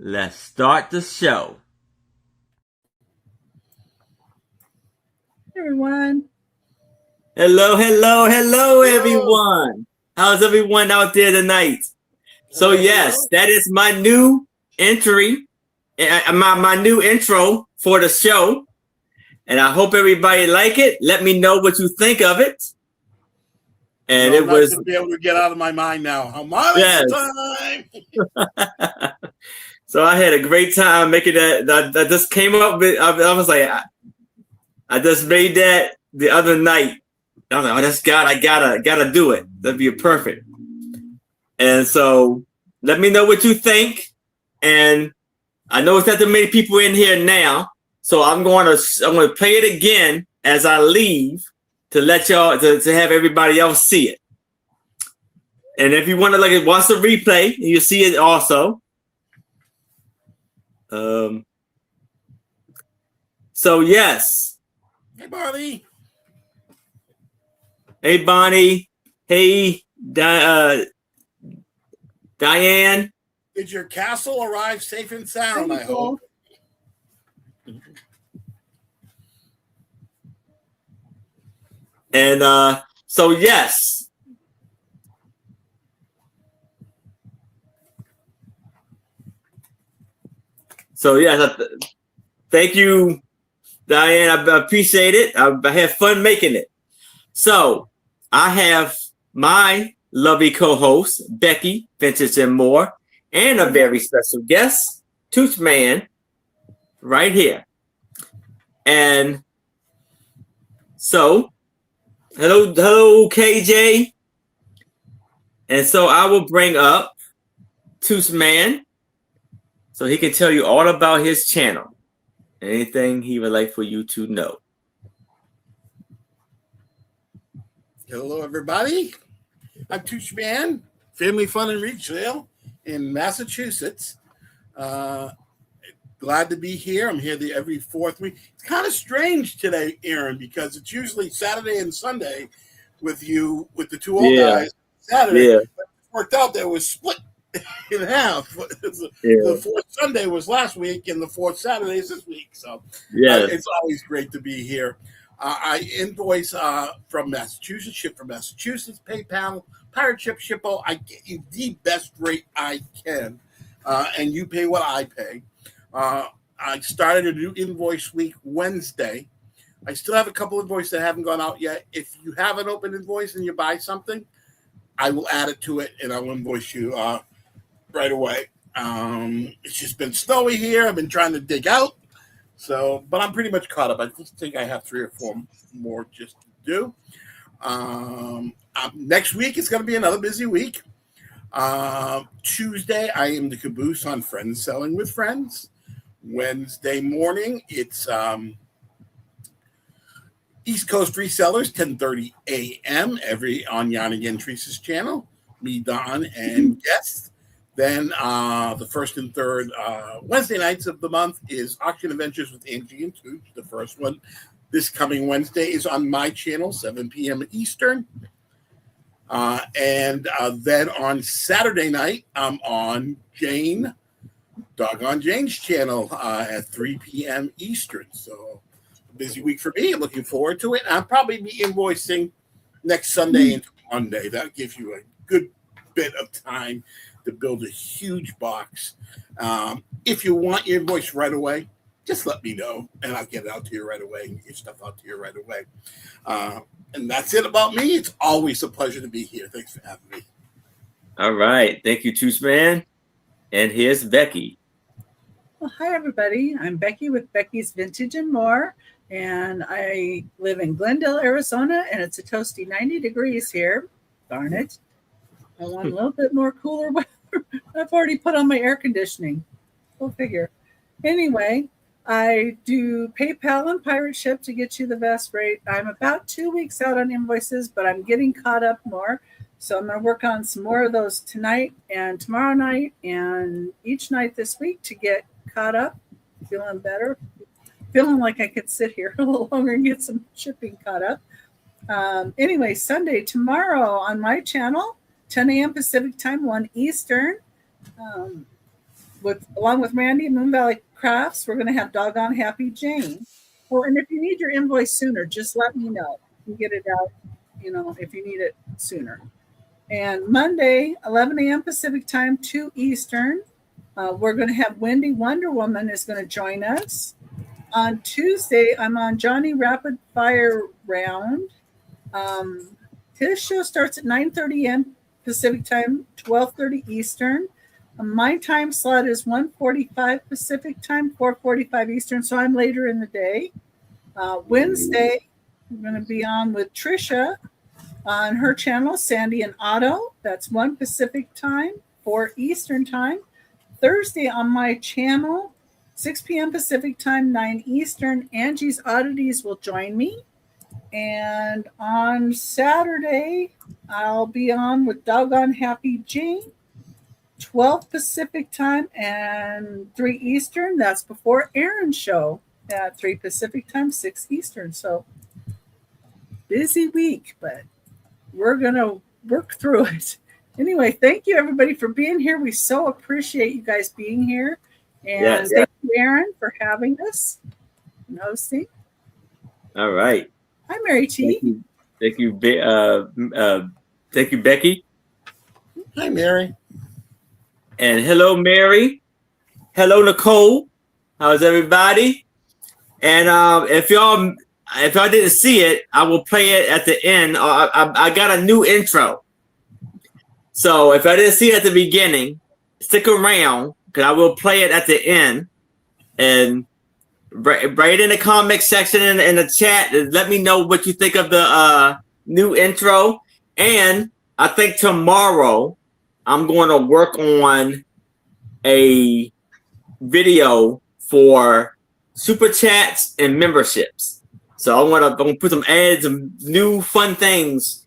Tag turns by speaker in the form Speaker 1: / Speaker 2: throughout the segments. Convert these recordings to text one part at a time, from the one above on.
Speaker 1: Let's start the show.
Speaker 2: Hey everyone.
Speaker 1: Hello, everyone. How's everyone out there tonight? So yes, that is my new entry, my new intro for the show, and I hope everybody like it. Let me know what you think of it. And
Speaker 3: I'm not going to be able to get out of my mind now. I'm out of time.
Speaker 1: So I had a great time making that. I just came up with. I was like, I just made that the other night. I was like, oh, I gotta do it. That'd be perfect. And so let me know what you think. And I know it's not that many people in here now, so I'm going to play it again as I leave to let y'all to have everybody else see it. And if you want to watch the replay, you see it also. So yes.
Speaker 3: Hey, Bonnie.
Speaker 1: Hey, Bonnie. Hey, Diane.
Speaker 3: Did your castle arrive safe and sound? I hope.
Speaker 1: And so yes. So yes, thank you, Diane. I appreciate it. I had fun making it. So I have my lovely co-host, Becky Vintage and More, and a very special guest, Toochman, right here. And so, hello, KJ. And so I will bring up Toochman so he can tell you all about his channel. Anything he would like for you to know.
Speaker 3: Hello, everybody. I'm Toochman, Family Fun in Ridgeville in Massachusetts. Glad to be here. I'm here every fourth week. It's kind of strange today, Aaron, because it's usually Saturday and Sunday with you, with the two old guys. Saturday, but it worked out that it was split in half. The fourth Sunday was last week, and the fourth Saturday is this week. So it's always great to be here. I invoice from Massachusetts, ship from Massachusetts, PayPal, Pirate Ship, Shippo. I get you the best rate I can, and you pay what I pay. I started a new invoice week Wednesday. I still have a couple invoices that haven't gone out yet. If you have an open invoice and you buy something, I will add it to it, and I'll invoice you right away. It's just been snowy here. I've been trying to dig out. So, but I'm pretty much caught up. I just think I have 3 or 4 more just to do. Next week is going to be another busy week. Tuesday, I am the caboose on Friends Selling with Friends. Wednesday morning, it's East Coast Resellers, 10:30 a.m. on Yanni and Teresa's channel. Me, Don, and guests. Then the first and third Wednesday nights of the month is Auction Adventures with Angie and Tooch. The first one this coming Wednesday is on my channel, 7 p.m. Eastern. And then on Saturday night, I'm on Doggone Jane's channel at 3 p.m. Eastern. So a busy week for me. I'm looking forward to it. I'll probably be invoicing next Sunday into Monday. That'll give you a good bit of time to build a huge box. If you want your invoice right away, just let me know, and I'll get it out to you right away and get your stuff out to you right away. And that's it about me. It's always a pleasure to be here. Thanks for having me.
Speaker 1: All right. Thank you, Toochman. And here's Becky.
Speaker 2: Well, hi, everybody. I'm Becky with Becky's Vintage and More, and I live in Glendale, Arizona, and it's a toasty 90 degrees here. Darn it. I want a little bit more cooler weather. I've already put on my air conditioning. Go figure. Anyway, I do PayPal and Pirate Ship to get you the best rate. I'm about 2 weeks out on invoices, but I'm getting caught up more. So I'm going to work on some more of those tonight and tomorrow night and each night this week to get caught up, feeling better, feeling like I could sit here a little longer and get some shipping caught up. Anyway, Sunday, tomorrow on my channel, 10 a.m. Pacific time, 1 Eastern. along with Randy and Moon Valley Crafts, we're going to have Doggone Happy Jane. Oh, and if you need your invoice sooner, just let me know. You get it out, if you need it sooner. And Monday, 11 a.m. Pacific time, 2 Eastern, we're going to have Wendy Wonder Woman is going to join us. On Tuesday, I'm on Johnny Rapid Fire Round. His show starts at 9:30 a.m. Pacific time, 12:30 Eastern. My time slot is 1:45 Pacific time, 4:45 Eastern, so I'm later in the day. Wednesday, I'm going to be on with Trisha on her channel, Sandy and Otto. That's 1 Pacific time, 4 Eastern time. Thursday on my channel, 6 p.m. Pacific time, 9 Eastern. Angie's Oddities will join me. And on Saturday, I'll be on with Doggone Happy Jane, 12 Pacific time and 3 Eastern. That's before Aaron's show at 3 Pacific time, 6 Eastern. So busy week, but we're going to work through it. Anyway, thank you everybody for being here. We so appreciate you guys being here. And thank you, Aaron, for having us and hosting.
Speaker 1: All right.
Speaker 2: Hi, Mary T.
Speaker 1: Thank you, Becky.
Speaker 3: Hi, Mary.
Speaker 1: And hello, Mary. Hello, Nicole. How's everybody? And if y'all didn't see it, I will play it at the end. I got a new intro. So if I didn't see it at the beginning, stick around because I will play it at the end. And write in the comment section in the chat. Let me know what you think of the new intro. And I think tomorrow I'm going to work on a video for super chats and memberships. So I'm gonna put some ads and new fun things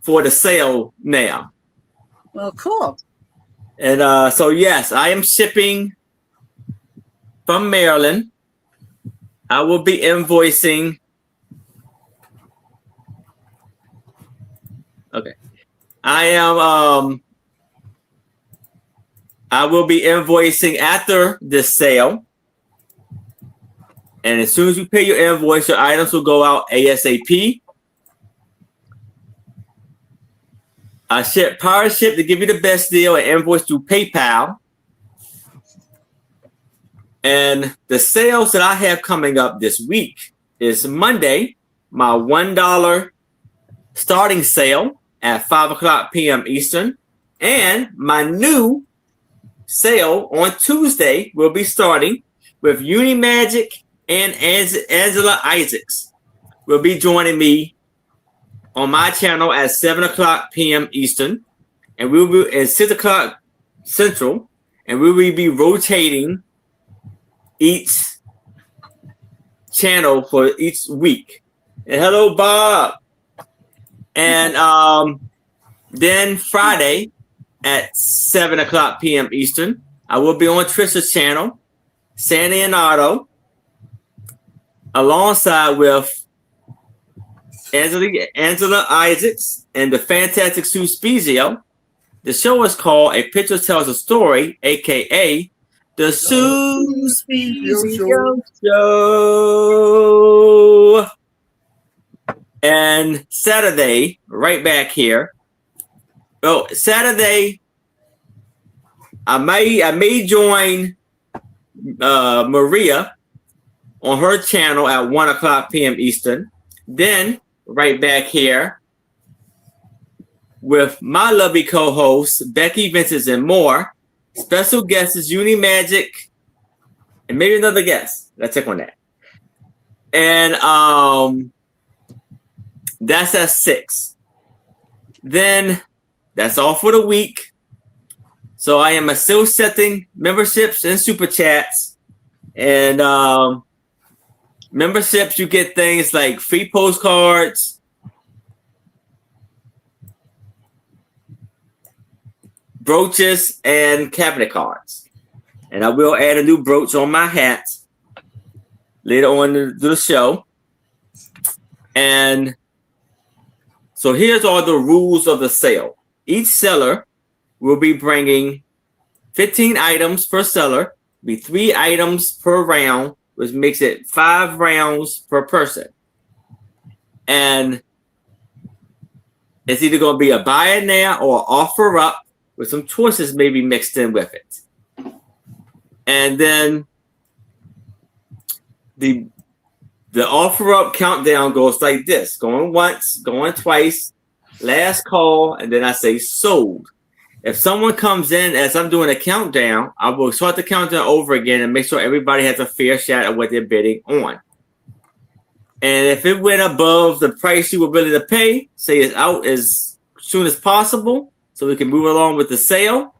Speaker 1: for the sale now.
Speaker 2: Well, cool.
Speaker 1: And so yes, I am shipping from Maryland. I will be invoicing. Okay. I will be invoicing after this sale. And as soon as you pay your invoice, your items will go out ASAP. I ship Power Ship to give you the best deal and invoice through PayPal. And the sales that I have coming up this week is Monday, my $1 starting sale at 5:00 p.m. Eastern. And my new sale on Tuesday will be starting with Unimagic and Angela Isaacs will be joining me on my channel at 7:00 p.m. Eastern. And we'll be at 6:00 Central. And we will be rotating each channel for each week. And hello, Bob. And then Friday at 7:00 p.m. Eastern, I will be on Trisha's channel, Sandy and Otto, alongside with Angela Isaacs and the Fantastic Sue Spezio. The show is called A Picture Tells a Story, aka the Sue Spezio Show. And Saturday, right back here. Oh, Saturday, I may join Maria on her channel at 1:00 p.m. Eastern. Then right back here with my lovely co-hosts, Becky, Vintage, and more. Special guest is Unimagic and maybe another guest. Let's check on that. And that's at 6. Then that's all for the week. So I am still setting memberships and super chats. And memberships, you get things like free postcards, brooches, and cabinet cards. And I will add a new brooch on my hat later on in the show. And so here's all the rules of the sale. Each seller will be bringing 15 items per seller, be 3 items per round, which makes it 5 rounds per person. And it's either going to be a buy it now or offer up with some choices maybe mixed in with it. And then the offer up countdown goes like this: going once, going twice, last call, and then I say sold. If someone comes in as I'm doing a countdown, I will start the countdown over again and make sure everybody has a fair shot of what they're bidding on. And if it went above the price you were willing to pay, say it's out as soon as possible so we can move along with the sale,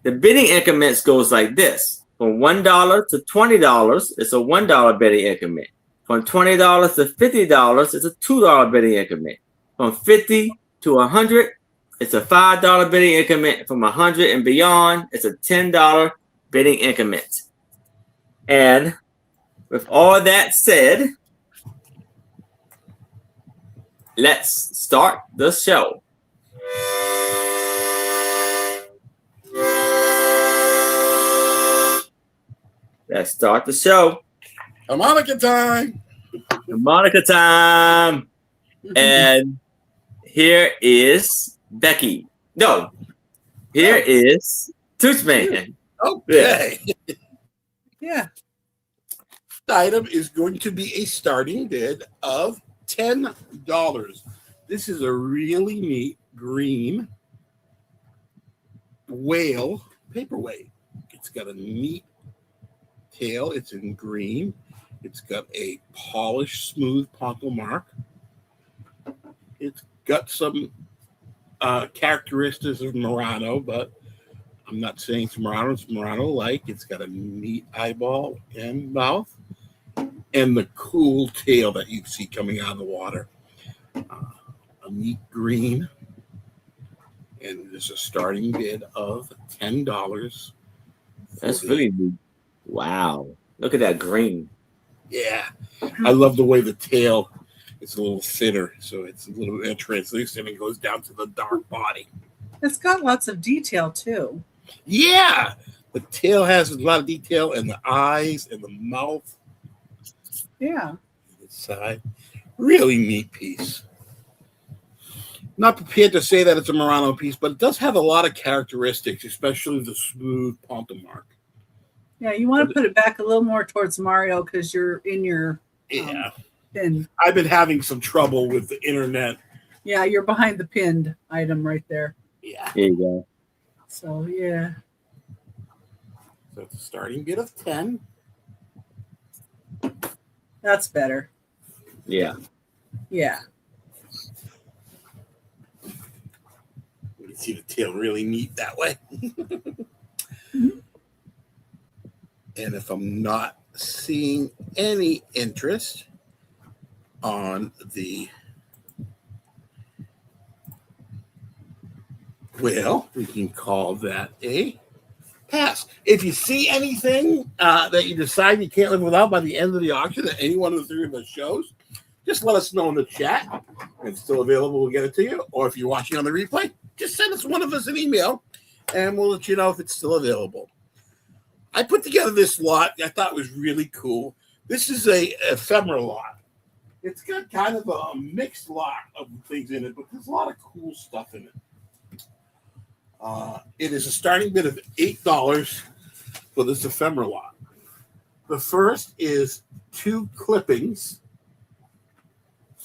Speaker 1: the bidding increments goes like this. From $1 to $20, it's a $1 bidding increment. From $20 to $50, it's a $2 bidding increment. From $50 to $100, it's a $5 bidding increment. From $100 and beyond, it's a $10 bidding increment. And with all that said, let's start the show. Let's start the show.
Speaker 3: Harmonica time.
Speaker 1: Harmonica time. And here is Becky. No, here is Toochman.
Speaker 3: Okay.
Speaker 2: Yeah.
Speaker 3: The item is going to be a starting bid of $10. This is a really neat green whale paperweight. It's got a neat tail. It's in green. It's got a polished, smooth poncle mark. It's got some characteristics of Murano, but I'm not saying it's Murano. It's Murano-like. It's got a neat eyeball and mouth, and the cool tail that you see coming out of the water. A neat green, and there's a starting bid of $10.
Speaker 1: That's really neat. Wow. Look at that green.
Speaker 3: Yeah. I love the way the tail is a little thinner, so it's a little bit translucent and goes down to the dark body.
Speaker 2: It's got lots of detail too.
Speaker 3: Yeah. The tail has a lot of detail, and the eyes and the mouth.
Speaker 2: Yeah.
Speaker 3: The side. Really neat piece. Not prepared to say that it's a Murano piece, but it does have a lot of characteristics, especially the smooth poncle mark.
Speaker 2: Yeah, you want to put it back a little more towards Mario because you're in your pin.
Speaker 3: I've been having some trouble with the internet.
Speaker 2: Yeah, you're behind the pinned item right there.
Speaker 3: Yeah.
Speaker 1: There you go.
Speaker 2: So, yeah.
Speaker 3: So it's a starting bid of 10.
Speaker 2: That's better.
Speaker 1: Yeah.
Speaker 2: Yeah.
Speaker 3: You can see the tail really neat that way. And if I'm not seeing any interest on the whale, we can call that a pass. If you see anything that you decide you can't live without by the end of the auction at any one of the 3 of us shows, just let us know in the chat. If it's still available, we'll get it to you. Or if you're watching on the replay, just send us one of us an email, and we'll let you know if it's still available. I put together this lot I thought was really cool. This is a ephemera lot. It's got kind of a mixed lot of things in it, but there's a lot of cool stuff in it. It is a starting bid of $8 for this ephemera lot. The first is 2 clippings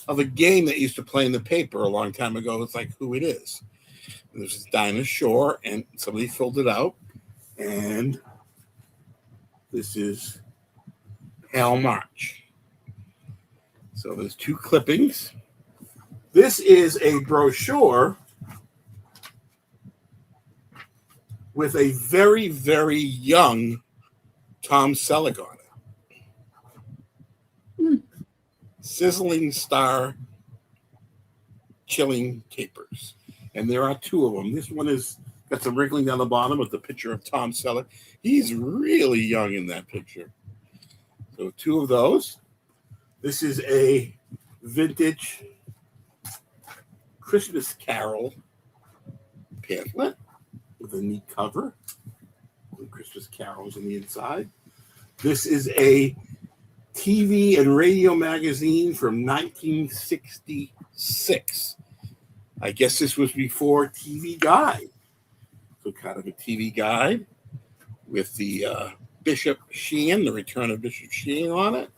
Speaker 3: of a game that used to play in the paper a long time ago. It's like Who It Is. And there's Dinah Shore, and somebody filled it out. And this is Hal March. So there's 2 clippings. This is a brochure with a very, very young Tom Selleck on it. Sizzling Star Chilling Capers. And there are 2 of them. This one is got some wrinkling down the bottom with the picture of Tom Selleck. He's really young in that picture. So 2 of those. This is a vintage Christmas Carol pamphlet with a neat cover. The Christmas carols on the inside. This is a TV and radio magazine from 1966. I guess this was before TV Guide. So kind of a TV guide with the Bishop Sheehan, the return of Bishop Sheehan on it.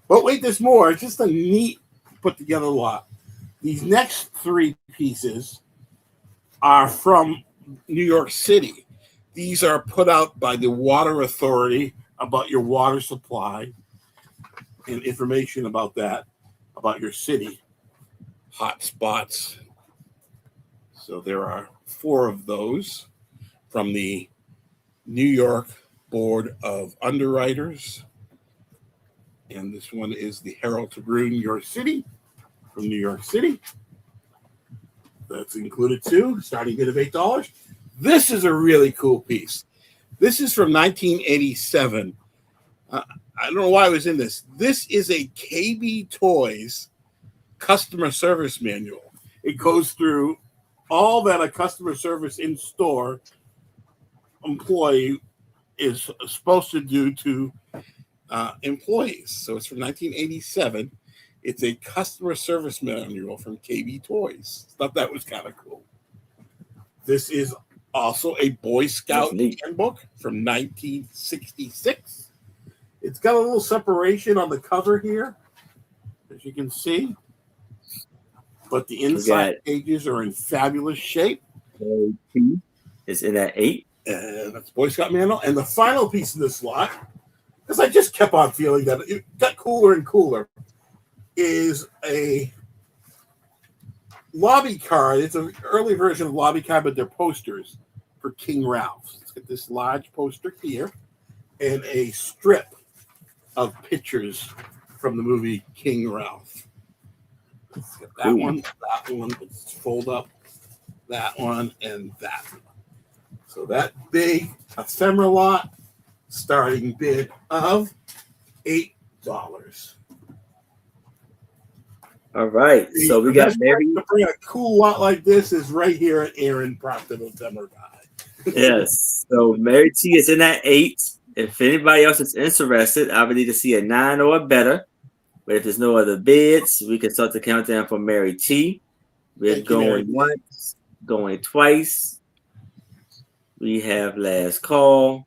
Speaker 3: But wait, there's more. It's just a neat put together lot. These next three pieces are from New York City. These are put out by the Water Authority about your water supply and information about that, about your city, hot spots. So there are 4 of those from the New York Board of Underwriters. And this one is the Herald Tribune, New York City, from New York City. That's included too, starting bid of $8. This is a really cool piece. This is from 1987. I don't know why I was in this. This is a KB Toys customer service manual. It goes through all that a customer service in-store employee is supposed to do to employees. So it's from 1987. It's a customer service manual from KB Toys. Thought that was kind of cool. This is also a Boy Scout handbook from 1966. It's got a little separation on the cover here, as you can see. But the inside pages are in fabulous shape.
Speaker 1: Is in at 8.
Speaker 3: And that's Boy Scout manual. And the final piece of this lot, because I just kept on feeling that it got cooler and cooler, is a lobby card. It's an early version of lobby card, but they're posters for King Ralph's. Let's get this large poster here and a strip of pictures from the movie King Ralph. Let's get that one. Let's fold up that one and that one. So that big ephemera lot, starting bid of $8.
Speaker 1: All right. So we got Mary.
Speaker 3: To bring a cool lot like this is right here at Aaron Proctor Ephemera Guide.
Speaker 1: Yes. So Mary T is in at 8. If anybody else is interested, I would need to see a 9 or better. But if there's no other bids, we can start the countdown for Mary T. We're going once, going twice. We have last call.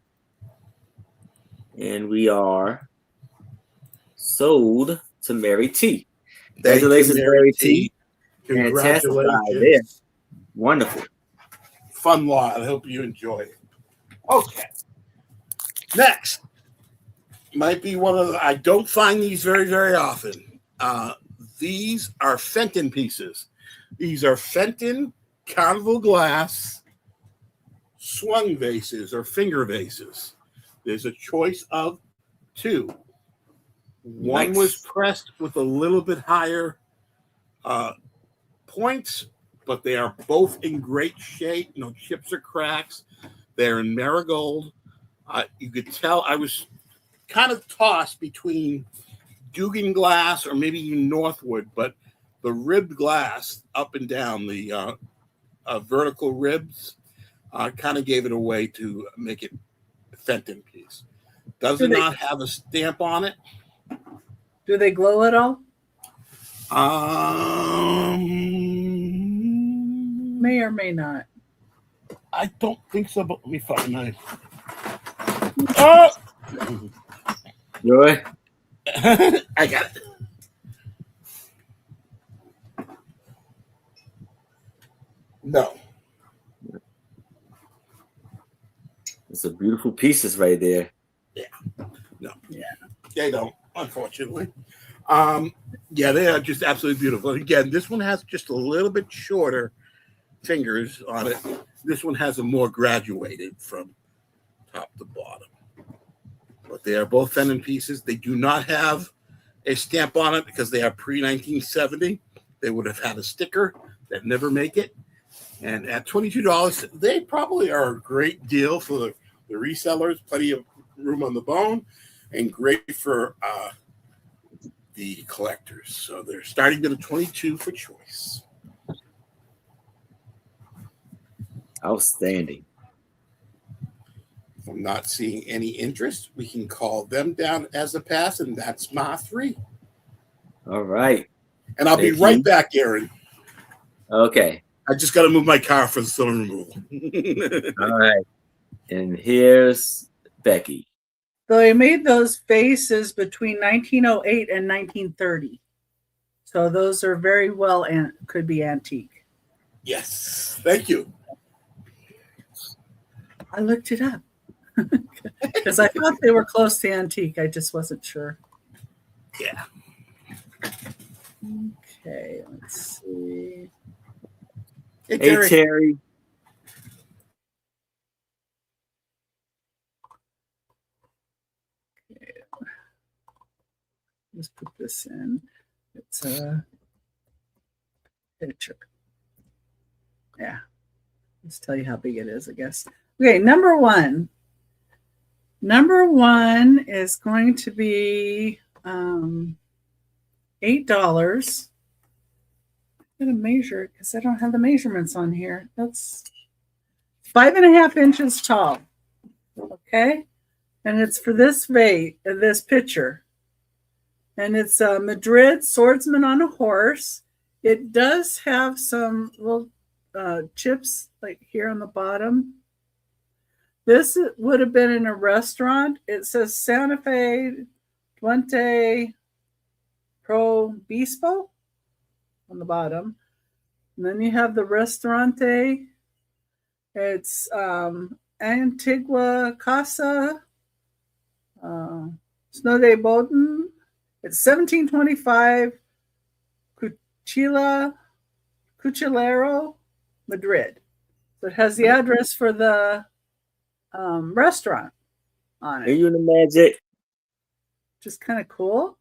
Speaker 1: And we are sold to Mary T. Congratulations, Mary T.
Speaker 3: Congratulations.
Speaker 1: Wonderful.
Speaker 3: Fun lot. I hope you enjoy it. Okay. Next. Might be one of the, I don't find these very, very often. These are Fenton pieces. These are Fenton Carnival glass swung vases or finger vases. There's a choice of 2. One was pressed with a little bit higher points, but they are both in great shape. No chips or cracks. They're in marigold. You could tell I was kind of tossed between Dugan glass or maybe even Northwood, but the ribbed glass up and down, the vertical ribs, kind of gave it away to make it a Fenton piece. Does not have a stamp on it.
Speaker 2: Do they glow at all? May or may not.
Speaker 3: I don't think so, but let me find my. Oh!
Speaker 1: Joy?
Speaker 3: I got it. No.
Speaker 1: It's a beautiful pieces right there.
Speaker 3: Yeah. No.
Speaker 2: Yeah.
Speaker 3: They don't, unfortunately. Yeah, they are just absolutely beautiful. Again, this one has just a little bit shorter fingers on it. This one has a more graduated from top to bottom. But they are both Fenton pieces. They do not have a stamp on it because they are pre-1970. They would have had a sticker that never make it. And at $22, they probably are a great deal for the resellers. Plenty of room on the bone and great for the collectors. So they're starting at a 22 for choice.
Speaker 1: Outstanding.
Speaker 3: I'm not seeing any interest. We can call them down as a pass, and that's my 3.
Speaker 1: All right.
Speaker 3: And I'll be right back, Aaron.
Speaker 1: Okay.
Speaker 3: I just got to move my car for the stone removal.
Speaker 1: All right. And here's Becky.
Speaker 2: So they made those vases between 1908 and 1930. So those are very well and could be antique.
Speaker 3: Yes. Thank you.
Speaker 2: I looked it up because I thought they were close to antique. I just wasn't sure.
Speaker 3: Yeah.
Speaker 2: Okay, let's see.
Speaker 1: Hey, Terry.
Speaker 2: Okay. Let's put this in. It's a picture. Yeah. Let's tell you how big it is, I guess. Okay, number 1. Number 1 is going to be $8. I'm going to measure it because I don't have the measurements on here. That's 5.5 inches tall. Okay. And it's for this vase, this picture. And it's a Madrid swordsman on a horse. It does have some little chips like here on the bottom. This would have been in a restaurant. It says Santa Fe Duente Pro Bispo on the bottom. And then you have the restaurante. It's Antigua Casa, Snow de Boden. It's 1725 Cuchillero, Madrid. So it has the address for the restaurant on it.
Speaker 1: Are you in the magic?
Speaker 2: Just kind of cool.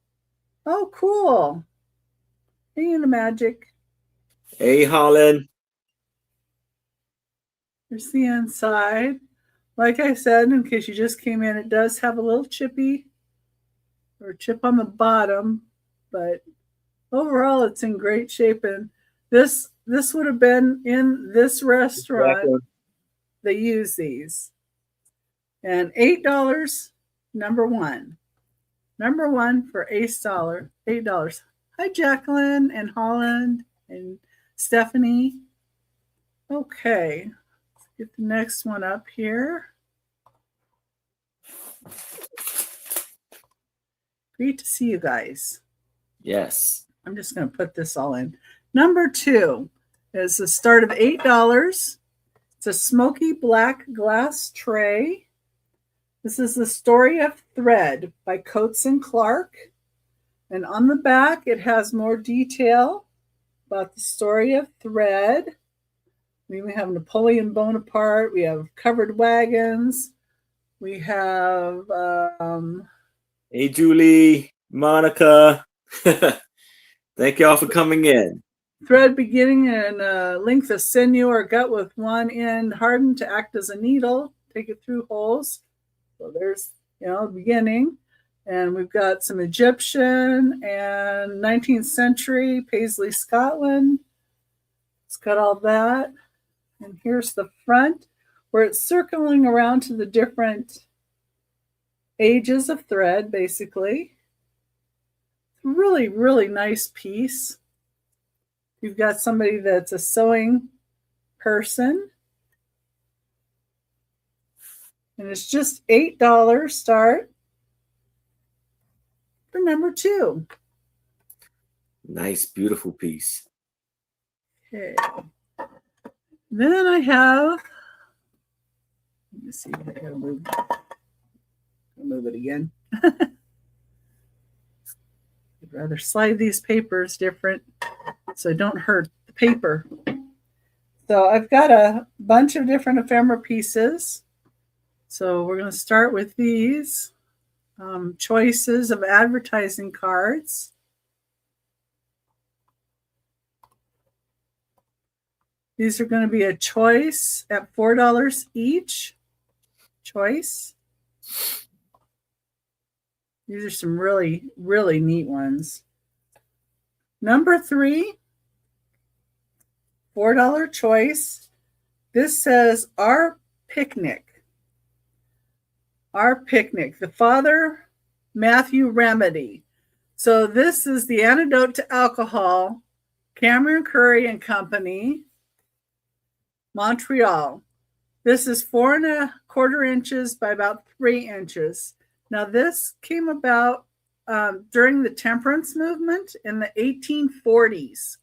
Speaker 2: Oh, cool. Are you in the magic?
Speaker 1: Hey, Holland.
Speaker 2: Here's the inside. Like I said, in case you just came in, it does have a little chippy or chip on the bottom, but overall it's in great shape. And this would have been in this restaurant. Exactly. They use these. And $8, number 1. Number 1 for $8. Hi, Jacqueline and Holland and Stephanie. Okay, let's get the next one up here. Great to see you guys.
Speaker 1: Yes.
Speaker 2: I'm just going to put this all in. Number 2 is the start of $8. It's a smoky black glass tray. This is The Story of Thread by Coates and Clark. And on the back, it has more detail about the story of thread. We have Napoleon Bonaparte. We have covered wagons. We have...
Speaker 1: hey, Julie, Monica. Thank y'all for coming in.
Speaker 2: Thread beginning in a length of sinew or gut with one end hardened to act as a needle. Take it through holes. So there's, the beginning. And we've got some Egyptian and 19th century Paisley, Scotland. It's got all that. And here's the front where it's circling around to the different ages of thread, basically. Really, really nice piece. You've got somebody that's a sewing person. And it's just $8 start for number 2.
Speaker 1: Nice, beautiful piece.
Speaker 2: Okay. Then I have, let me see, I gotta move it again. I'd rather slide these papers different so I don't hurt the paper. So I've got a bunch of different ephemera pieces. So we're going to start with these choices of advertising cards. These are going to be a choice at $4 each. Choice. These are some really, really neat ones. Number 3, $4 choice. This says Our Picnic. Our Picnic, the Father Matthew Remedy. So this is the antidote to alcohol. Cameron Curry and Company, Montreal. This is 4¼ inches by about 3 inches. Now this came about during the temperance movement in the 1840s.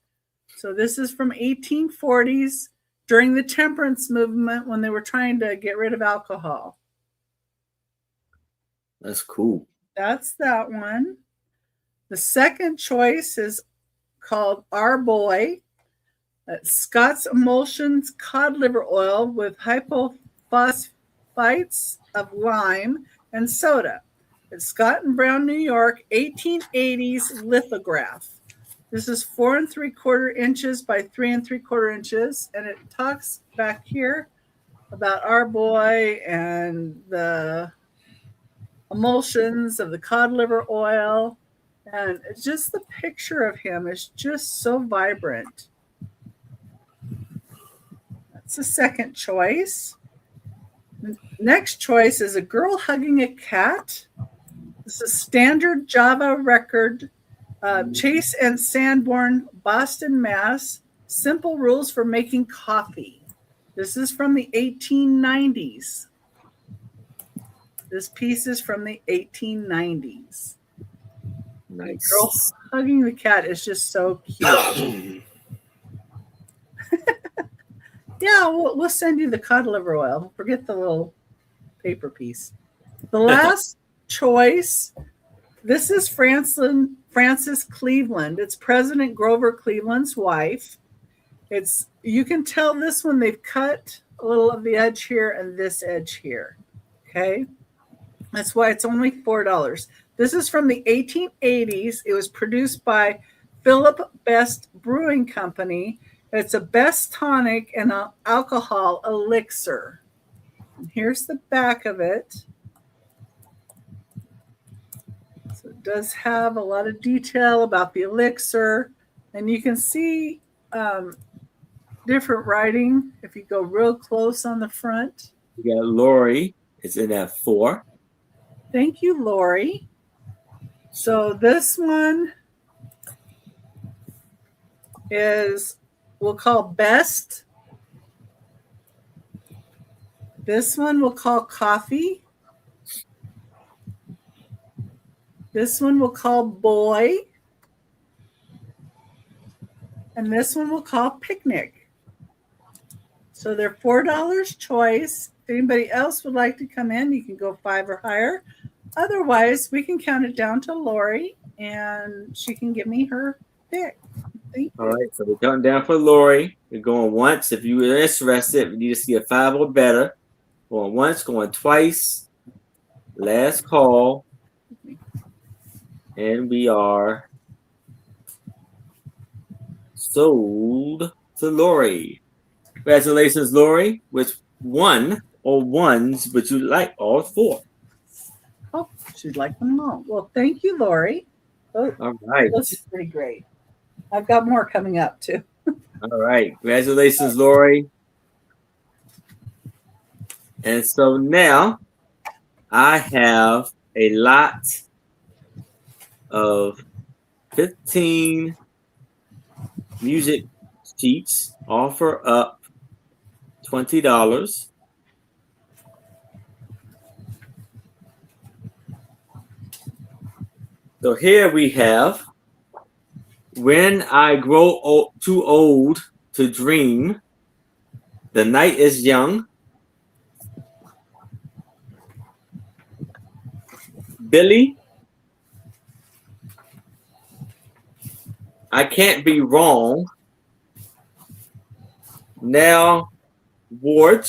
Speaker 2: So this is from 1840s during the temperance movement when they were trying to get rid of alcohol.
Speaker 1: That's cool.
Speaker 2: That's that one. The second choice is called Our Boy. Scott's Emulsions cod liver oil with hypophosphites of lime and soda. It's Scott and Brown, New York, 1880s lithograph. This is 4¾ inches by 3¾ inches, and it talks back here about Our Boy and the emulsions of the cod liver oil, and just the picture of him is just so vibrant. That's the second choice. The next choice is a girl hugging a cat. This is standard Java record, Chase and Sanborn, Boston, Mass. Simple rules for making coffee. This is from the 1890s. This piece is from the 1890s.
Speaker 1: Nice.
Speaker 2: The girl hugging the cat is just so cute. Yeah, we'll send you the cod liver oil. Forget the little paper piece. The last choice, this is Frances Cleveland. It's President Grover Cleveland's wife. You can tell this one they've cut a little of the edge here and this edge here. Okay, that's why it's only $4. This is from the 1880s. It was produced by Philip Best Brewing Company. It's a Best tonic and an alcohol elixir. And here's the back of it. So it does have a lot of detail about the elixir, and you can see different writing if you go real close on the front.
Speaker 1: We got Lori. It's in at 4.
Speaker 2: Thank you, Lori. So this one we'll call Best. This one we'll call Coffee. This one we'll call Boy. And this one we'll call Picnic. So they're $4 choice. If anybody else would like to come in, you can go 5 or higher. Otherwise, we can count it down to Lori, and she can give me her pick.
Speaker 1: All right, so we're counting down for Lori. We're going once. If you are interested, we need to see a 5 or better. Going once, going twice. Last call. And we are sold to Lori. Congratulations, Lori. Which one or ones would you like? All 4.
Speaker 2: Oh, she'd like them all. Well, thank you, Lori. Oh,
Speaker 1: all right.
Speaker 2: This is pretty great. I've got more coming up, too.
Speaker 1: All right. Congratulations, Lori. And so now I have a lot of 15 music sheets, offer up $20. So here we have When I Grow Too Old to Dream, The Night is Young, Billy, I Can't Be Wrong, Now Ward,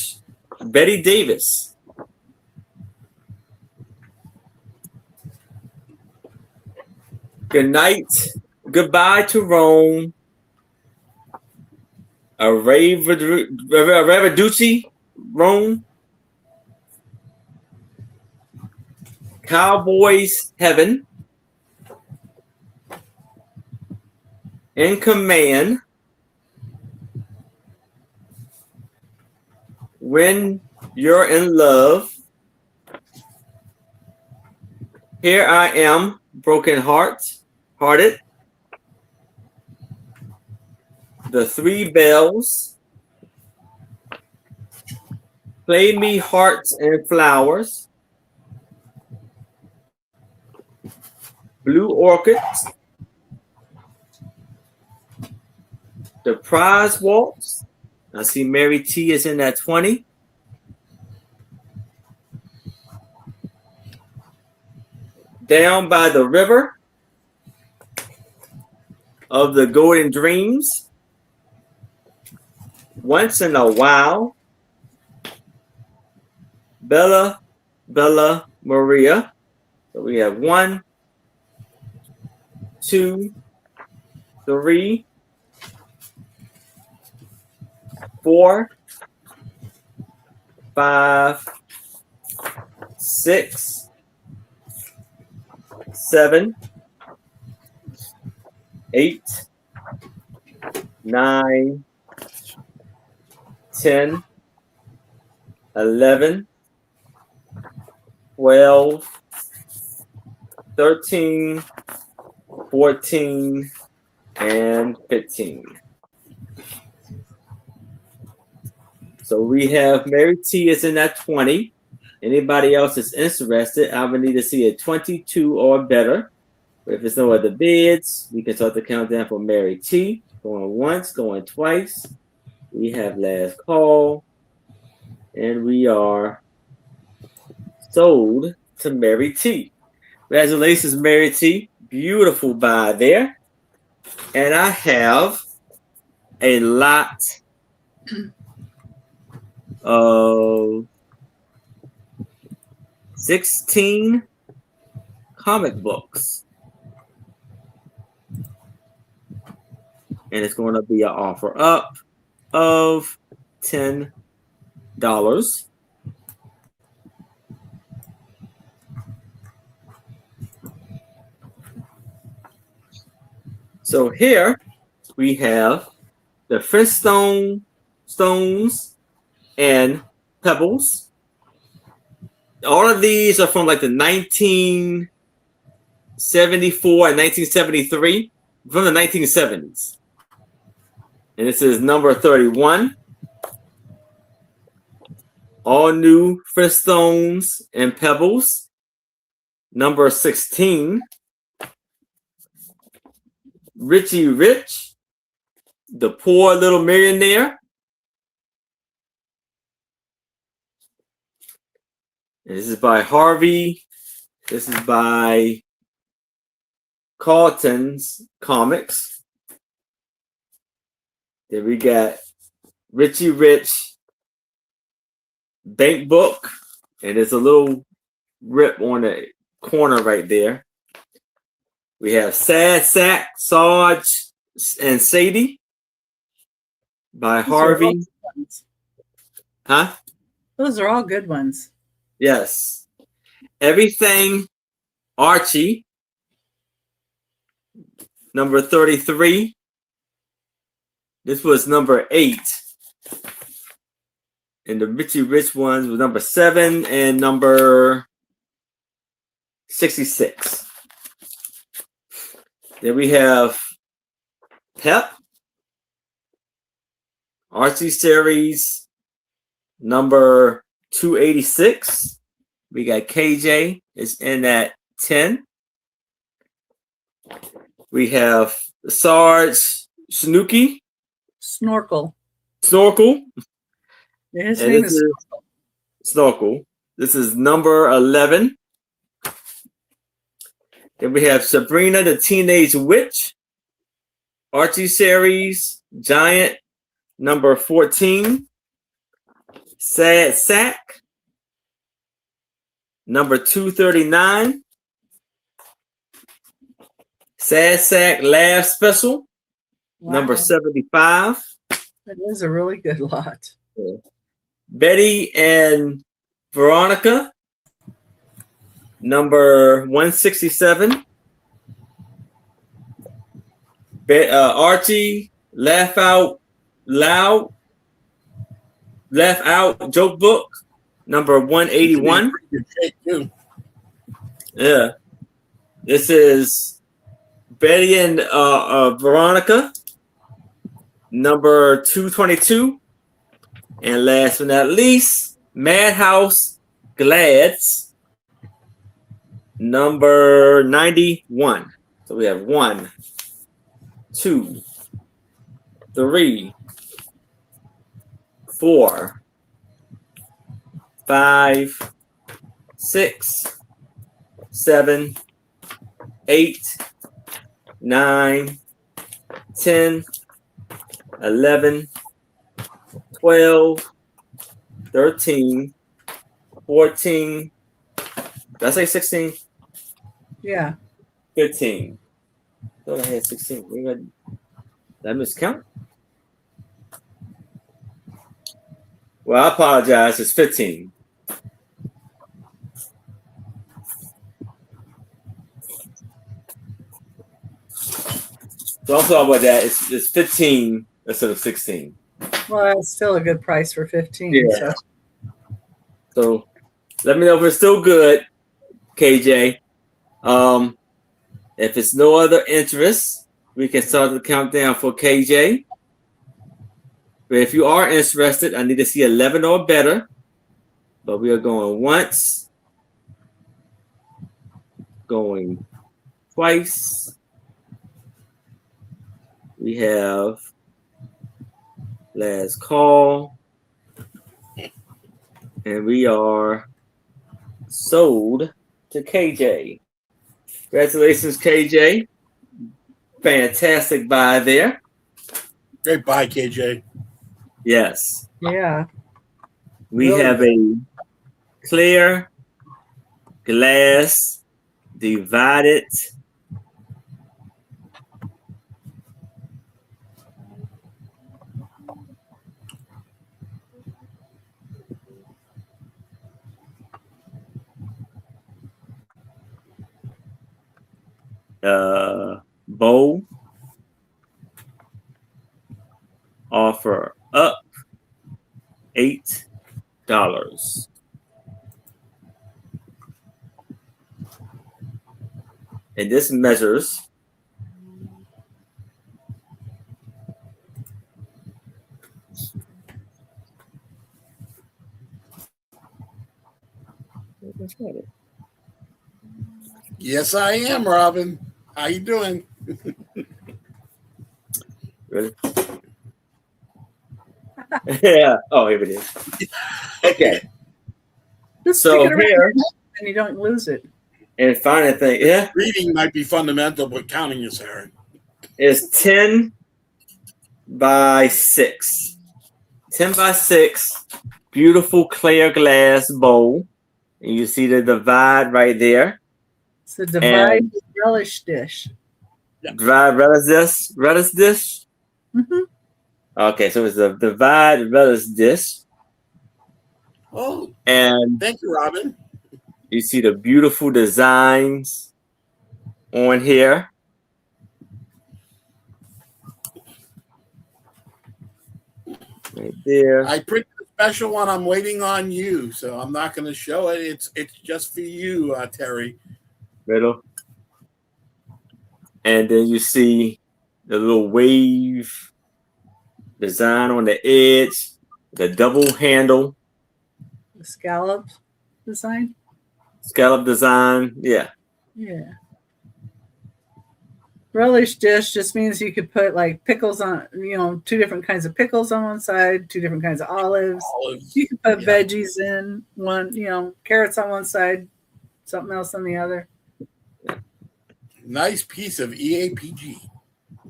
Speaker 1: Betty Davis. Good Night, Goodbye to Rome, Ravaducci, Rome, Cowboys Heaven, In Command, When You're in Love, Here I am, hearted. The Three Bells. Play Me Hearts and Flowers. Blue Orchids. The Prize Waltz. I see Mary T is in that 20. Down by the River of the Golden Dreams. Once in a While. Bella Maria. So we have 1, 2, 3, 4, 5, 6, 7, 8, 9, 10, 11, 12, 13, 14, and 15. So we have Mary T is in that 20. Anybody else is interested, I would need to see a 22 or better. But if there's no other bids, we can start the countdown for Mary T. Going once, going twice. We have last call. And we are sold to Mary T. Congratulations, Mary T. Beautiful buy there. And I have a lot of 16 comic books. And it's going to be an offer up of $10. So here we have the Flintstones and Pebbles. All of these are from like the 1974 and 1973, from the 1970s. And this is number 31. All new Flintstones and Pebbles. Number 16. Richie Rich, the Poor Little Millionaire. And this is by Harvey. This is by Carlton's Comics. Then we got Richie Rich Bank Book. And there's a little rip on the corner right there. We have Sad Sack, Sarge, and Sadie by Harvey. Huh?
Speaker 2: Those are all good ones.
Speaker 1: Yes. Everything Archie, number 33. This was number 8. And the Richie Rich ones was number 7 and number 66. Then we have Pep, Archie series, number 286. We got KJ is in at 10. We have Sarge Snooky.
Speaker 2: Snorkel.
Speaker 1: Yeah,
Speaker 2: his name is
Speaker 1: Snorkel. This is number 11. Then we have Sabrina the Teenage Witch, Archie series, Giant, number 14. Sad Sack, number 239. Sad Sack Laugh Special, number 75.
Speaker 2: That is a really good lot.
Speaker 1: Betty and Veronica, number 167. Archie Laugh Out Joke Book, number 181. Yeah. This is Betty and Veronica, number 222. And last but not least, Madhouse Glads, number 91. So we have 1, 2, 3, 4, 5, 6, 7, 8, 9, 10, 11, 12, 13, 14. Did I say 16?
Speaker 2: Yeah.
Speaker 1: 15. I thought I had 16. Did I miscount? Well, I apologize. It's 15. So I'm talking about that. It's 15 instead of 16.
Speaker 2: Well, that's still a good price for 15.
Speaker 1: Yeah. So let me know if it's still good, KJ. If it's no other interest, we can start the countdown for KJ. But if you are interested, I need to see 11 or better. But we are going once, going twice. We have last call. And we are sold to KJ. Congratulations, KJ. Fantastic buy there.
Speaker 3: Great buy, KJ.
Speaker 1: Yes.
Speaker 2: Yeah.
Speaker 1: We have a clear glass divided bowl. Offer up $8. And this measures
Speaker 3: Yes, I am, Robin. How you doing?
Speaker 1: really? Yeah. Oh, here it is. Okay.
Speaker 2: Just
Speaker 1: So
Speaker 2: stick it around
Speaker 1: here,
Speaker 2: and you don't lose it.
Speaker 1: and final thing, yeah,
Speaker 3: Reading might be fundamental, but counting is hard.
Speaker 1: is 10 by 6. 10 by 6. Beautiful clear glass bowl. And you see the divide right there.
Speaker 2: It's a divide relish dish.
Speaker 1: Divide relish dish.
Speaker 2: Mm-hmm.
Speaker 1: Okay, so it's a divide relish dish.
Speaker 3: Oh,
Speaker 1: And
Speaker 3: thank you, Robin.
Speaker 1: you see the beautiful designs on here. Right there.
Speaker 3: I printed a special one. I'm waiting on you, so I'm not going to show it. It's just for you, Terry.
Speaker 1: Middle. And then you see the little wave design on the edge, the double handle.
Speaker 2: The scallop design.
Speaker 1: Scallop design. Yeah.
Speaker 2: Yeah. Relish dish just means you could put like pickles on, 2 different kinds of pickles on one side, 2 different kinds of olives. You could put veggies in one, carrots on one side, something else on the other.
Speaker 3: Nice piece of EAPG.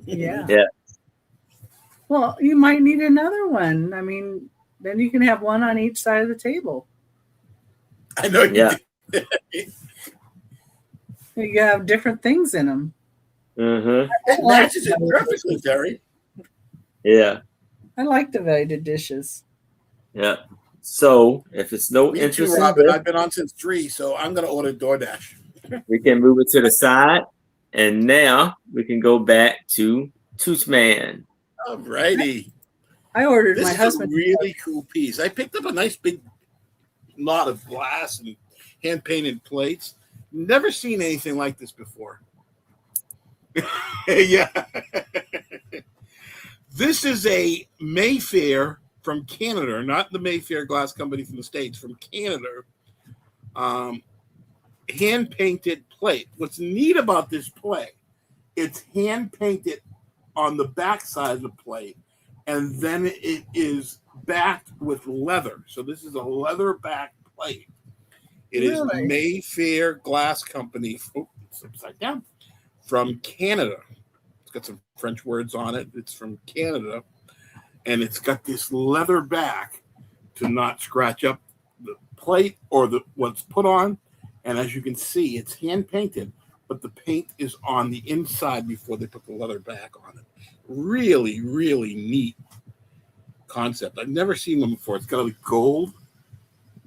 Speaker 2: Yeah.
Speaker 1: Yeah.
Speaker 2: Well, you might need another one. I mean, then you can have one on each side of the table.
Speaker 3: I know.
Speaker 1: Yeah.
Speaker 2: You have different things in them.
Speaker 1: Mm-hmm.
Speaker 3: It matches it perfectly, Terry.
Speaker 1: Yeah.
Speaker 2: I like divided dishes.
Speaker 1: Yeah. So if it's no
Speaker 3: Me
Speaker 1: interest
Speaker 3: too,
Speaker 1: in
Speaker 3: Robin.
Speaker 1: this,
Speaker 3: I've been on since 3, so I'm going to order DoorDash.
Speaker 1: we can move it to the side. And now we can go back to Toochman.
Speaker 3: All righty.
Speaker 2: I ordered
Speaker 3: This
Speaker 2: my
Speaker 3: is
Speaker 2: husband.
Speaker 3: a really cool piece. I picked up a nice big lot of glass and hand-painted plates. Never seen anything like this before. Yeah. This is a Mayfair from Canada, not the Mayfair Glass Company from the States, from Canada. Hand-painted plate. What's neat about this plate, it's hand-painted on the back side of the plate, and then it is backed with leather. So this is a leather back plate. It is Mayfair Glass Company. Oh, it's upside down. From Canada. It's got some French words on it. It's from Canada. And it's got this leather back to not scratch up the plate or what's put on. And as you can see, it's hand painted, but the paint is on the inside before they put the leather back on it. Really, really neat concept. I've never seen one before. It's got a gold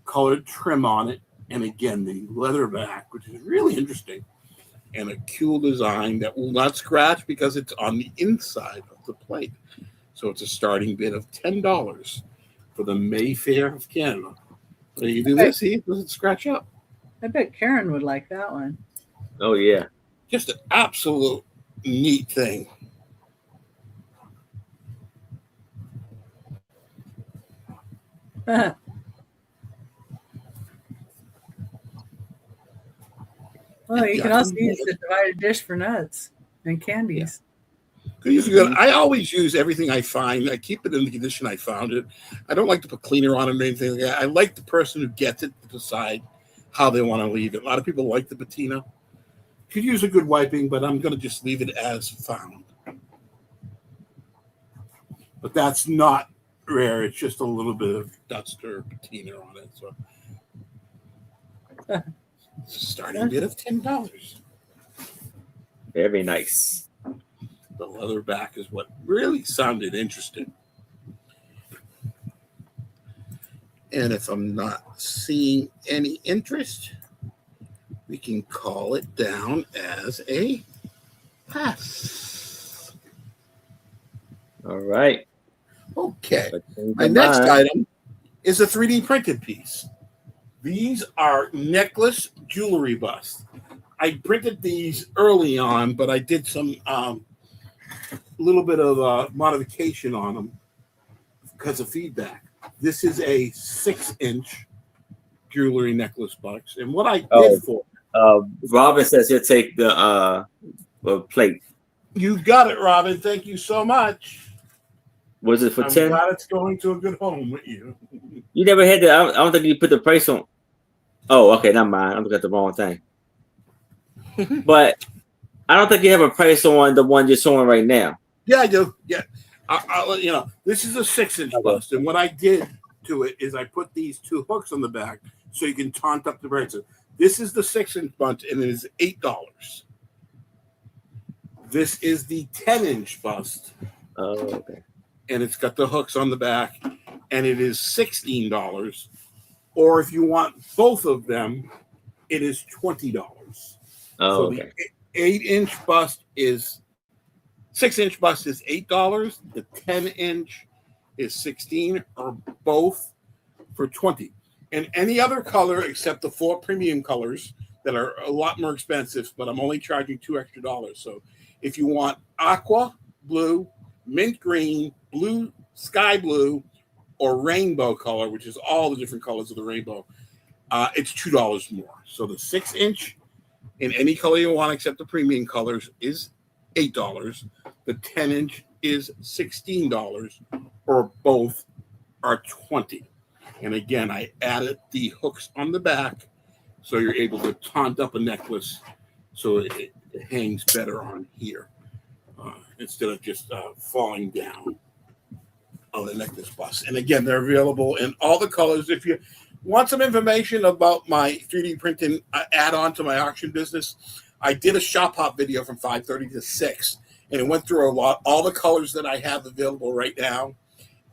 Speaker 3: colored trim on it. And again, the leather back, which is really interesting. And a cool design that will not scratch because it's on the inside of the plate. So it's a starting bid of $10 for the Mayfair of Canada. So you do this, see, it doesn't scratch up.
Speaker 2: I bet Karen would like that one.
Speaker 1: Oh, yeah.
Speaker 3: Just an absolute neat thing.
Speaker 2: Well, you can also use the divided dish for nuts and candies.
Speaker 3: Yeah. I always use everything I find. I keep it in the condition I found it. I don't like to put cleaner on it or anything like that. I like the person who gets it to decide how they want to leave it. A lot of people like the patina. Could use a good wiping, but I'm going to just leave it as found. But that's not rare. It's just a little bit of dust or patina on it. So it's a starting bid of $10.
Speaker 1: Very nice.
Speaker 3: The leather back is what really sounded interesting. And if I'm not seeing any interest, we can call it down as a pass.
Speaker 1: All right.
Speaker 3: Okay. My next item is a 3D printed piece. These are necklace jewelry busts. I printed these early on, but I did some little bit of modification on them because of feedback. This is a 6-inch jewelry necklace box, and what I did for
Speaker 1: Robin says he'll take the plate.
Speaker 3: You got it, Robin. Thank you so much.
Speaker 1: Was it for 10?
Speaker 3: I'm glad it's going to a good home with you.
Speaker 1: You never had the. I don't think you put the price on. Oh, okay, never mind. I'm looking at the wrong thing. But I don't think you have a price on the one you're showing right now.
Speaker 3: Yeah, I do. Yeah, I'll let you know. This is a 6-inch bust, and what I did to it is I put these 2 hooks on the back so you can taunt up the price. This is the 6-inch bust, and it is $8. This is the 10-inch bust.
Speaker 1: Oh, okay.
Speaker 3: And it's got the hooks on the back, and it is $16. Or if you want both of them, it is $20.
Speaker 1: Oh,
Speaker 3: so
Speaker 1: okay.
Speaker 3: The 8-inch bust is 6-inch bust is $8. The 10-inch is $16, or both for $20. And any other color except the 4 premium colors that are a lot more expensive, but I'm only charging $2 extra. So if you want aqua, blue, mint green, blue, sky blue, or rainbow color, which is all the different colors of the rainbow, it's $2 more. So the 6-inch in any color you want except the premium colors is $8. The 10-inch is $16, or both are $20. And again, I added the hooks on the back so you're able to taunt up a necklace so it hangs better on here instead of just falling down on the necklace bust. And again, they're available in all the colors. If you want some information about my 3D printing add-on to my auction business, I did a shop hop video from 5:30 to 6, and it went through all the colors that I have available right now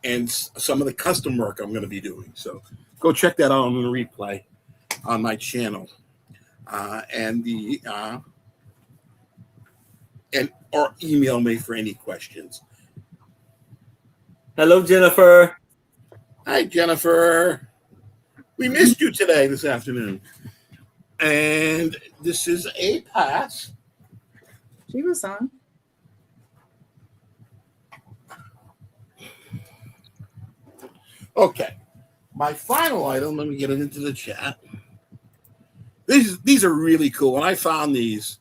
Speaker 3: and some of the custom work I'm going to be doing. So go check that out on the replay on my channel. Or email me for any questions.
Speaker 1: Hello, Jennifer.
Speaker 3: Hi, Jennifer. We missed you this afternoon. And this is a pass.
Speaker 2: She was on.
Speaker 3: Okay. My final item, let me get it into the chat. These are really cool. And I find these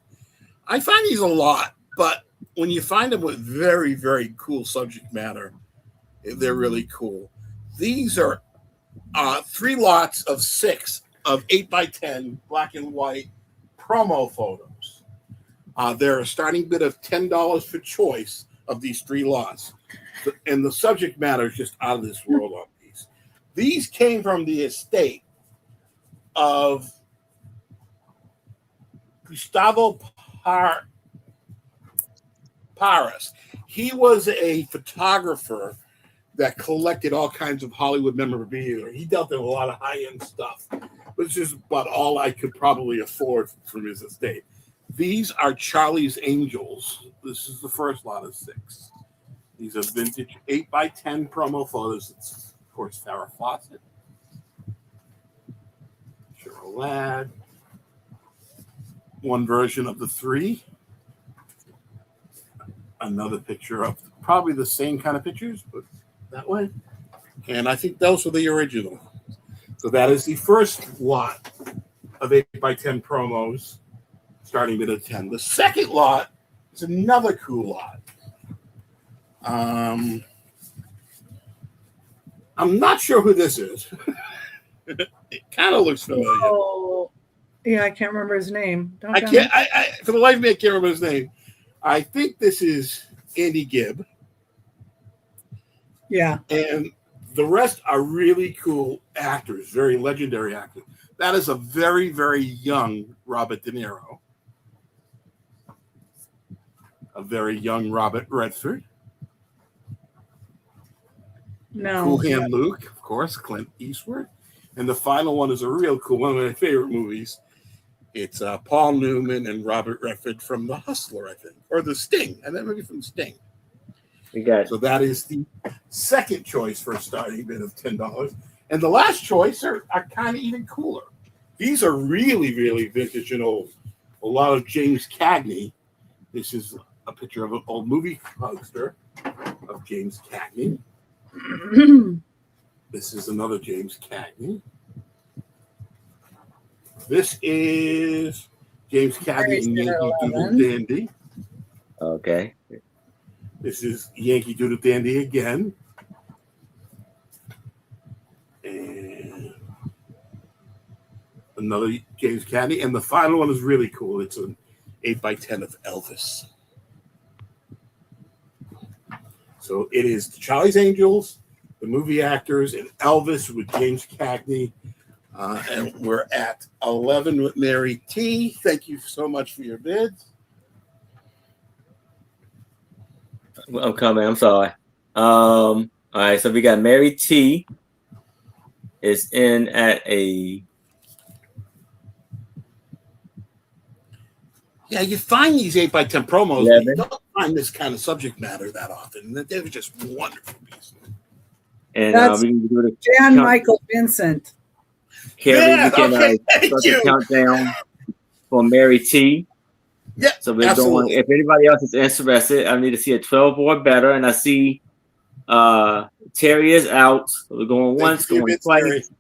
Speaker 3: a lot, but when you find them with very, very cool subject matter, they're really cool. These are 3 lots of 6 of 8x10 black and white promo photos. They're a starting bid of $10 for choice of these 3 lots. And the subject matter is just out of this world on these. These came from the estate of Gustavo Paris. He was a photographer that collected all kinds of Hollywood memorabilia. He dealt in a lot of high-end stuff, which is about all I could probably afford from his estate. These are Charlie's Angels. This is the first lot of 6. These are vintage 8x10 promo photos. It's, of course, Farrah Fawcett, Cheryl Ladd. One version of the 3. Another picture of probably the same kind of pictures, but that way. And I think those are the original. So that is the first lot of 8x10 promos, starting bid of 10. The second lot is another cool lot. I'm not sure who this is. It kind of looks familiar.
Speaker 2: Oh, yeah, I can't remember his name.
Speaker 3: I can't. I for the life of me, I can't remember his name. I think this is Andy Gibb.
Speaker 2: Yeah.
Speaker 3: And the rest are really cool actors, very legendary actors. That is a very, very young Robert De Niro. A very young Robert Redford.
Speaker 2: No.
Speaker 3: Cool Hand Luke, of course, Clint Eastwood. And the final one is a real cool one of my favorite movies. It's Paul Newman and Robert Redford from The Hustler, I think, or The Sting, and then maybe from Sting.
Speaker 1: We got
Speaker 3: So that is the second choice for a starting bid of $10. And the last choice are kind of even cooler. These are really, really vintage and old. A lot of James Cagney. This is a picture of an old movie poster of James Cagney. This is another James Cagney. This is James Cagney and Yankee Doodle Dandy.
Speaker 1: okay.
Speaker 3: This is Yankee Doodle Dandy again. And another James Cagney. And the final one is really cool. It's an 8x10 of Elvis. So it is Charlie's Angels, the movie actors, and Elvis with James Cagney. And we're at 11 with Mary T. Thank you so much for your bids.
Speaker 1: I'm coming. I'm sorry. All right. So we got Mary T. is in at a.
Speaker 3: Yeah, you find these 8x10 promos,
Speaker 1: 11.
Speaker 3: but you don't find this kind of subject matter that often. They were just wonderful pieces.
Speaker 1: And
Speaker 2: That's
Speaker 1: we can do the
Speaker 2: Jan Michael Vincent.
Speaker 1: Carrie, we can
Speaker 3: okay,
Speaker 1: start the countdown for Mary T.
Speaker 3: Yeah,
Speaker 1: So we're
Speaker 3: absolutely.
Speaker 1: going. If anybody else is interested, I need to see a 12 or better, and I see Terry is out. So we're going once, going twice.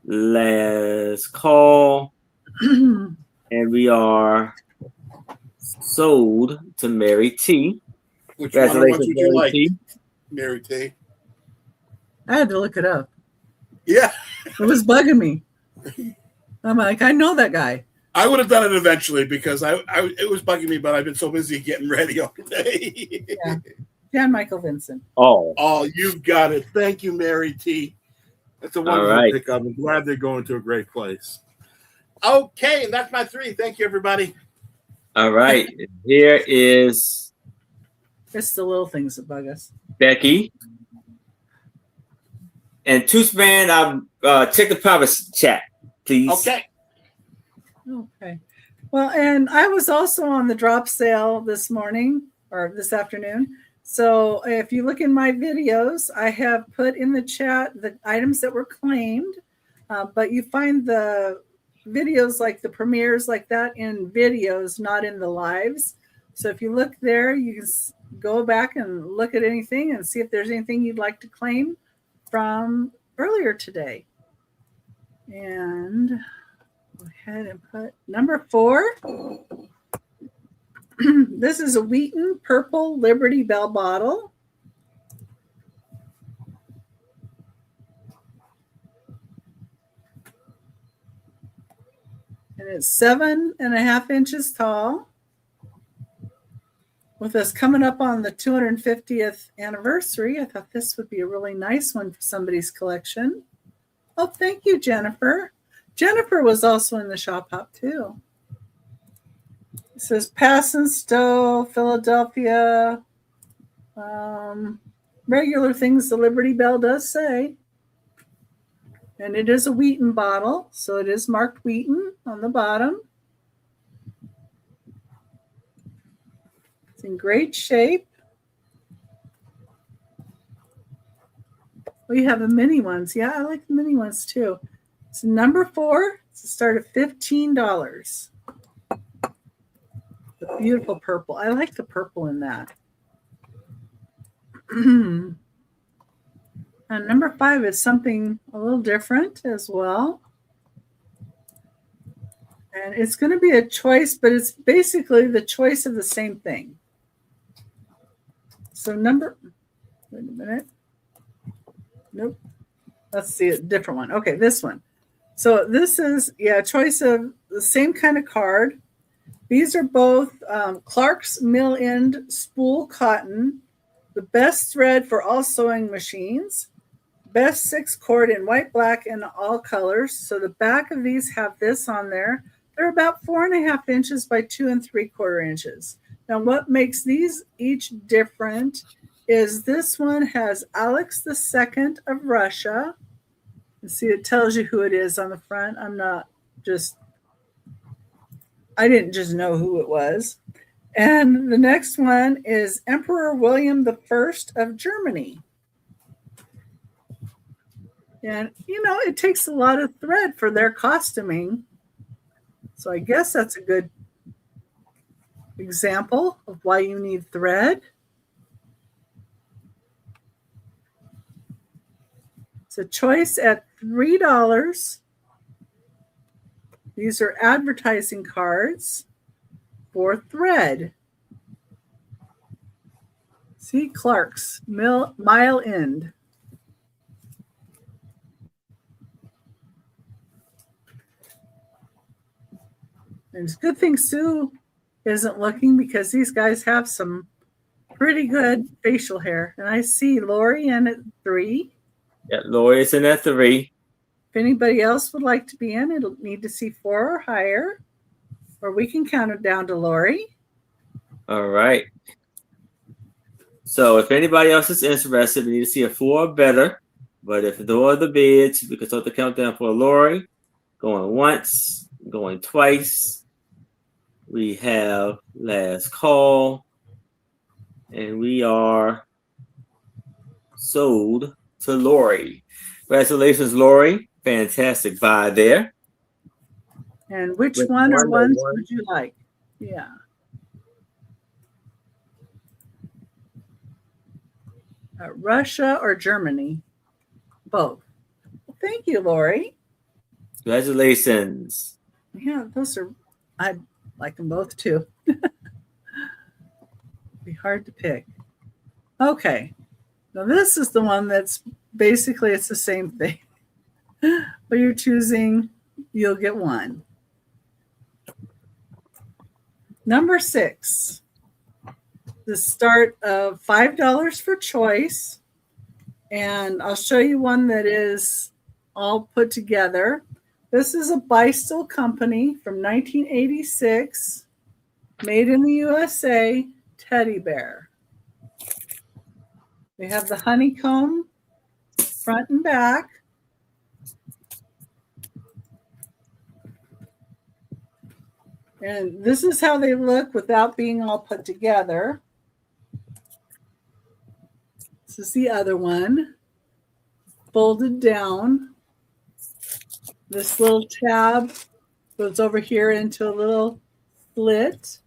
Speaker 1: Let's call, and we are sold to Mary T.
Speaker 3: Which one would you like,
Speaker 1: T.
Speaker 3: Mary T?
Speaker 2: I had to look it up.
Speaker 3: Yeah.
Speaker 2: It was bugging me. I'm like, I know that guy.
Speaker 3: I would have done it eventually because it was bugging me, but I've been so busy getting ready all day.
Speaker 2: Yeah. Jan Michael Vincent.
Speaker 3: Oh, you've got it. Thank you, Mary T. That's a wonderful pickup. I'm glad they're going to a great place. Okay, and that's my 3. Thank you, everybody.
Speaker 1: All right. Here is
Speaker 2: It's the little things that bug us.
Speaker 1: Becky. And Toochman, check the private chat, please.
Speaker 3: Okay.
Speaker 2: Okay. Well, and I was also on the drop sale this morning or this afternoon. So if you look in my videos, I have put in the chat the items that were claimed, but you find the videos like the premieres like that in videos, not in the lives. So if you look there, you can go back and look at anything and see if there's anything you'd like to claim from earlier today. And go ahead and put number 4. This is a Wheaton Purple Liberty Bell bottle. And it's 7.5 inches tall. With us coming up on the 250th anniversary, I thought this would be a really nice one for somebody's collection. Oh, thank you, Jennifer. Jennifer was also in the shop hop too. It says Pass and Stowe, Philadelphia. Regular things the Liberty Bell does say. And it is a Wheaton bottle, so it is marked Wheaton on the bottom. It's in great shape. We have the mini ones. Yeah, I like the mini ones too. It's number 4. It's a start at $15. The beautiful purple. I like the purple in that. And number 5 is something a little different as well. And it's going to be a choice, but it's basically the choice of the same thing. So wait a minute. Nope. Let's see a different one. Okay, this one. So this is, choice of the same kind of card. These are both Clark's Mill End spool cotton, the best thread for all sewing machines, best 6 cord in white, black, and all colors. So the back of these have this on there. They're about 4.5 inches by 2 3/4 inches. Now, what makes these each different is this one has Alex II of Russia. You see, it tells you who it is on the front. I didn't just know who it was. And the next one is Emperor William I of Germany. And, it takes a lot of thread for their costuming. So I guess that's a good example of why you need thread. It's a choice at $3. These are advertising cards for thread. See, Clark's Mile End. And it's a good thing Sue isn't looking because these guys have some pretty good facial hair. And I see Lori in at 3.
Speaker 1: Yeah, Lori is in at 3.
Speaker 2: If anybody else would like to be in, it'll need to see 4 or higher. Or we can count it down to Lori.
Speaker 1: All right. So if anybody else is interested, we need to see a 4 or better. But if there are the bids, we can start the countdown for Lori. Going once, going twice. We have last call. And we are sold to Lori. Congratulations, Lori. Fantastic buy there.
Speaker 2: And which one or ones would you like? Yeah. Russia or Germany? Both. Well, thank you, Lori.
Speaker 1: Congratulations.
Speaker 2: Yeah, I like them both too. Be hard to pick. Okay. Now this is the one that's basically it's the same thing. But you're choosing, you'll get 1. Number 6. The start of $5 for choice. And I'll show you one that is all put together. This is a Bystol company from 1986, made in the USA, teddy bear. They have the honeycomb front and back. And this is how they look without being all put together. This is the other one, folded down. This little tab goes over here into a little slit.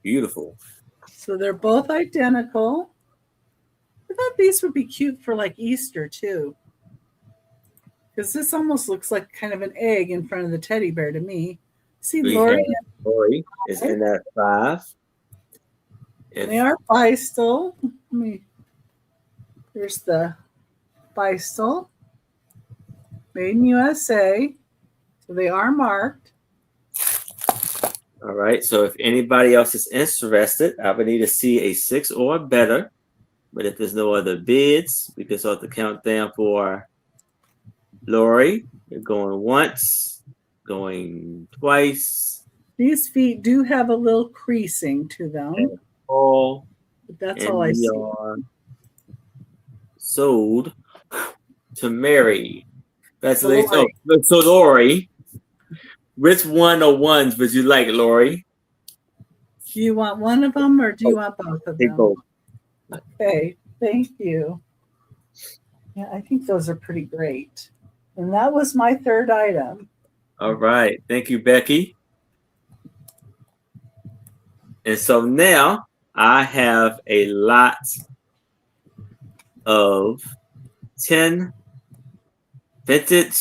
Speaker 1: Beautiful.
Speaker 2: So they're both identical. I thought these would be cute for like Easter too. Because this almost looks like kind of an egg in front of the teddy bear to me. See, Lori
Speaker 1: is in that 5.
Speaker 2: They are Feistel. There's the Feistel. Made in USA. So they are marked.
Speaker 1: All right. So if anybody else is interested, I would need to see a 6 or better. But if there's no other bids, we can start the countdown for Lori. You're going once, going twice.
Speaker 2: These feet do have a little creasing to them.
Speaker 1: All.
Speaker 2: But that's all I see.
Speaker 1: Are sold to Mary. That's
Speaker 2: Lori.
Speaker 1: So Lori, which one of ones would you like, Lori?
Speaker 2: Do you want one of them or do you want both of them?
Speaker 1: Both.
Speaker 2: Okay, thank you. Yeah, I think those are pretty great. And that was my third item.
Speaker 1: All right. Thank you, Becky. And so now I have a lot of 10 vintage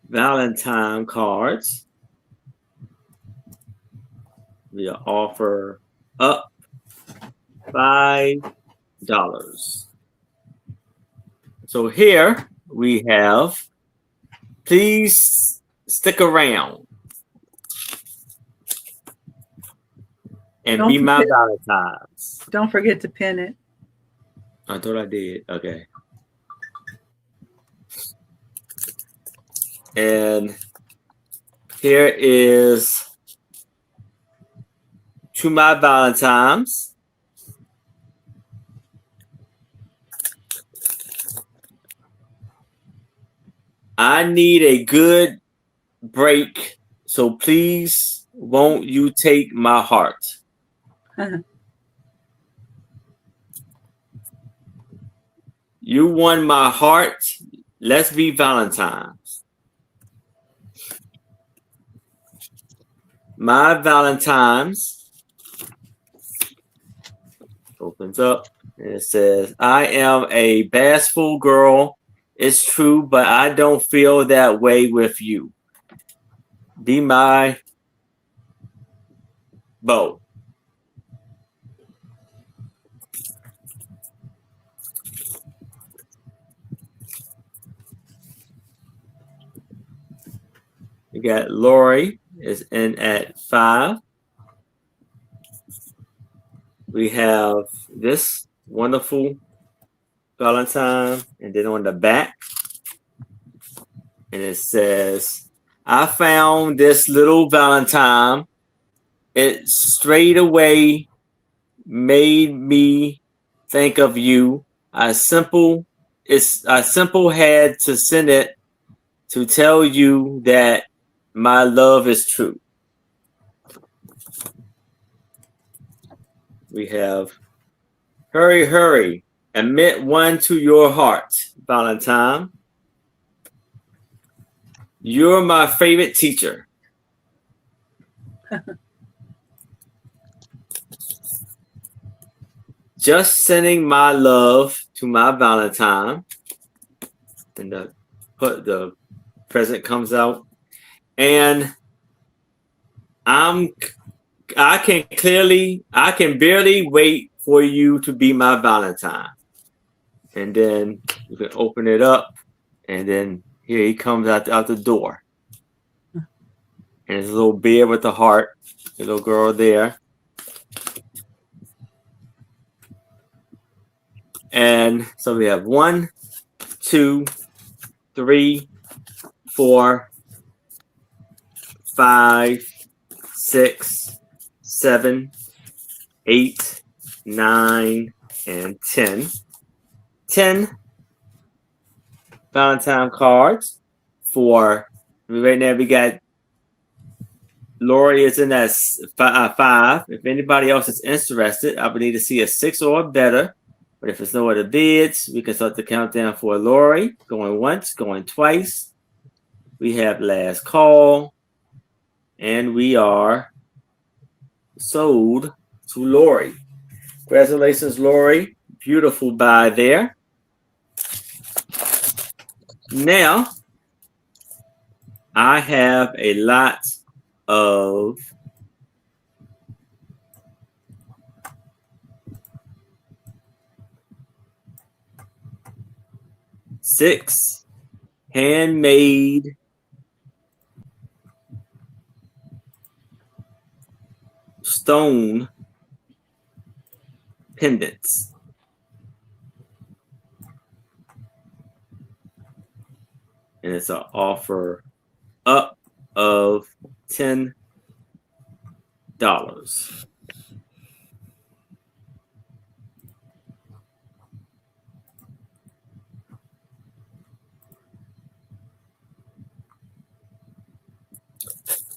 Speaker 1: Valentine cards. We offer up $5. So here we have, please stick around and be my Valentine's.
Speaker 2: Don't forget to pin it.
Speaker 1: I thought I did. Okay. And here is to my Valentine's. I need a good break, so please won't you take my heart? You won my heart. Let's be Valentine's. My Valentine's opens up and it says, I am a bashful girl. It's true, but I don't feel that way with you. Be my beau. We got Lori is in at 5. We have this wonderful Valentine, and then on the back, and it says, I found this little Valentine. It straight away made me think of you. I simple had to send it to tell you that my love is true. We have hurry, hurry, admit one to your heart, Valentine. You're my favorite teacher. Just sending my love to my Valentine. And the present comes out. And I can barely wait for you to be my Valentine. And then you can open it up, and then here he comes out the door. And there's a little bear with the heart, a little girl there. And so we have 1, 2, 3, 4, 5, 6, 7, 8, 9, and 10. 10 Valentine cards for right now. We got Lori is in that 5. If anybody else is interested, I would need to see a 6 or better. But if there's no other bids, we can start the countdown for Lori. Going once, going twice. We have last call. And we are sold to Lori. Congratulations, Lori. Beautiful buy there. Now, I have a lot of six handmade stone pendants. And it's an offer up of $10.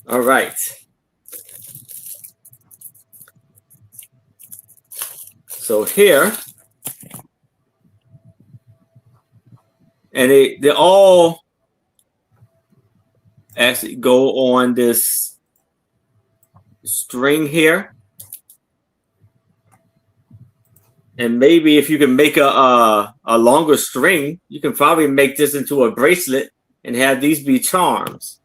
Speaker 1: All right. So here, and they all actually go on this string here. And maybe if you can make a longer string, you can probably make this into a bracelet and have these be charms.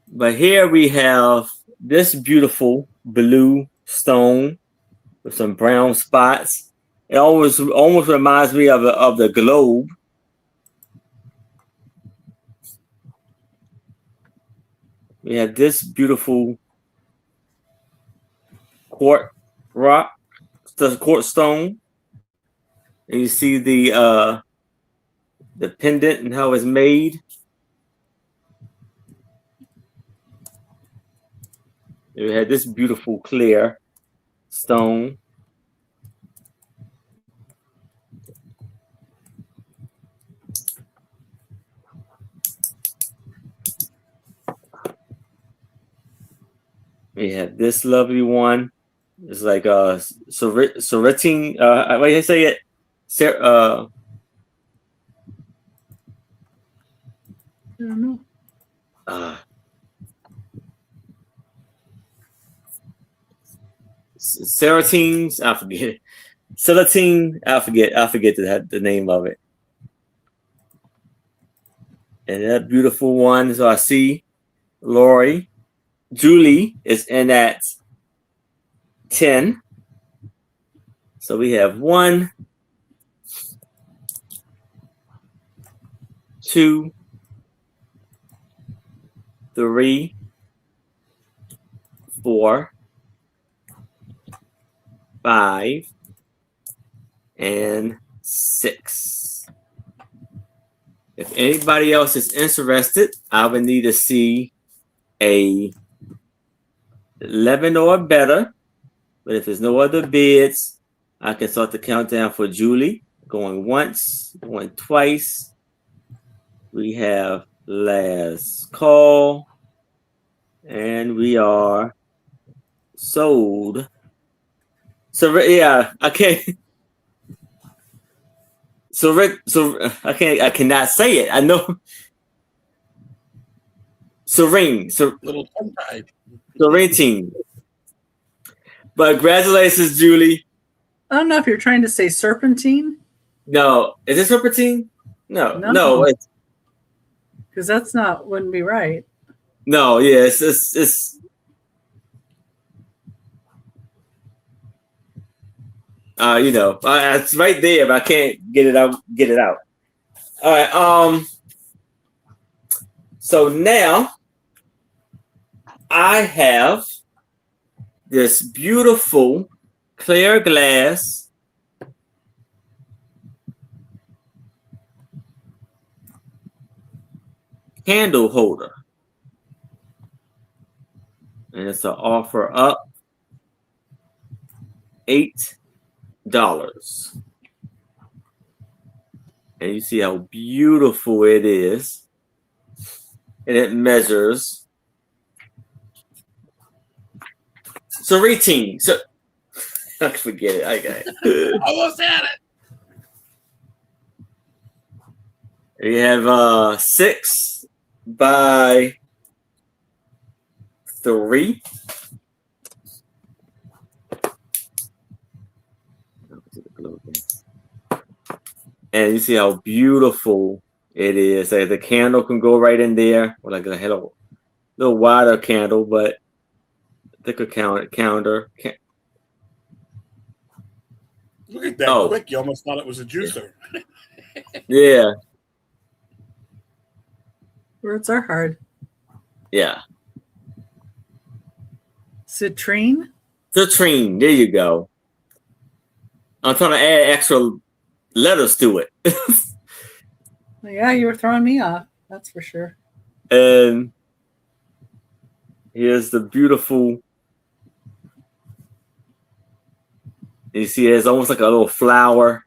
Speaker 1: But here we have this beautiful blue stone with some brown spots. It almost reminds me of the globe. We have this beautiful quartz stone, and you see the pendant and how it's made. We had this beautiful clear stone. We have this lovely one. It's like a serpentine. What do you say it?
Speaker 2: I don't know.
Speaker 1: Serotin's, I forget. Celatine, I forget the name of it. And that beautiful one. So I see Lori. Julie is in at 10. So we have 1, 2, 3, 4, 5, and 6. If anybody else is interested, I would need to see a 11 or better. But if there's no other bids, I can start the countdown for Julie. Going once, going twice. We have last call. And we are sold. So yeah, I can't. So I cannot say it. I know. Serene.
Speaker 3: Little tongue tied.
Speaker 1: Serene. But congratulations, Julie.
Speaker 2: I don't know if you're trying to say serpentine.
Speaker 1: No, is it serpentine? No.
Speaker 2: Because that's not wouldn't be right.
Speaker 1: No, yeah, it's it's right there, but I can't get it out. All right. So now I have this beautiful clear glass candle holder. And it's an offer up $8. And you see how beautiful it is. And it measures. So Forget it. I got it.
Speaker 3: Almost had it.
Speaker 1: We have 6 by 3. And you see how beautiful it is. Like the candle can go right in there, or like a little wider candle, but thicker counter.
Speaker 3: Look at that quick. You almost thought it was a juicer.
Speaker 1: Yeah.
Speaker 2: Words are hard.
Speaker 1: Yeah.
Speaker 2: Citrine.
Speaker 1: Citrine. There you go. I'm trying to add extra letters to it.
Speaker 2: Yeah, you were throwing me off. That's for sure.
Speaker 1: And here's the beautiful. You see, it's almost like a little flower.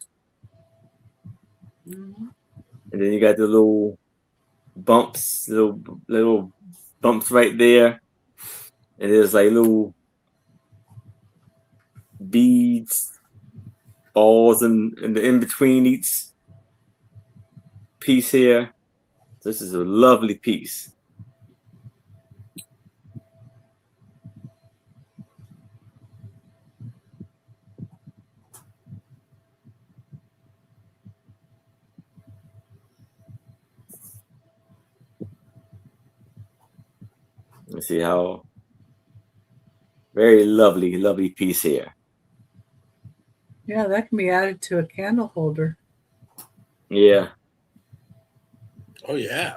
Speaker 2: Mm-hmm.
Speaker 1: And then you got the little bumps, little bumps right there. And there's like little beads, balls in between each piece here. This is a lovely piece. Let's see how very lovely piece here.
Speaker 2: Yeah, that can be added to a candle holder.
Speaker 1: Yeah.
Speaker 3: Oh, yeah.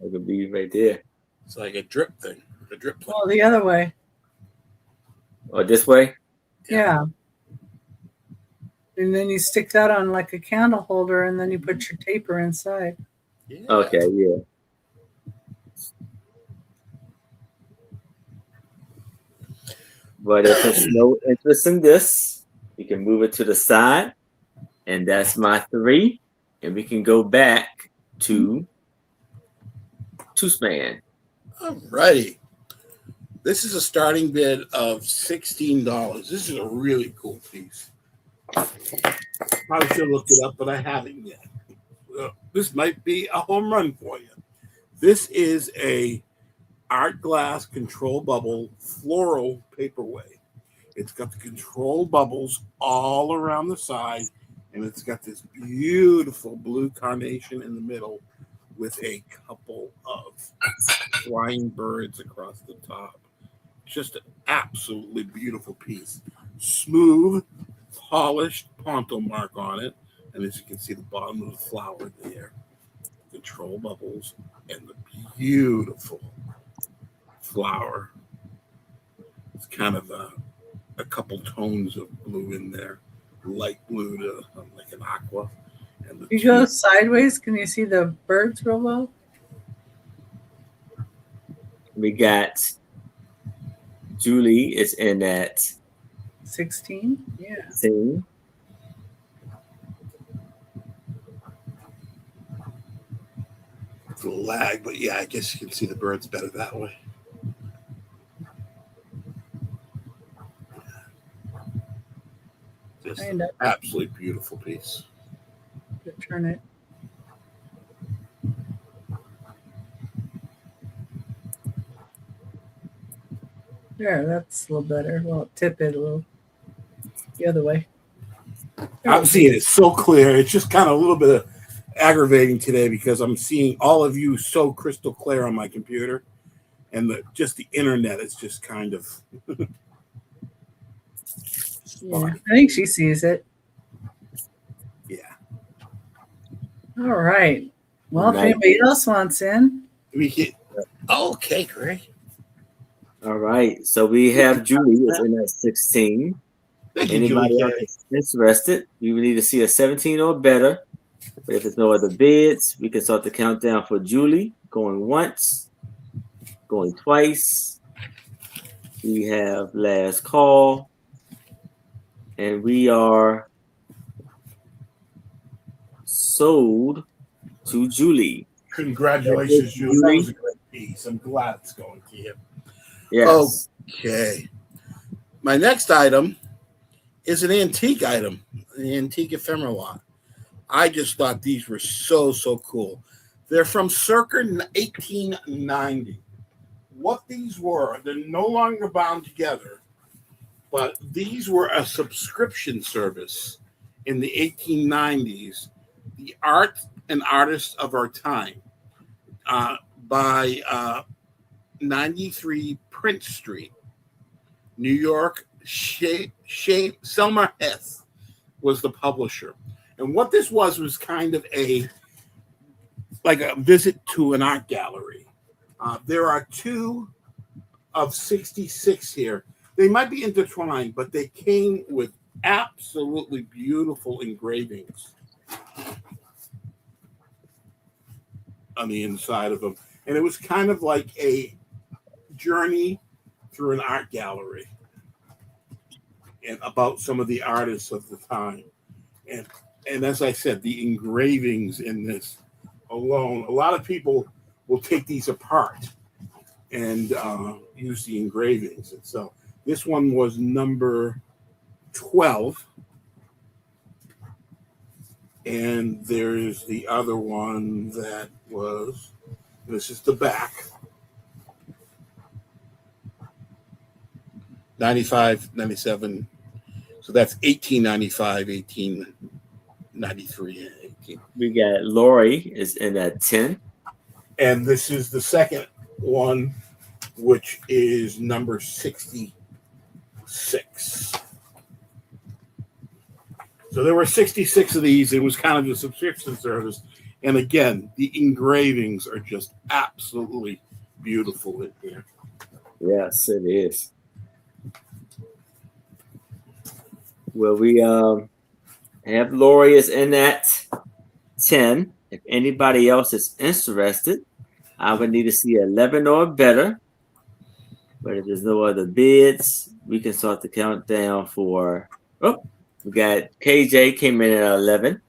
Speaker 1: It could be right there.
Speaker 3: It's like a drip thing. A drip plate.
Speaker 2: Oh, the other way.
Speaker 1: Or this way?
Speaker 2: Yeah. And then you stick that on like a candle holder, and then you put your taper inside.
Speaker 3: Yeah.
Speaker 1: Okay, yeah. But if there's no interest in this, you can move it to the side. And that's my 3. And we can go back to Toochman.
Speaker 3: All righty. This is a starting bid of $16. This is a really cool piece. Probably should have looked it up, but I haven't yet. This might be a home run for you. This is a art glass control bubble floral paperweight. It's got the control bubbles all around the side, and it's got this beautiful blue carnation in the middle with a couple of flying birds across the top. Just an absolutely beautiful piece. Smooth, polished Ponto mark on it, and as you can see, the bottom of the flower there. Control bubbles and the beautiful flower. It's kind of a couple tones of blue in there, light blue to like an aqua. And
Speaker 2: you go sideways, can you see the birds real well?
Speaker 1: We got Julie is in at
Speaker 2: 16. Yeah.
Speaker 1: 16.
Speaker 3: It's a little lag, but yeah, I guess you can see the birds better that way. Just an absolutely beautiful piece.
Speaker 2: Turn it. There, that's a little better. Well, tip it a little the other way.
Speaker 3: I'm seeing it so clear. It's just kind of a little bit aggravating today because I'm seeing all of you so crystal clear on my computer, and just the internet is just kind of.
Speaker 2: Yeah, I think she sees it.
Speaker 3: Yeah.
Speaker 2: All right. Well, if anybody else wants in,
Speaker 3: we get. Okay, great.
Speaker 1: All right. So we have Julie is in at 16. Anybody else interested? We would need to see a 17 or better. But if there's no other bids, we can start the countdown for Julie. Going once, going twice. We have last call. And we are sold to Julie.
Speaker 3: Congratulations, Julie. That was a great piece. I'm glad it's going to you.
Speaker 1: Yes.
Speaker 3: Okay. My next item is an antique item, an antique ephemera lot. I just thought these were so cool. They're from circa 1890. What these were, they're no longer bound together, but these were a subscription service in the 1890s. The Art and Artists of Our Time by 93 Prince Street, New York. Selma Heth was the publisher. And what this was kind of like a visit to an art gallery. There are 2 of 66 here. They might be intertwined, but they came with absolutely beautiful engravings on the inside of them. And it was kind of like a journey through an art gallery and about some of the artists of the time. And as I said, the engravings in this alone, a lot of people will take these apart and use the engravings. And so this one was number 12. And there's the other one that was, this is the back. 95, 97. So that's 1895, 1893, 18.
Speaker 1: We got Lori is in at 10.
Speaker 3: And this is the second one, which is number 66. So there were 66 of these. It was kind of a subscription service. And again, the engravings are just absolutely beautiful in here.
Speaker 1: Yes, it is. Well, we have Lori is in at 10. If anybody else is interested, I would need to see 11 or better. But if there's no other bids, we can start the countdown for. Oh, we got KJ came in at 11.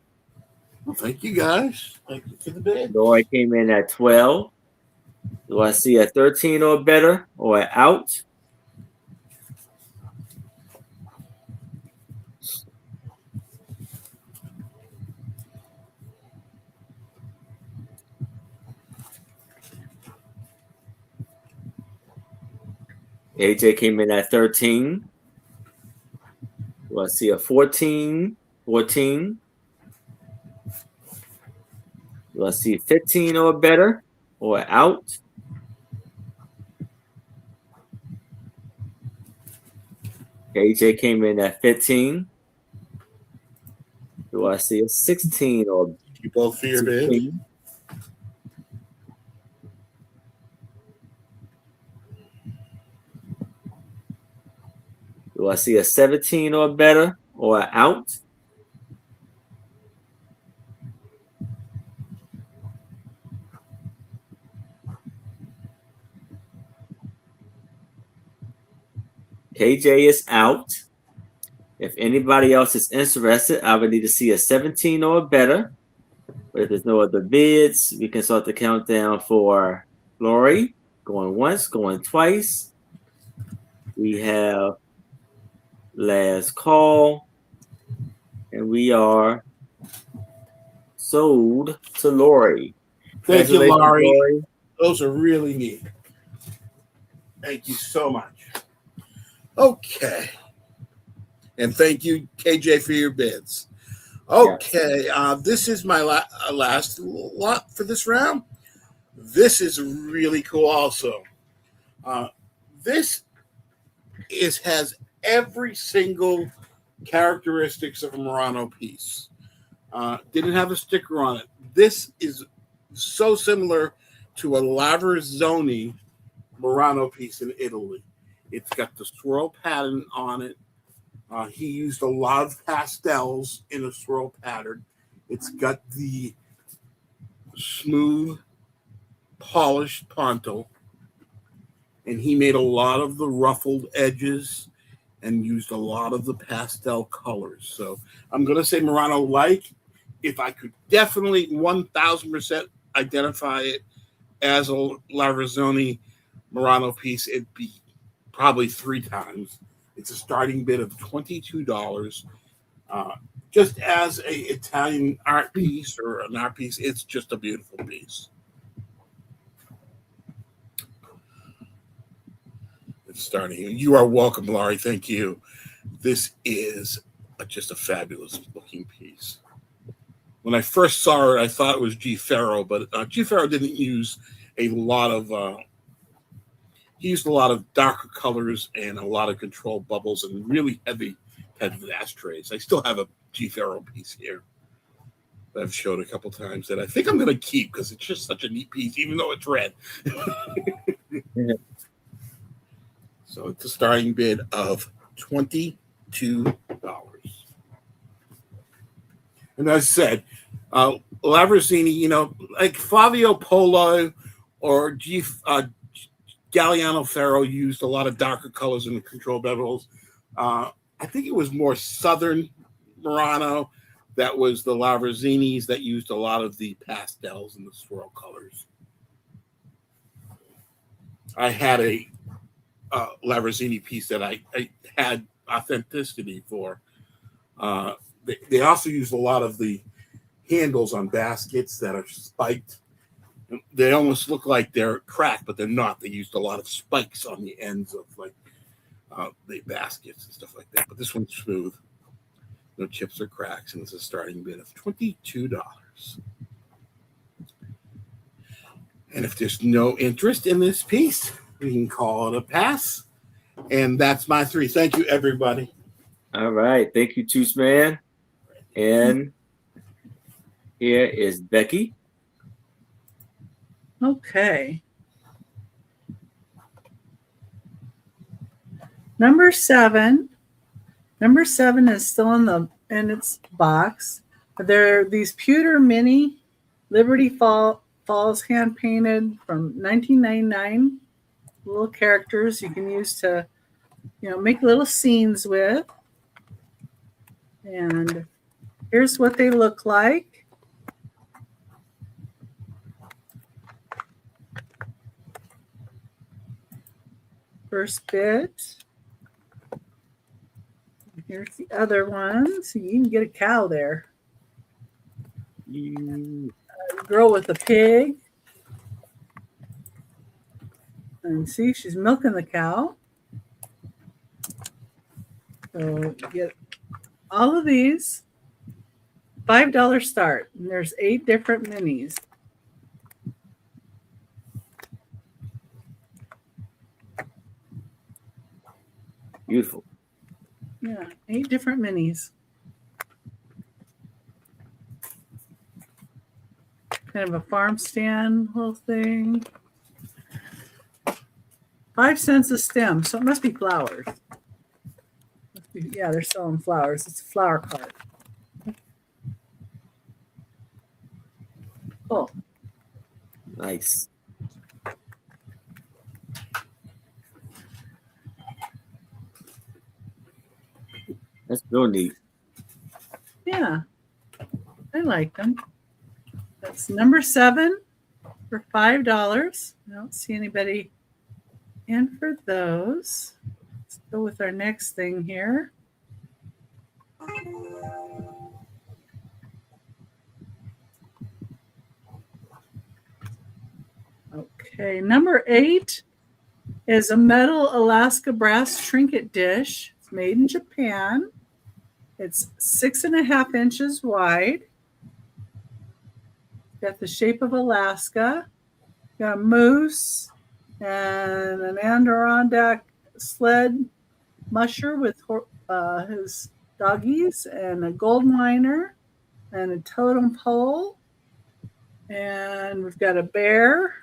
Speaker 3: Well, thank you guys. Thank you for the bid.
Speaker 1: Lori came in at 12. Do I see a 13 or better or out? AJ came in at 13. Do I see a 14? 14? Do I see 15 or better or out? AJ came in at 15. Do I see a 16 or
Speaker 3: You both for your bid.
Speaker 1: 16? Do I see a 17 or better or out? KJ is out. If anybody else is interested, I would need to see a 17 or better. But if there's no other bids, we can start the countdown for Lori. Going once, going twice. We have last call. And we are sold to Lori.
Speaker 3: Thank you, Lori. Those are really neat. Thank you so much. Okay. And thank you, KJ, for your bids. Okay. Yes. This is my last lot for this round. This is really cool also. This has every single characteristics of a Murano piece. Didn't have a sticker on it. This is so similar to a Lavazzoni Murano piece in Italy. It's got the swirl pattern on it. He used a lot of pastels in a swirl pattern. It's got the smooth, polished ponto. And he made a lot of the ruffled edges and used a lot of the pastel colors. So I'm going to say Murano-like. If I could definitely 1,000% identify it as a Lavazzoni Murano piece, it'd be probably 3 times. It's a starting bid of $22. Just as a Italian art piece or an art piece, it's just a beautiful piece. It's starting. You are welcome, Laurie. Thank you. This is just a fabulous looking piece. When I first saw it, I thought it was G. Ferro, but G. Ferro didn't use a lot of. He used a lot of darker colors and a lot of controlled bubbles and really heavy ashtrays. I still have a G. Ferro piece here that I've showed a couple times that I think I'm going to keep because it's just such a neat piece, even though it's red. So it's a starting bid of $22. And as I said, Lavazzini, like Flavio Polo or Galliano Ferro used a lot of darker colors in the control bevels. I think it was more Southern Murano that was the Lavarzinis that used a lot of the pastels and the swirl colors. I had a Lavazzini piece that I had authenticity for. They also used a lot of the handles on baskets that are spiked. They almost look like they're cracked, but they're not. They used a lot of spikes on the ends of the baskets and stuff like that. But this one's smooth. No chips or cracks, and it's a starting bid of $22. And if there's no interest in this piece, we can call it a pass. And that's my 3. Thank you, everybody.
Speaker 1: All right. Thank you, Toochman. And here is Becky.
Speaker 2: Okay. Number 7. Number 7 is still in its box. They're these pewter mini Liberty Falls hand painted from 1999. Little characters you can use to, make little scenes with. And here's what they look like. First bit. Here's the other one. So you can get a cow there. A girl with a pig. And see, she's milking the cow. So get all of these. $5 start. And there's 8 different minis.
Speaker 1: Beautiful.
Speaker 2: Yeah, 8 different minis. Kind of a farm stand little thing. 5 cents a stem, so it must be flowers. Yeah, they're selling flowers. It's a flower cart. Cool.
Speaker 1: Nice. That's real neat.
Speaker 2: Yeah, I like them. That's number 7 for $5. I don't see anybody in for those. Let's go with our next thing here. Okay, number 8 is a metal Alaska brass trinket dish. It's made in Japan. It's 6.5 inches wide. Got the shape of Alaska. Got a moose and an Adirondack sled musher with his doggies and a gold miner and a totem pole. And we've got a bear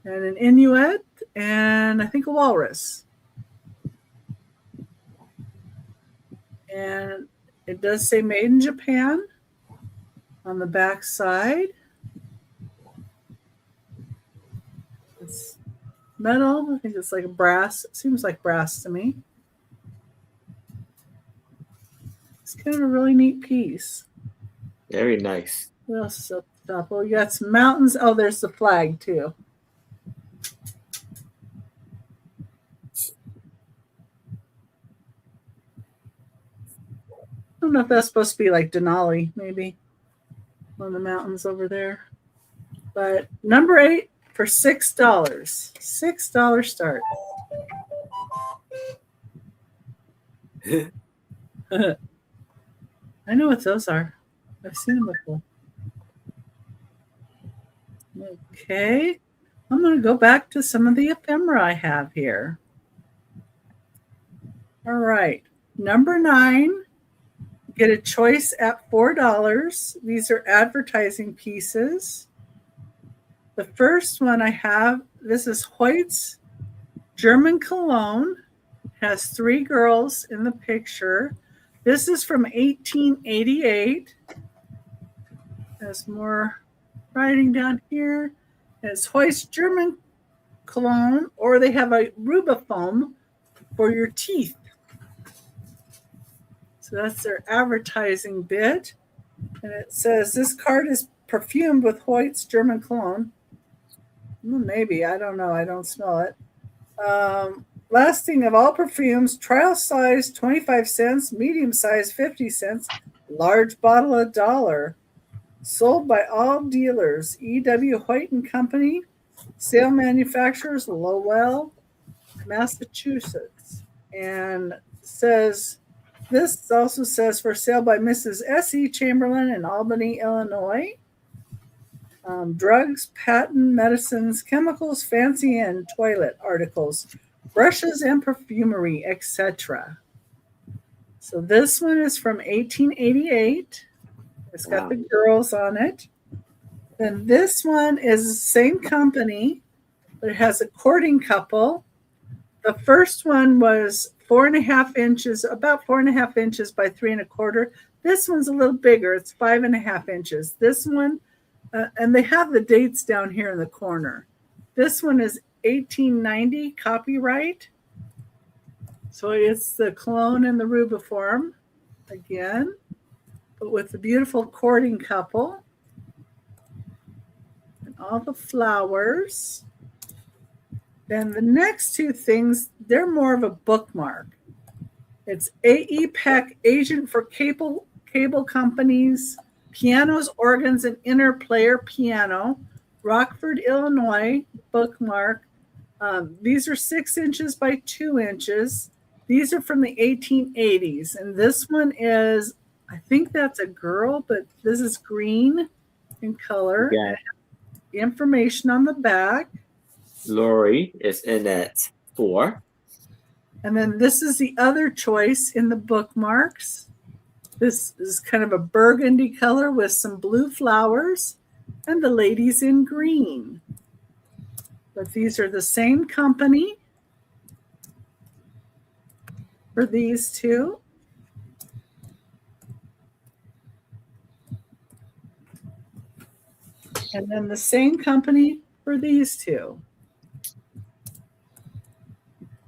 Speaker 2: and an Inuit and I think a walrus. And it does say made in Japan on the back side. It's metal. I think it's like a brass. It seems like brass to me. It's kind of a really neat piece.
Speaker 1: Very nice.
Speaker 2: What else is up the top? Well, you got some mountains. Oh, there's the flag too. don't know if that's supposed to be like Denali, maybe on the mountains over there. But number 8 for $6. $6 start. I know what those are. I've seen them before. Okay. I'm going to go back to some of the ephemera I have here. All right. Number 9, get a choice at $4. These are advertising pieces. The first one I have, this is Hoyt's German cologne. It has 3 girls in the picture. This is from 1888. There's more writing down here. It's Hoyt's German cologne, or they have a Rubifoam for your teeth. So that's their advertising bit. And it says this card is perfumed with Hoyt's German cologne. Maybe, I don't know. I don't smell it. Lasting of all perfumes, trial size 25 cents, medium size 50 cents, large bottle $1. Sold by all dealers. E.W. Hoyt and Company. Sale manufacturers, Lowell, Massachusetts. And says, this also says for sale by Mrs. S.E. Chamberlain in Albany, Illinois. Drugs, patent, medicines, chemicals, fancy and toilet articles, brushes and perfumery, etc. So this one is from 1888. It's got the girls on it. Then this one is the same company, but it has a courting couple. The first one was 4.5 inches, about 4.5 inches by 3 1/4. This one's a little bigger. It's 5.5 inches. This one, and they have the dates down here in the corner. This one is 1890 copyright. So it's the cologne and the Rubiform again, but with the beautiful courting couple and all the flowers. Then the next 2 things, they're more of a bookmark. It's A.E. Peck, agent for cable companies, pianos, organs, and inner player piano, Rockford, Illinois, bookmark. These are 6 inches by 2 inches. These are from the 1880s. And this one is, I think that's a girl, but this is green in color.
Speaker 1: Yeah.
Speaker 2: Information on the back.
Speaker 1: Lori is in at 4.
Speaker 2: And then this is the other choice in the bookmarks. This is kind of a burgundy color with some blue flowers, and the ladies in green. But these are the same company for these 2. And then the same company for these 2.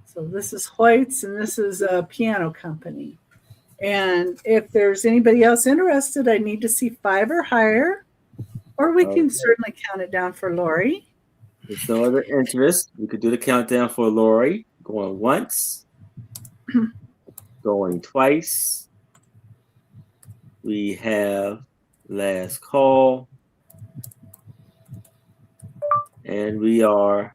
Speaker 2: So this is Hoyt's, and this is a piano company. And if there's anybody else interested, I need to see 5 or higher, or we can certainly count it down for Lori.
Speaker 1: There's no other interest. We could do the countdown for Lori. Going once, going twice. We have last call. And we are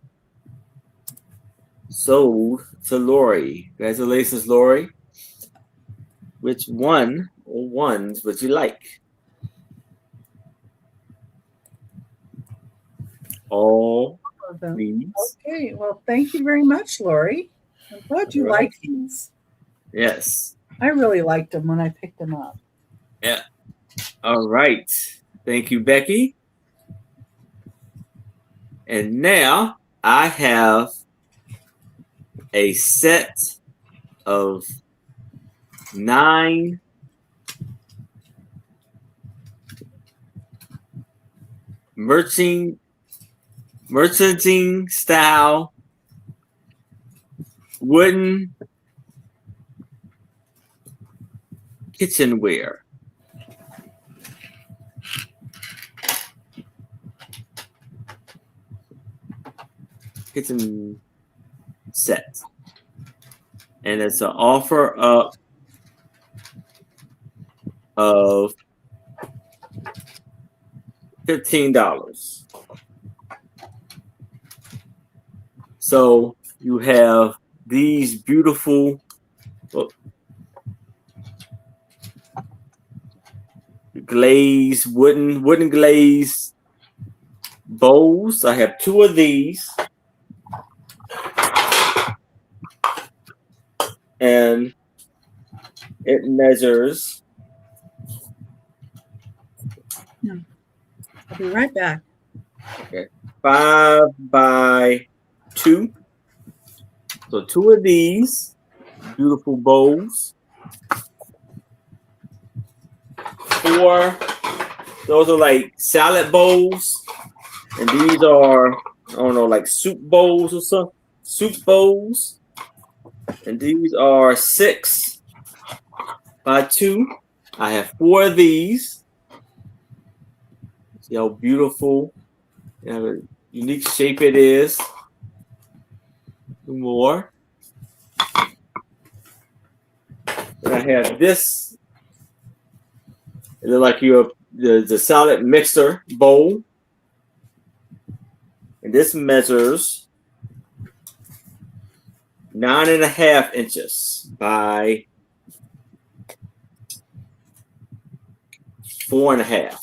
Speaker 1: sold to Lori. Congratulations, Lori. Which one or ones would you like? All
Speaker 2: of them.
Speaker 1: these.
Speaker 2: Okay, well, thank you very much, Lori. I'm glad you like these.
Speaker 1: Yes.
Speaker 2: I really liked them when I picked them up.
Speaker 1: Yeah. All right. Thank you, Becky. And now I have a set of 9 merchanting style wooden kitchenware. Kitchen set. And it's an offer of of $15. So you have these beautiful glazed wooden glazed bowls. I have 2 of these, and it measures.
Speaker 2: I'll be right back.
Speaker 1: Okay, 5 by 2. So 2 of these beautiful bowls. 4. Those are like salad bowls, and these are, I don't know, like soup bowls or something. Soup bowls, and these are 6 by 2. I have 4 of these. See how beautiful and unique shape it is. 2 more. And I have this. It looks like the salad mixer bowl. And this measures 9.5 inches by 4.5.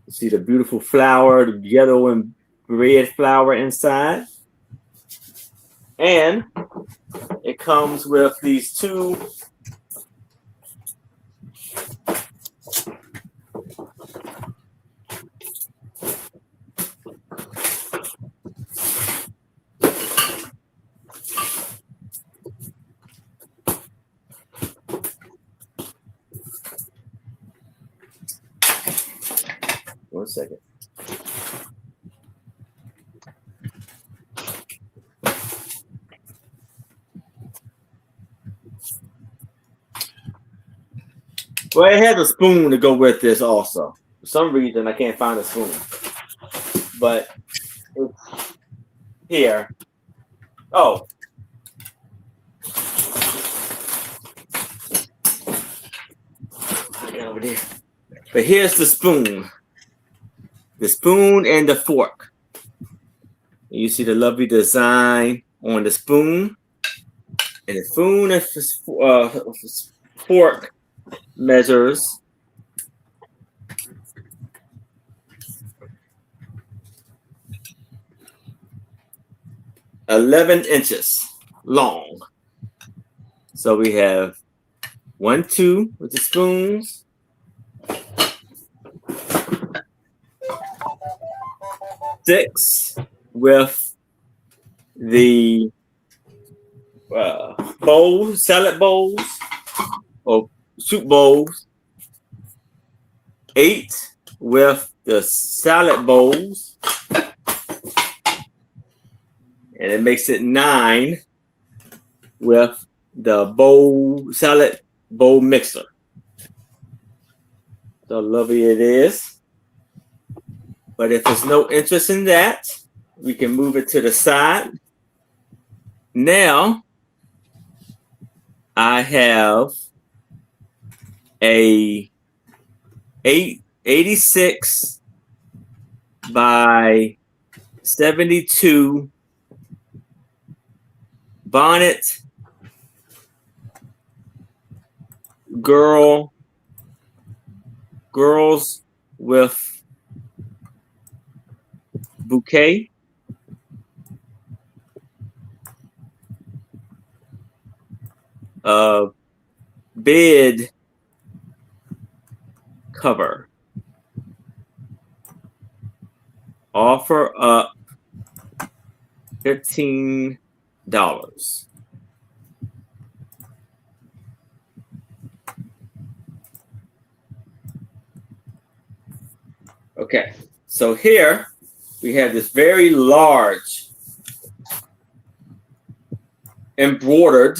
Speaker 1: See the beautiful flower, the yellow and red flower inside. And it comes with these 2 1 second. Well, it has a spoon to go with this also. For some reason, I can't find a spoon. But it's here. Oh. Over there. But here's the spoon. The spoon and the fork. You see the lovely design on the spoon. And the spoon and fork measures 11 inches long. So we have 1, 2 with the spoons. 6 with the bowls, salad bowls, or soup bowls. 8 with the salad bowls. And it makes it 9 with the salad bowl mixer. So lovely it is. But if there's no interest in that, we can move it to the side. Now, I have a 86 by 72 bonnet girls with bouquet. Bed cover. Offer up $15. Okay, so here we have this very large embroidered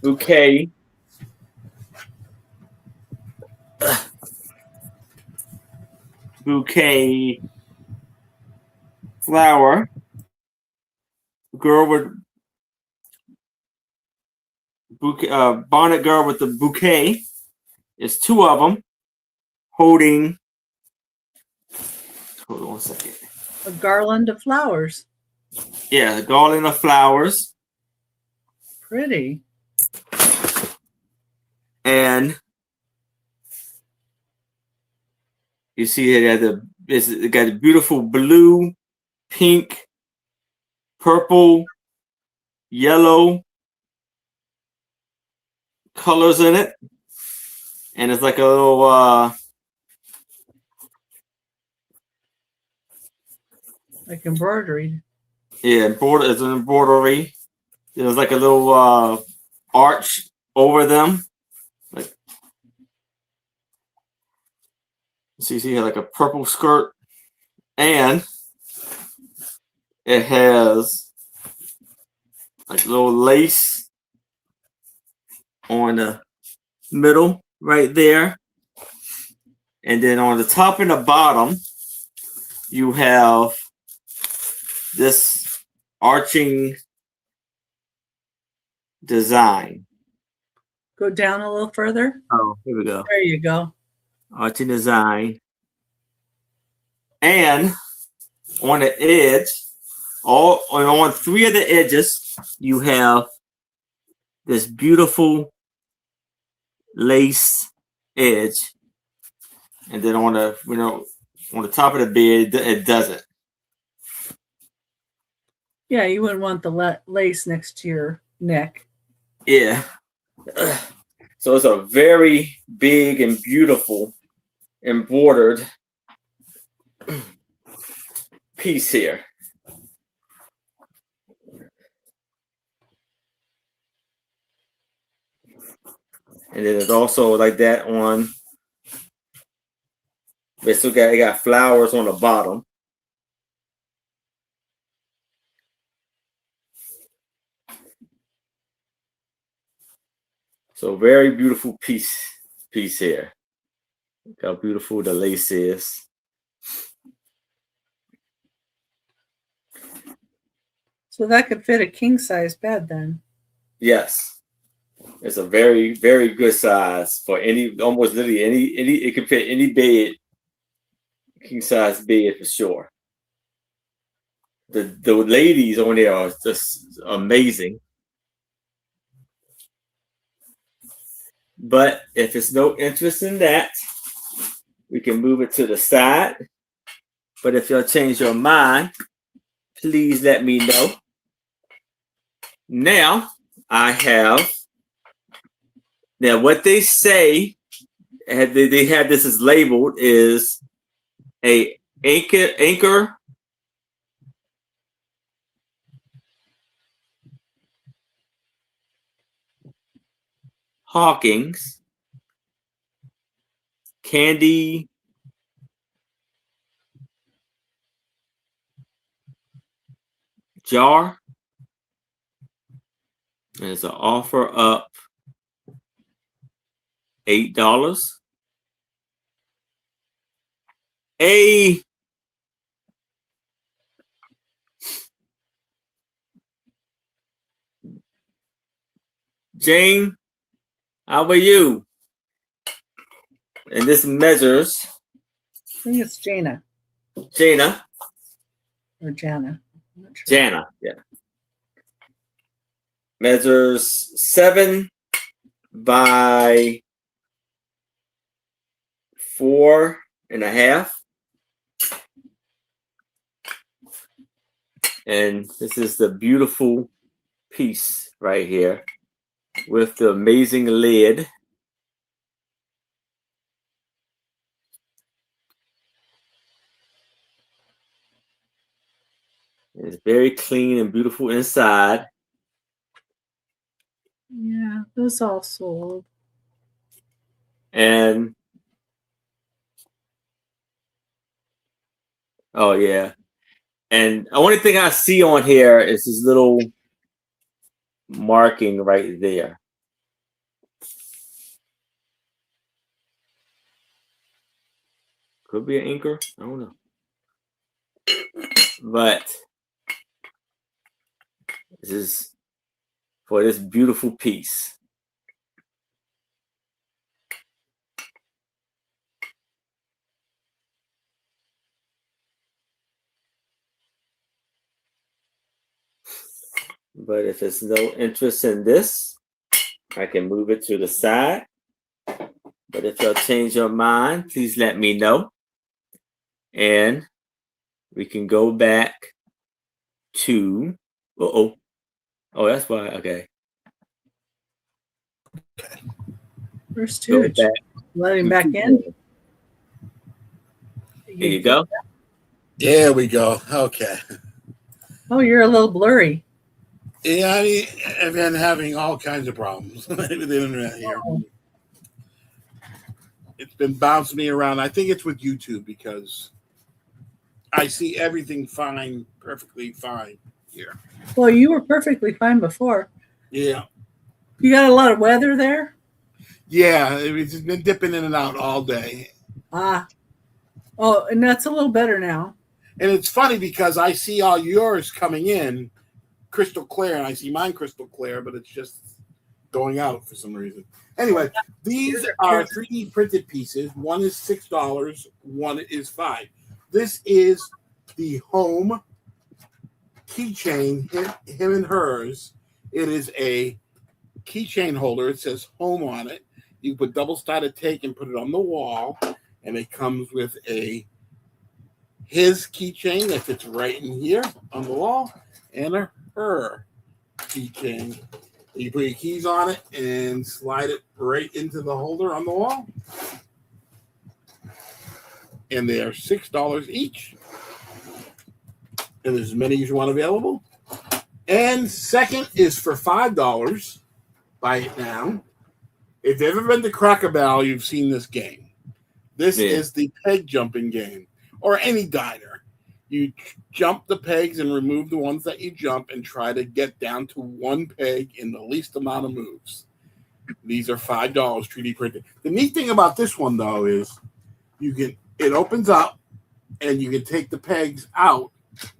Speaker 1: bouquet flower. Girl with bouquet, bonnet girl with the bouquet. It's two of them holding. Hold on a second.
Speaker 2: A garland of flowers.
Speaker 1: Yeah, a garland of flowers.
Speaker 2: Pretty.
Speaker 1: And you see it got a beautiful blue, pink, purple, yellow colors in it. And it's like a little
Speaker 2: like embroidery.
Speaker 1: Yeah, it's an embroidery. There's like a little arch over them. Like see here, like a purple skirt, and it has like little lace on the middle right there, and then on the top and the bottom, you have this arching design.
Speaker 2: Go down a little further.
Speaker 1: Oh, here we go.
Speaker 2: There you go.
Speaker 1: Arching design. And on the edge, on three of the edges, you have this beautiful lace edge. And then on the on the top of the bed, it doesn't.
Speaker 2: Yeah, you wouldn't want the lace next to your neck.
Speaker 1: Yeah. So it's a very big and beautiful embroidered piece here. And then it's also like that on. It got flowers on the bottom. So very beautiful piece here. Look how beautiful the lace is.
Speaker 2: So that could fit a king size bed then.
Speaker 1: Yes. It's a very, very good size for almost literally any, it can fit any bed, king size bed for sure. The ladies on there are just amazing. But if it's no interest in that, we can move it to the side. But if y'all change your mind, please let me know. Now, what they say, they have this as labeled, is a anchor Hawkins candy jar. And it's an offer up $8. Jane, how are you? And this measures.
Speaker 2: I think it's Jana.
Speaker 1: Jana.
Speaker 2: Or Jana.
Speaker 1: Sure. Jana, yeah. Measures 7 by 4.5. And this is the beautiful piece right here with the amazing lid. It's very clean and beautiful inside.
Speaker 2: Yeah, those all sold.
Speaker 1: And oh yeah. And the only thing I see on here is this little marking right there. Could be an anchor. I don't know. But this is for this beautiful piece. But if it's no interest in this, I can move it to the side. But if y'all change your mind, please let me know. And we can go back to, oh, that's why, okay.
Speaker 2: Where's Tooch? Let him back in.
Speaker 1: Here you go.
Speaker 3: There we go. Okay.
Speaker 2: Oh, you're a little blurry.
Speaker 3: Yeah, I mean, I've been having all kinds of problems with the internet here.
Speaker 2: Oh.
Speaker 3: It's been bouncing me around. I think it's with YouTube because I see everything fine, perfectly fine here.
Speaker 2: Well, you were perfectly fine before.
Speaker 3: Yeah.
Speaker 2: You got a lot of weather there?
Speaker 3: Yeah, it's been dipping in and out all day.
Speaker 2: Ah. Oh, and that's a little better now.
Speaker 3: And it's funny because I see all yours coming in crystal clear, and I see mine crystal clear, but it's just going out for some reason. Anyway, these are 3D printed pieces. One is $6, one is $5. This is the home keychain, him and hers. It is a keychain holder. It says home on it. You put double-sided tape and put it on the wall, and it comes with his keychain that fits right in here on the wall, and her keychain. You put your keys on it and slide it right into the holder on the wall. And they are $6 each. And there's as many as you want available. And second is for $5. Buy it now. If you've ever been to Cracker Barrel, you've seen this game. This is the peg jumping game, or any diner. You jump the pegs and remove the ones that you jump and try to get down to one peg in the least amount of moves. These are $5 3D printed. The neat thing about this one, though, is it opens up and you can take the pegs out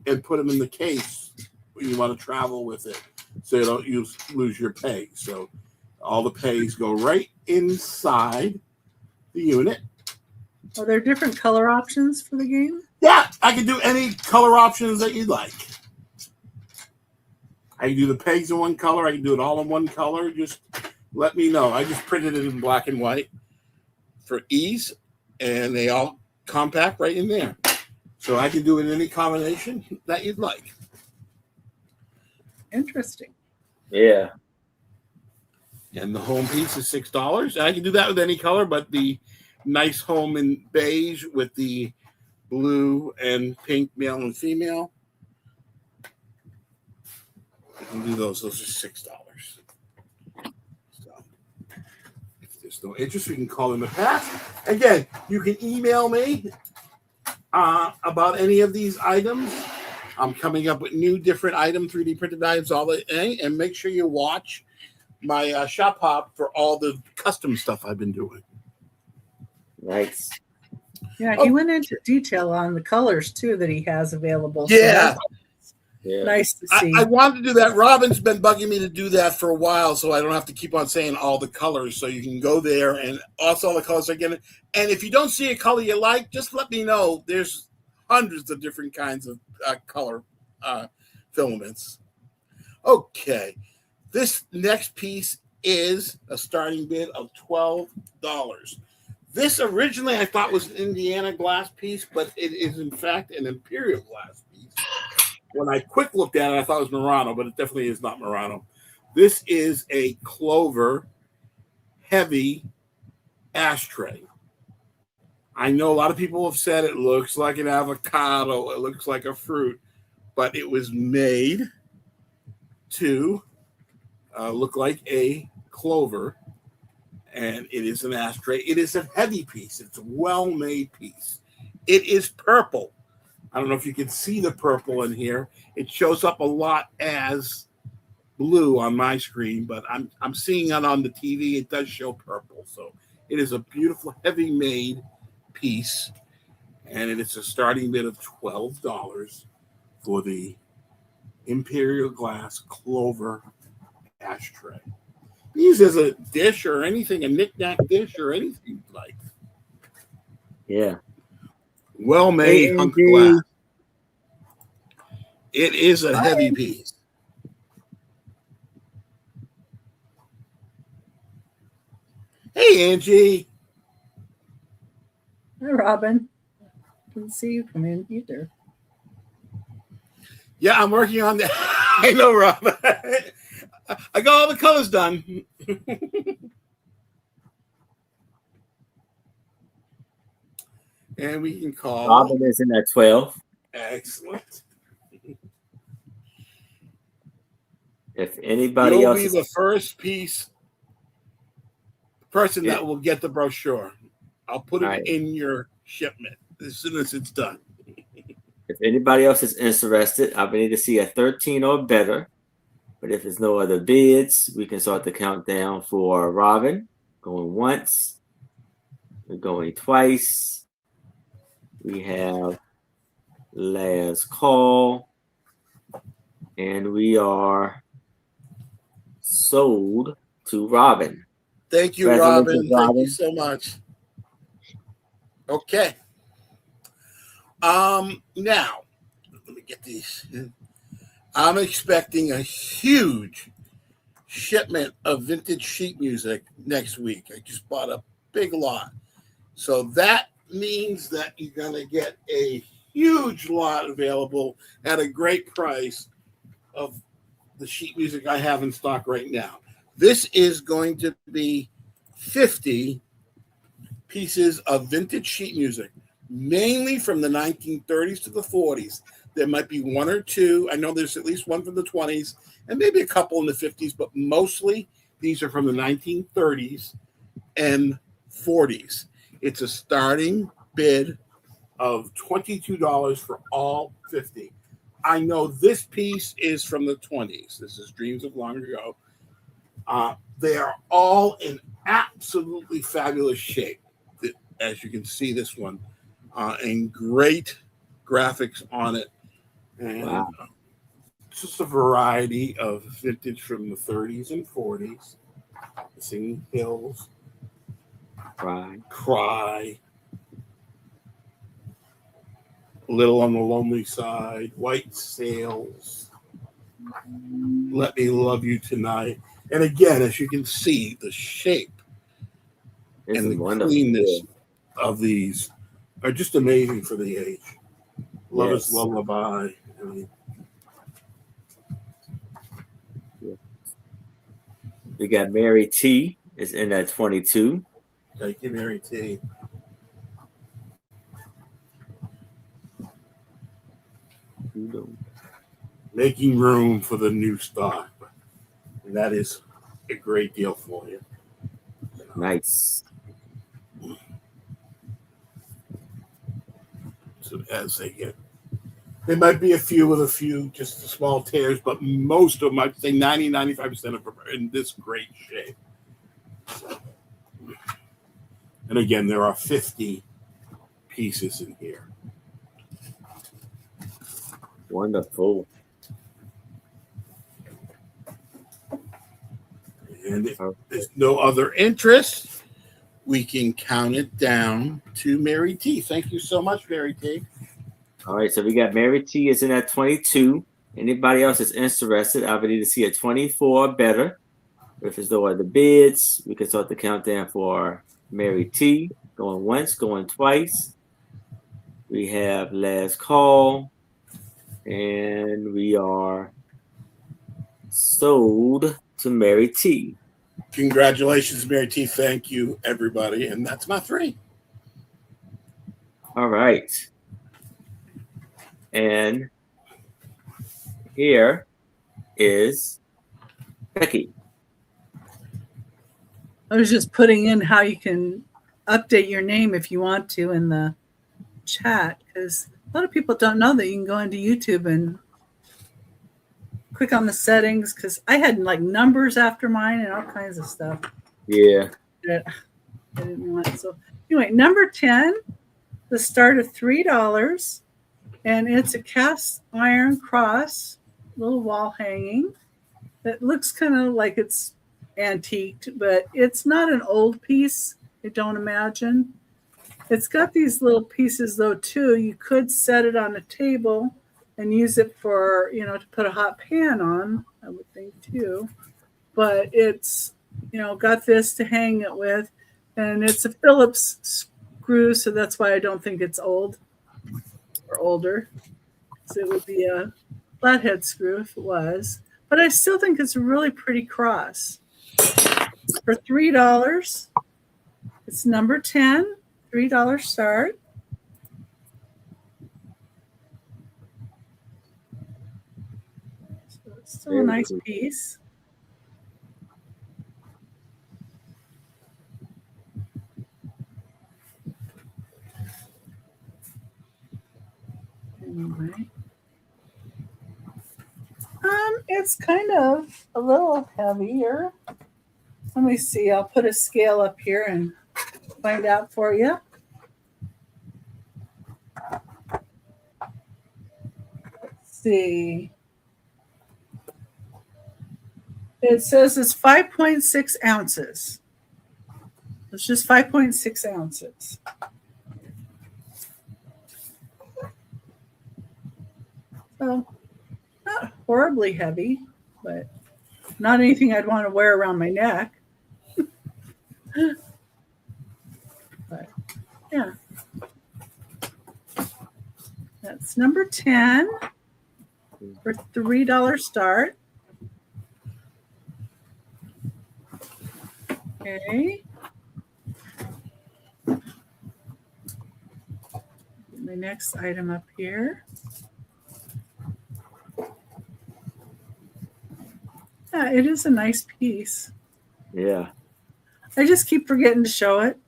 Speaker 3: and put them in the case when you want to travel with it, so you don't lose your pegs. So all the pegs go right inside the unit.
Speaker 2: Are there different color options for the game?
Speaker 3: Yeah, I can do any color options that you'd like. I can do the pegs in one color. I can do it all in one color. Just let me know. I just printed it in black and white for ease, and they all compact right in there. So I can do it in any combination that you'd like.
Speaker 2: Interesting.
Speaker 1: Yeah.
Speaker 3: And the home piece is $6. I can do that with any color, but the nice home in beige with the blue and pink male and female, I can do those. Those are $6. So if there's no interest, we can call in the past. Again, you can email me about any of these items. I'm coming up with new different items, 3D printed items, all the and make sure you watch my shop hop for all the custom stuff I've been doing.
Speaker 1: Nice.
Speaker 2: Yeah, he went into detail on the colors too that he has available.
Speaker 3: Yeah.
Speaker 2: So nice to see.
Speaker 3: I wanted to do that. Robin's been bugging me to do that for a while, so I don't have to keep on saying all the colors. So you can go there and also all the colors again. And if you don't see a color you like, just let me know. There's hundreds of different kinds of color filaments. Okay. This next piece is a starting bid of $12. This originally I thought was an Indiana glass piece, but it is in fact an Imperial glass piece. When I quick looked at it, I thought it was Murano, but it definitely is not Murano. This is a Clover heavy ashtray. I know a lot of people have said it looks like an avocado, it looks like a fruit, but it was made to look like a clover, and it is an ashtray. It is a heavy piece. It's a well-made piece. It is purple. I don't know if you can see the purple in here. It shows up a lot as blue on my screen, but I'm seeing it on the TV. It does show purple. So it is a beautiful, heavy-made piece, and it is a starting bid of $12 for the Imperial Glass Clover ashtray. Use as a dish or anything, a knick-knack dish or anything you like.
Speaker 1: Yeah.
Speaker 3: Well-made hunk of glass. It is a heavy piece. Hey, Angie.
Speaker 2: Hi, Robin. Didn't see you come in either.
Speaker 3: Yeah, I'm working on that. I know, Rob. I got all the colors done. And we can call.
Speaker 1: Robin is in at 12.
Speaker 3: Excellent.
Speaker 1: If anybody
Speaker 3: You'll
Speaker 1: else
Speaker 3: be
Speaker 1: is,
Speaker 3: the first person that will get the brochure. I'll put it in your shipment as soon as it's done.
Speaker 1: if anybody else is interested, I would need to see a 13 or better. But if there's no other bids, we can start the countdown for Robin. Going once. We're going twice. We have last call. And we are sold to Robin.
Speaker 3: Thank you, Robin. Thank you so much. Okay. Now, let me get these. I'm expecting a huge shipment of vintage sheet music next week. I just bought a big lot. So that means that you're going to get a huge lot available at a great price of the sheet music I have in stock right now. This is going to be 50 pieces of vintage sheet music, mainly from the 1930s to the 40s. There might be one or two. I know there's at least one from the 20s and maybe a couple in the 50s, but mostly these are from the 1930s and 40s. It's a starting bid of $22 for all 50. I know this piece is from the 20s. This is Dreams of Long Ago. They are all in absolutely fabulous shape. As you can see, this one, and great graphics on it. And just a variety of vintage from the 30s and 40s. Singing Hills. Cry. A Little on the Lonely Side. White Sails. Let Me Love You Tonight. And again, as you can see, the shape and the cleanness of these are just amazing for the age. Lover's Lullaby. I mean,
Speaker 1: we got Mary T is in at 22.
Speaker 3: Thank you, Mary T. Making room for the new stock. And that is a great deal for you.
Speaker 1: Nice.
Speaker 3: So as they get, there might be a few with a few just small tears, but most of them, I'd say 95% of them are in this great shape. So, and again, there are 50 pieces in here.
Speaker 1: Wonderful.
Speaker 3: And if there's no other interest, we can count it down to Mary T. Thank you so much, Mary T.
Speaker 1: All right, so we got Mary T is in at 22. Anybody else is interested, I would need to see a 24 or better. If there's no other bids, we can start the countdown for Mary T. Going once, going twice. We have last call. And we are sold to Mary T.
Speaker 3: Congratulations, Mary T. Thank you, everybody. And that's my 3.
Speaker 1: All right. And here is Becky.
Speaker 2: I was just putting in how you can update your name if you want to in the chat, because a lot of people don't know that you can go into YouTube and click on the settings, because I had like numbers after mine and all kinds of stuff.
Speaker 1: Yeah.
Speaker 2: That I didn't want. So anyway, number 10, the start of $3, and it's a cast iron cross, little wall hanging. That looks kind of like it's antiqued, but it's not an old piece, I don't imagine. It's got these little pieces though too. You could set it on a table and use it for, to put a hot pan on, I would think too. But it's, got this to hang it with. And it's a Phillips screw, so that's why I don't think it's old or older. So it would be a flathead screw if it was. But I still think it's a really pretty cross. For $3, it's number 10, $3 start. So it's still a nice piece. Anyway. It's kind of a little heavier. Let me see. I'll put a scale up here and find out for you. Let's see. It says it's 5.6 ounces. It's just 5.6 ounces. So, not horribly heavy, but not anything I'd want to wear around my neck. But, yeah. That's number 10 for $3 start. Okay. My next item up here. Yeah, it is a nice piece.
Speaker 1: Yeah.
Speaker 2: I just keep forgetting to show it.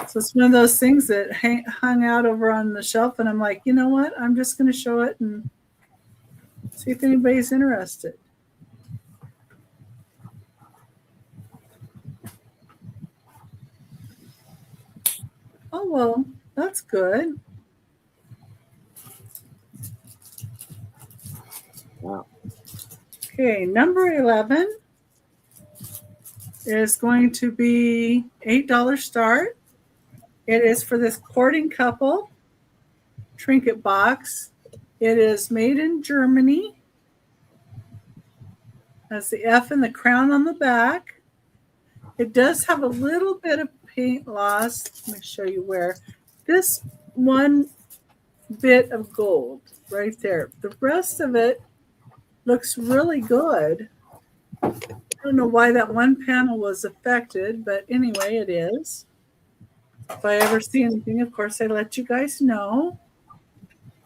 Speaker 2: So it's one of those things that hung out over on the shelf, and I'm like, you know what? I'm just going to show it and see if anybody's interested. Oh, well, that's good.
Speaker 1: Wow.
Speaker 2: Okay, number 11 is going to be $8 start. It is for this courting couple trinket box. It is made in Germany. Has the F and the crown on the back. It does have a little bit of paint loss. Let me show you where. This one bit of gold right there. The rest of it looks really good. I don't know why that one panel was affected, but anyway, it is. If I ever see anything, of course, I let you guys know.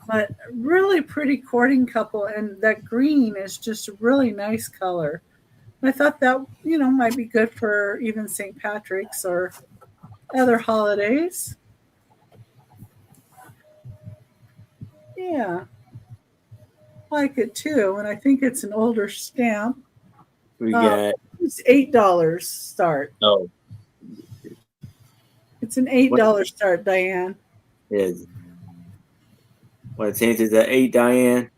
Speaker 2: But really pretty courting couple, and that green is just a really nice color. I thought that, might be good for even St. Patrick's or other holidays. Yeah. I like it too, and I think it's an older stamp.
Speaker 1: We got
Speaker 2: it's $8 start.
Speaker 1: Oh.
Speaker 2: It's an $8 start, Diane.
Speaker 1: Is want to change it to 8, Diane?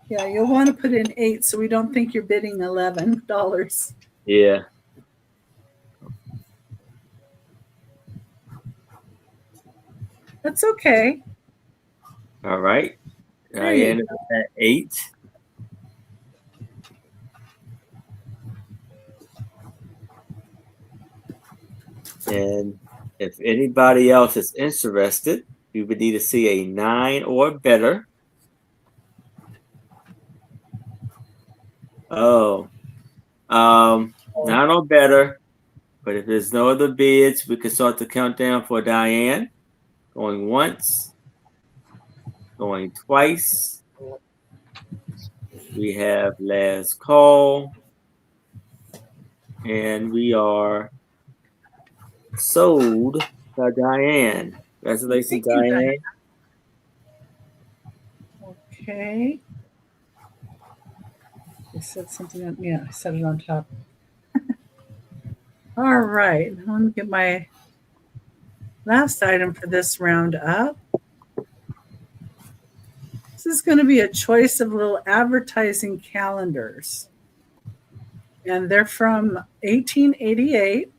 Speaker 2: Yeah, you'll want to put in 8 so we don't think you're bidding $11.
Speaker 1: Yeah.
Speaker 2: That's okay.
Speaker 1: All right. Diane is at 8. And if anybody else is interested, we would need to see a 9 or better. Oh, 9 or better. But if there's no other bids, we can start the countdown for Diane. Going once, going twice. We have last call. And we are sold by Diane. Congratulations, Diane.
Speaker 2: Okay. I said something. Yeah, I said it on top. All right. Let me get my last item for this round up. This is going to be a choice of little advertising calendars. And they're from 1888.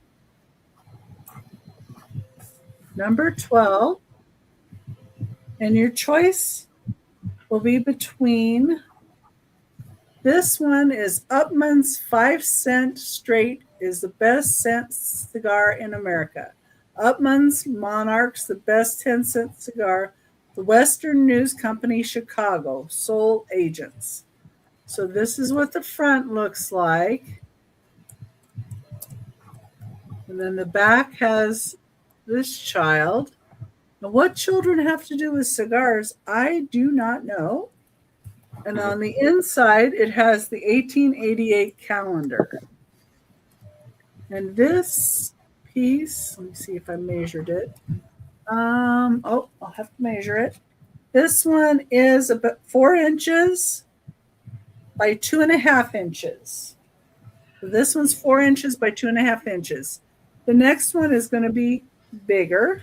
Speaker 2: Number 12. And your choice will be between, this one is Upman's 5-cent straight is the best scent cigar in America. Upman's Monarch's the best 10-cent cigar. The Western News Company, Chicago, sole agents. So this is what the front looks like. And then the back has this child. Now, what children have to do with cigars, I do not know. And on the inside, it has the 1888 calendar. And this piece, let me see if I measured it. I'll have to measure it. This one is about 4 inches by 2.5 inches. So this one's 4 inches by 2.5 inches. The next one is going to be bigger.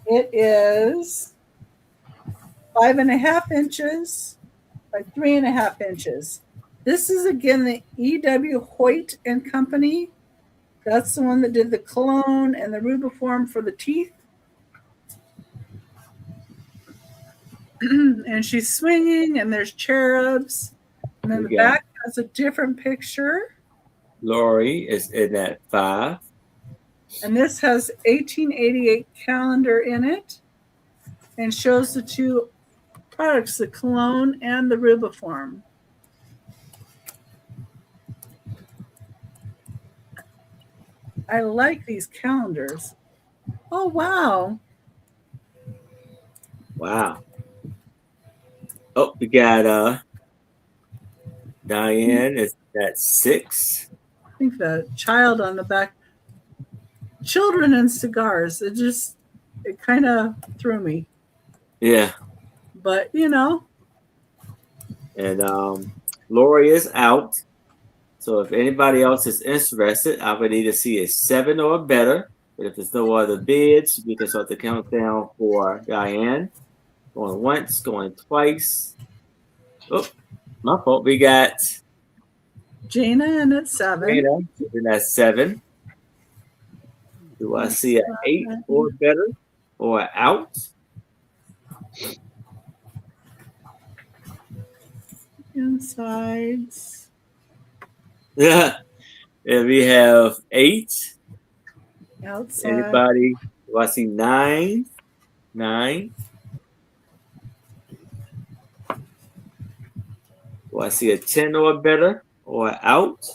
Speaker 2: It is 5.5 inches by 3.5 inches. This is again the E.W. Hoyt and Company. That's the one that did the cologne and the rubiform for the teeth. And she's swinging, and there's cherubs. And then the back has a different picture.
Speaker 1: Lori is in at 5.
Speaker 2: And this has 1888 calendar in it and shows the two products, the cologne and the rubiform. I like these calendars. Oh, wow.
Speaker 1: Wow. Oh, we got Diane is at 6.
Speaker 2: I think the child on the back. Children and cigars. It kind of threw me.
Speaker 1: Yeah.
Speaker 2: But, you know.
Speaker 1: And Lori is out. So if anybody else is interested, I would need to see a 7 or better. But if there's no other bids, we can start the countdown for Diane. Going once, going twice. Oh, my fault. We got
Speaker 2: Jana in at 7.
Speaker 1: Jana in at 7. Do I see an 8 or better or out?
Speaker 2: Insides.
Speaker 1: Yeah. And we have 8.
Speaker 2: Outside.
Speaker 1: Anybody? Do I see 9? 9. Do I see a 10 or better or out?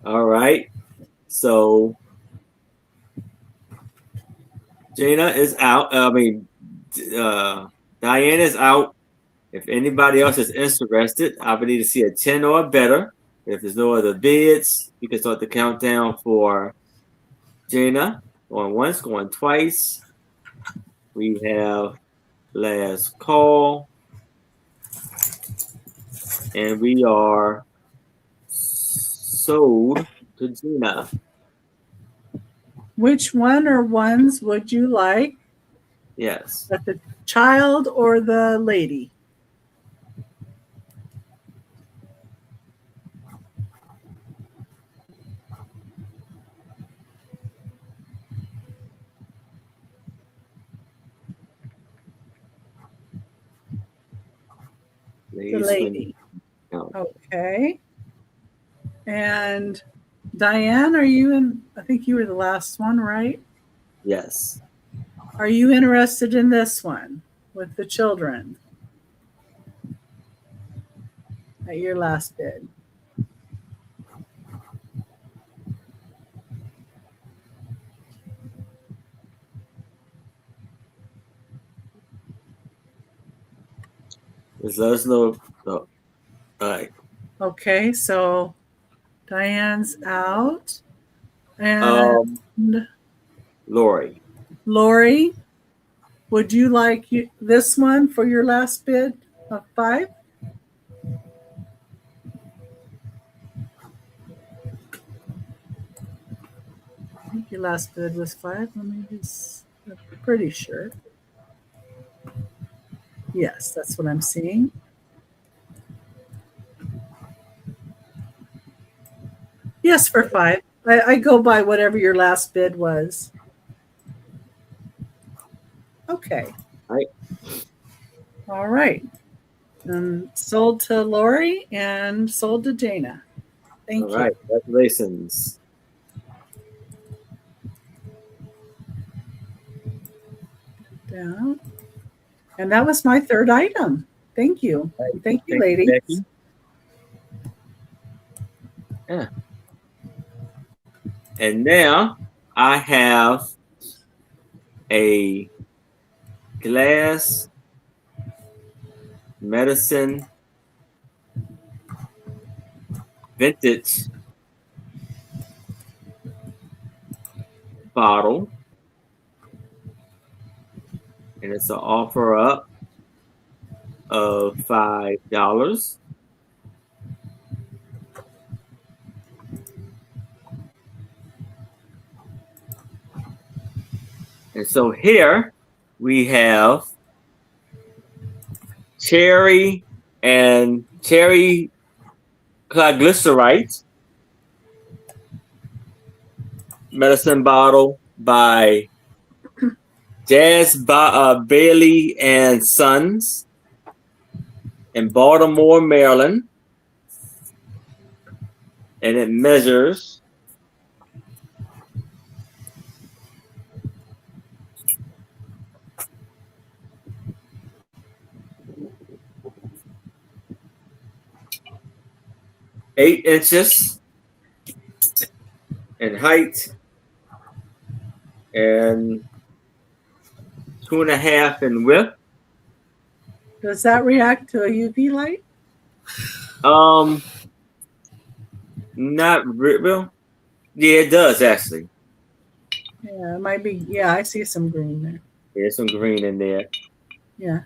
Speaker 1: All right. So Jana is out. Diane is out. If anybody else is interested, I would need to see a 10 or better. If there's no other bids, you can start the countdown for Jana. Going once, going twice. We have last call. And we are sold to Gina.
Speaker 2: Which one or ones would you like?
Speaker 1: Yes.
Speaker 2: The child or the lady? The lady. Okay. And Diane, are you in? I think you were the last one, right?
Speaker 1: Yes.
Speaker 2: Are you interested in this one with the children? At your last bid.
Speaker 1: Just let us know. Oh. All right.
Speaker 2: Okay, so Diane's out. And
Speaker 1: Lori.
Speaker 2: Lori, would you like this one for your last bid of 5? I think your last bid was 5. Let me just, I'm pretty sure. Yes, that's what I'm seeing. Yes, for 5. I go by whatever your last bid was. Okay.
Speaker 1: Right.
Speaker 2: All right. Sold to Lori and sold to Dana. Thank
Speaker 1: All
Speaker 2: you.
Speaker 1: right. Congratulations.
Speaker 2: Down. And that was my third item. Thank you.
Speaker 1: Right.
Speaker 2: Thank you,
Speaker 1: Thank
Speaker 2: ladies.
Speaker 1: Becky. Yeah. And now I have a glass medicine vintage bottle, and it's an offer up of $5. And so here we have cherry triglyceride medicine bottle by Bailey and Sons in Baltimore, Maryland. And it measures 8 inches in height and 2.5 in width.
Speaker 2: Does that react to a UV light?
Speaker 1: Not well. Yeah, it does actually.
Speaker 2: Yeah, it might be. Yeah, I see some green there.
Speaker 1: There's some green in there.
Speaker 2: Yeah.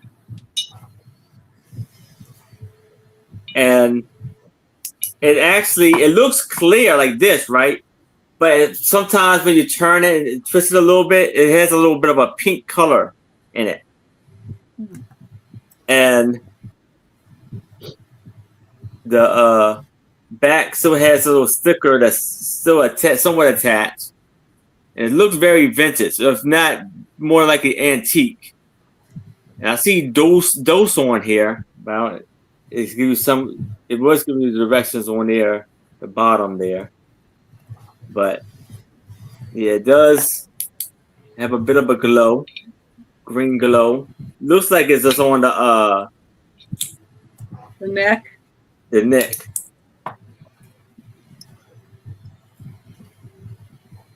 Speaker 1: And it looks clear like this, right? But sometimes when you turn it and twist it a little bit, it has a little bit of a pink color in it. And the back still has a little sticker that's still somewhat attached. And it looks very vintage. So it's not more like an antique. And I see dose on here, but it was giving you the directions on there, the bottom there. But yeah, it does have a bit of a glow, green glow. Looks like it's just on
Speaker 2: the neck.
Speaker 1: The neck.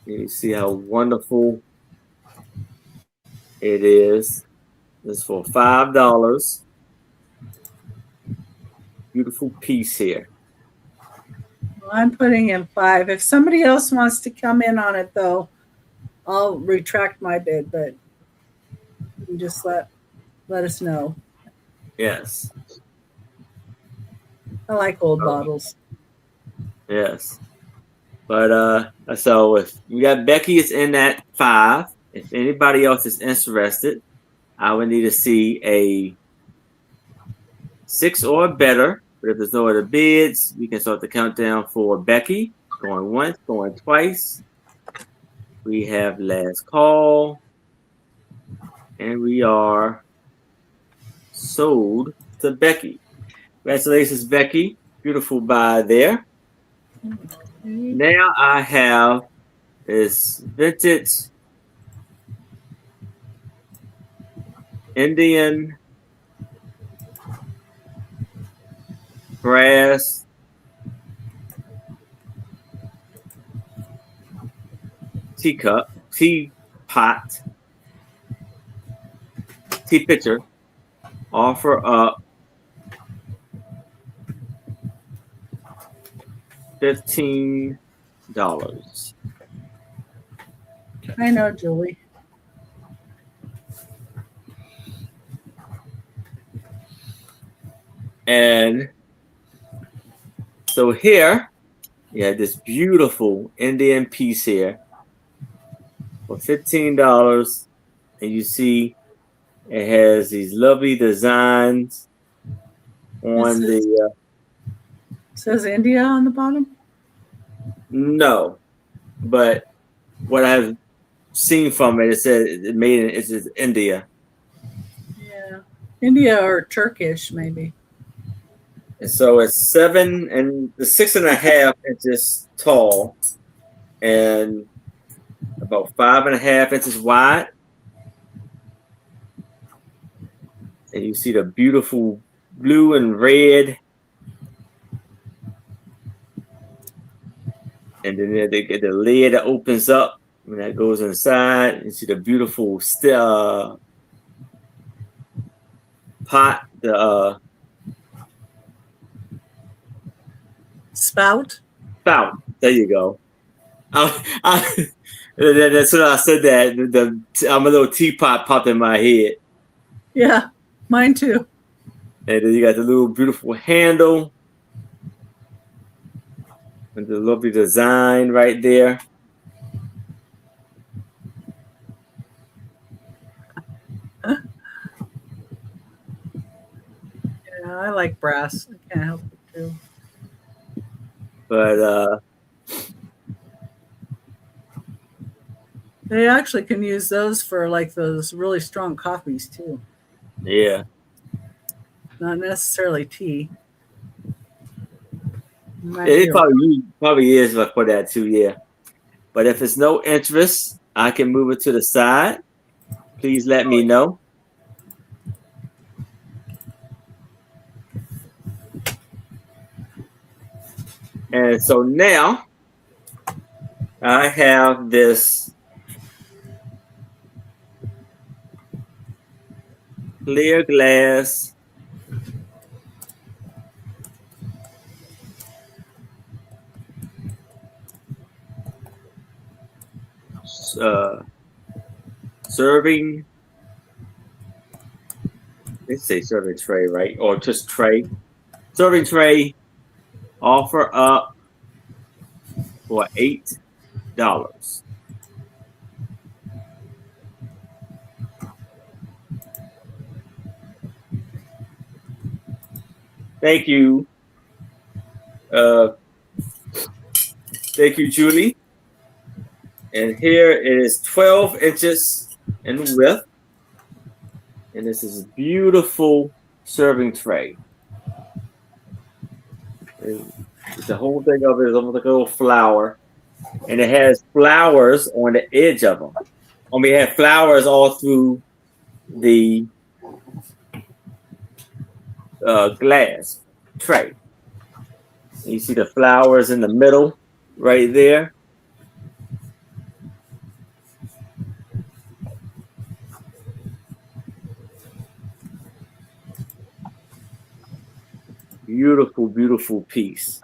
Speaker 1: You see how wonderful it is. This is for $5. Beautiful piece here.
Speaker 2: Well, I'm putting in 5. If somebody else wants to come in on it, though, I'll retract my bid. But you just let us know.
Speaker 1: Yes.
Speaker 2: I like old bottles.
Speaker 1: Yes. But so if you got Becky is in at 5. If anybody else is interested, I would need to see a 6 or better. But if there's no other bids, we can start the countdown for Becky. Going once, going twice. We have last call. And we are sold to Becky. Congratulations, Becky. Beautiful buy there. Now I have this vintage Indian brass teapot, tea pitcher, offer up $15.
Speaker 2: I know, Julie.
Speaker 1: And so here, you have this beautiful Indian piece here for $15. And you see it has these lovely designs on
Speaker 2: Says India on the bottom?
Speaker 1: No. but what I've seen from it, it said it made in it's India.
Speaker 2: Yeah. India or Turkish, maybe.
Speaker 1: And so it's 6.5 inches tall and about 5.5 inches wide. And you see the beautiful blue and red. And then they get the lid that opens up when that goes inside. You see the beautiful pot, the
Speaker 2: Spout.
Speaker 1: spout. There you go. That's when I said that. I'm a little teapot popped in my head.
Speaker 2: Yeah, mine too.
Speaker 1: And then you got the little beautiful handle. And the lovely design right there.
Speaker 2: Yeah, I like brass. I can't help it too.
Speaker 1: But
Speaker 2: they actually can use those for like those really strong coffees too.
Speaker 1: Yeah.
Speaker 2: Not necessarily tea.
Speaker 1: It probably is for that too, yeah. But if it's no interest, I can move it to the side. Please let me know. And so now I have this clear glass serving. Let's say serving tray, right? Or just tray. Serving tray. Offer up for $8. Thank you. Thank you, Julie. And here it is 12 inches in width. And this is a beautiful serving tray. And the whole thing of it is almost like a little flower. And it has flowers on the edge of them. I mean, it has flowers all through the glass tray. And you see the flowers in the middle right there. Beautiful, beautiful piece.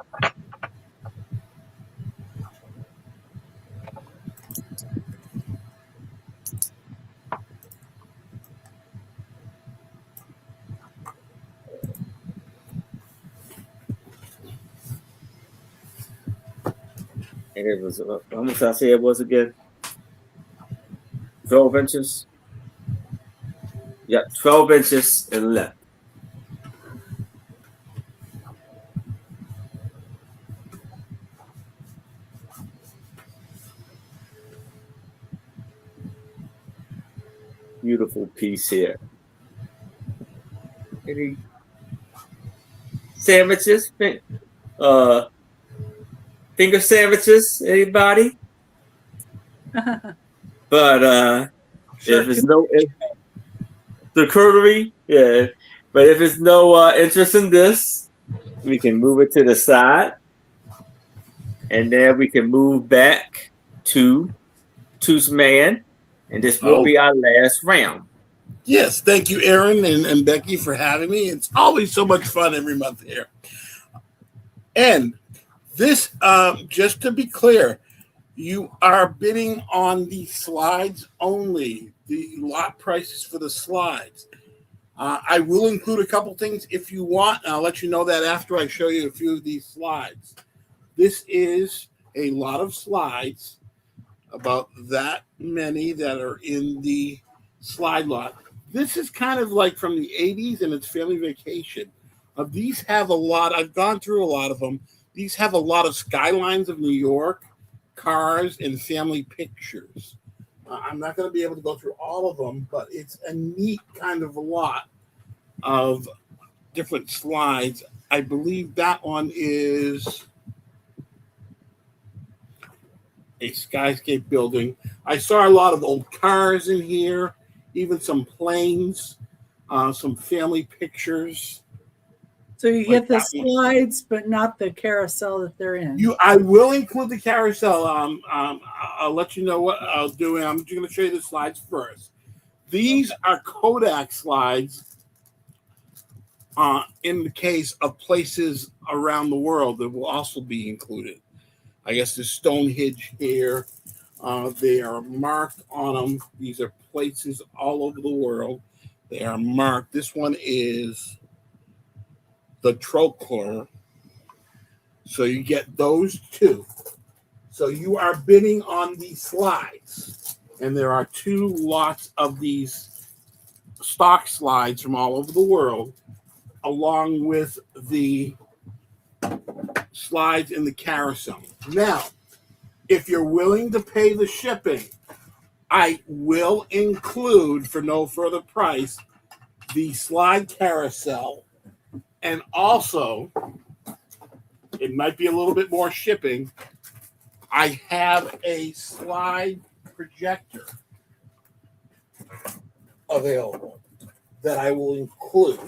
Speaker 1: And it was, how much did I say it was again? 12 inches? Yep, 12 inches in length. Beautiful piece here. Any sandwiches? Finger sandwiches? Anybody? But
Speaker 2: Sure.
Speaker 1: if it's no the curtery, yeah. But if it's no interest in this, we can move it to the side, and then we can move back to Toochman, and this will be our last round.
Speaker 3: Yes, thank you, Aaron and Becky, for having me. It's always so much fun every month here. And this, just to be clear, you are bidding on the slides only, the lot prices for the slides. I will include a couple things if you want, and I'll let you know that after I show you a few of these slides. This is a lot of slides, about that many that are in the slide lot. This is kind of like from the 80s, and it's Family Vacation. These have a lot, I've gone through a lot of them. These have a lot of skylines of New York cars and family pictures. I'm not going to be able to go through all of them, but it's a neat kind of a lot of different slides. I believe that one is a skyscape building. I saw a lot of old cars in here, even some planes, some family pictures.
Speaker 2: So you get the slides, but not the carousel that they're in.
Speaker 3: I will include the carousel. I'll let you know what I'll do. I'm just going to show you the slides first. These are Kodak slides in the case of places around the world that will also be included. I guess there's Stonehenge here. They are marked on them. These are places all over the world. They are marked. This one is the Trochler. So you get those two. So you are bidding on these slides. And there are 2 lots of these stock slides from all over the world, along with the slides in the carousel. Now, if you're willing to pay the shipping, I will include, for no further price, the slide carousel. And also, it might be a little bit more shipping, I have a slide projector available that I will include.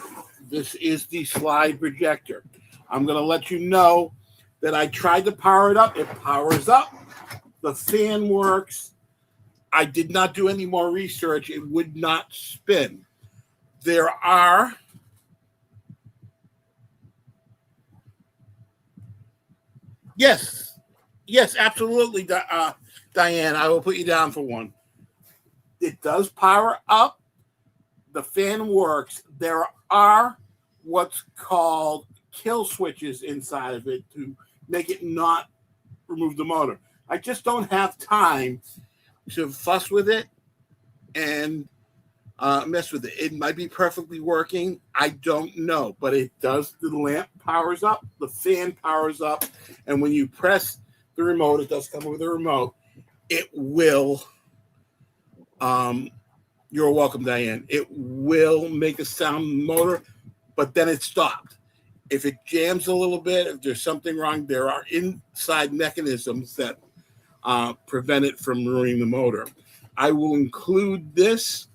Speaker 3: This is the slide projector. I'm going to let you know that I tried to power it up. It powers up. The fan works. I did not do any more research. It would not spin. There are yes, absolutely, Diane. I will put you down for one. It does power up. The fan works. There are what's called kill switches inside of it to make it not remove the motor. I just don't have time to fuss with it and mess with it. It might be perfectly working. I don't know, but it does. The lamp powers up, the fan powers up, and when you press the remote, it does come with a remote. It will. You're welcome, Diane. It will make a sound motor, but then it stopped. If it jams a little bit, if there's something wrong, there are inside mechanisms that prevent it from ruining the motor. I will include this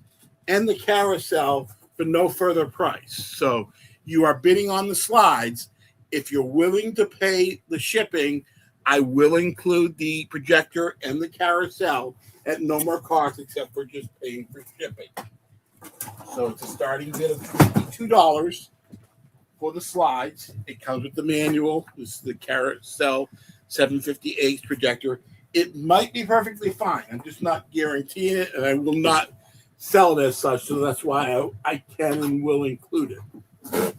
Speaker 3: and the carousel for no further price. So you are bidding on the slides. If you're willing to pay the shipping, I will include the projector and the carousel at no more cost except for just paying for shipping. So it's a starting bid of $22 for the slides. It comes with the manual. This is the carousel 750H projector. It might be perfectly fine. I'm just not guaranteeing it, and I will not sell it as such. So that's why I can and will include it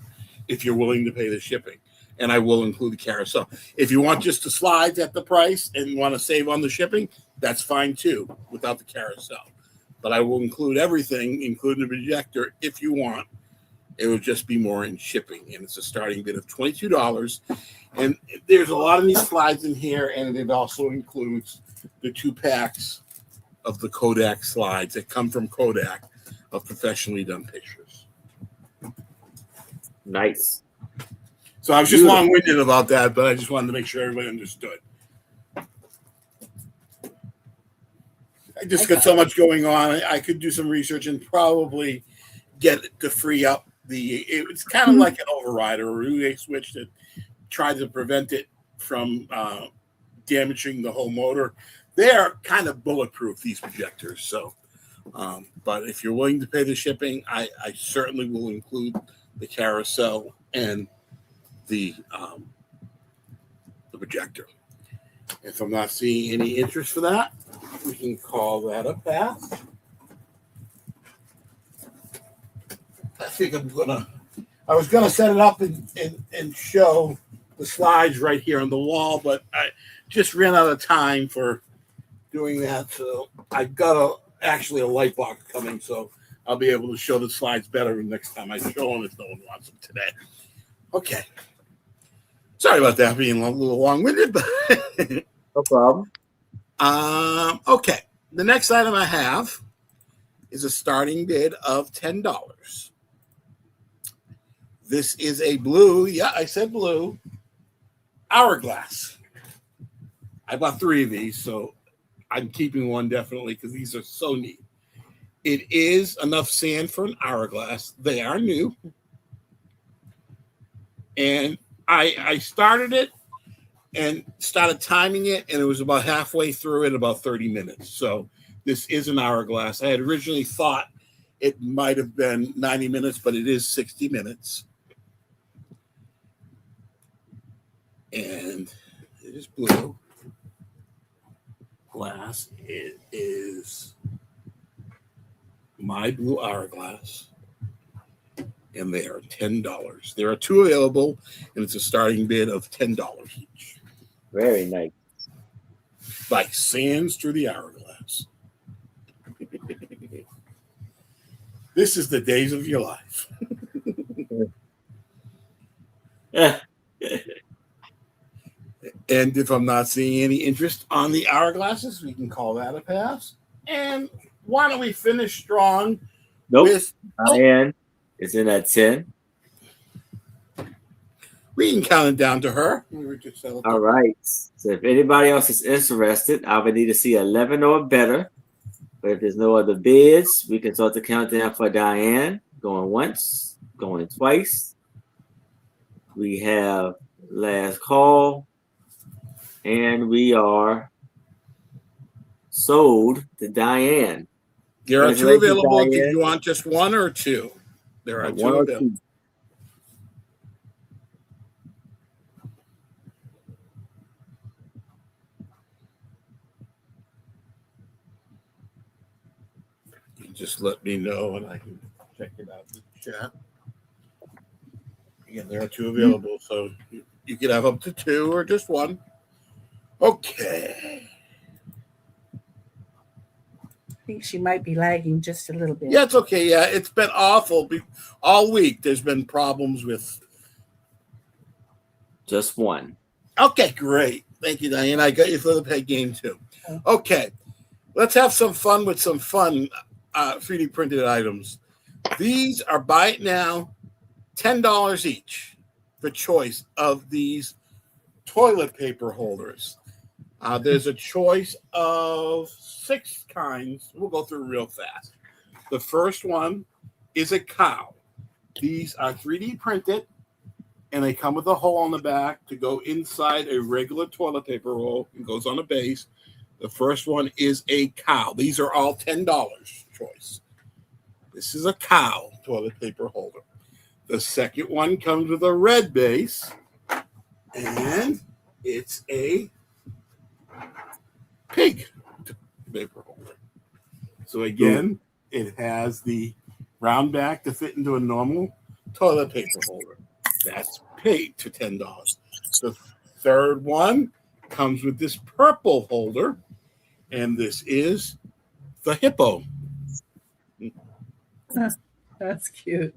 Speaker 3: if you're willing to pay the shipping. And I will include the carousel. If you want just the slides at the price and want to save on the shipping, that's fine too, without the carousel. But I will include everything, including the projector, if you want. It would just be more in shipping. And it's a starting bid of $22. And there's a lot of these slides in here, and it also includes the 2 packs of the Kodak slides that come from Kodak of professionally done pictures.
Speaker 1: Nice.
Speaker 3: So I was just long-winded about that, but I just wanted to make sure everybody understood. I just got so much going on. I could do some research and probably get it to free up it's kind of like an override or a relay switch that tries to prevent it from damaging the whole motor. They are kind of bulletproof, these projectors. So, but if you're willing to pay the shipping, I certainly will include the carousel and the projector. If I'm not seeing any interest for that, we can call that a pass. I think I was gonna set it up and show the slides right here on the wall, but I just ran out of time for doing that. So I got actually a light box coming, so I'll be able to show the slides better next time I show them if no one wants them today. Okay. Sorry about that being a little long-winded, but
Speaker 1: no problem.
Speaker 3: Okay. The next item I have is a starting bid of $10. This is a blue, yeah, I said blue, hourglass. I bought 3 of these, so I'm keeping one definitely because these are so neat. It is enough sand for an hourglass. They are new. And I started it and started timing it, and it was about halfway through in about 30 minutes. So this is an hourglass. I had originally thought it might have been 90 minutes, but it is 60 minutes. And it is blue glass. It is my blue hourglass. And they are $10. There are 2 available, and it's a starting bid of $10 each.
Speaker 1: Very nice.
Speaker 3: Like sands through the hourglass. This is the days of your life. And if I'm not seeing any interest on the hourglasses, we can call that a pass. And why don't we finish strong with
Speaker 1: Diane is in at 10.
Speaker 3: We can count it down to her.
Speaker 1: All right. So if anybody else is interested, I would need to see 11 or better. But if there's no other bids, we can start the countdown for Diane. Going once, going twice. We have last call. And we are sold to Diane.
Speaker 3: There are 2 available. Do you want just 1 or 2? There are 2 available. Just let me know and I can check it out in the chat. Again, there are 2 available, so you can have up to 2 or just 1. Okay.
Speaker 2: I think she might be lagging just a little bit.
Speaker 3: Yeah, it's okay. Yeah, it's been awful all week. There's been problems with
Speaker 1: just 1.
Speaker 3: Okay, great. Thank you, Diane. I got you for the peg game too. Okay, let's have some fun with some fun 3D printed items. These are buy it now, $10 each. The choice of these toilet paper holders. There's a choice of 6 kinds. We'll go through real fast. The first one is a cow. These are 3D printed, and they come with a hole on the back to go inside a regular toilet paper roll. It goes on a base. The first one is a cow. These are all $10 choice. This is a cow toilet paper holder. The second one comes with a red base, and it's a pig paper holder. So again, it has the round back to fit into a normal toilet paper holder. That's paid to $10. The third one comes with this purple holder, and this is the hippo.
Speaker 2: That's cute.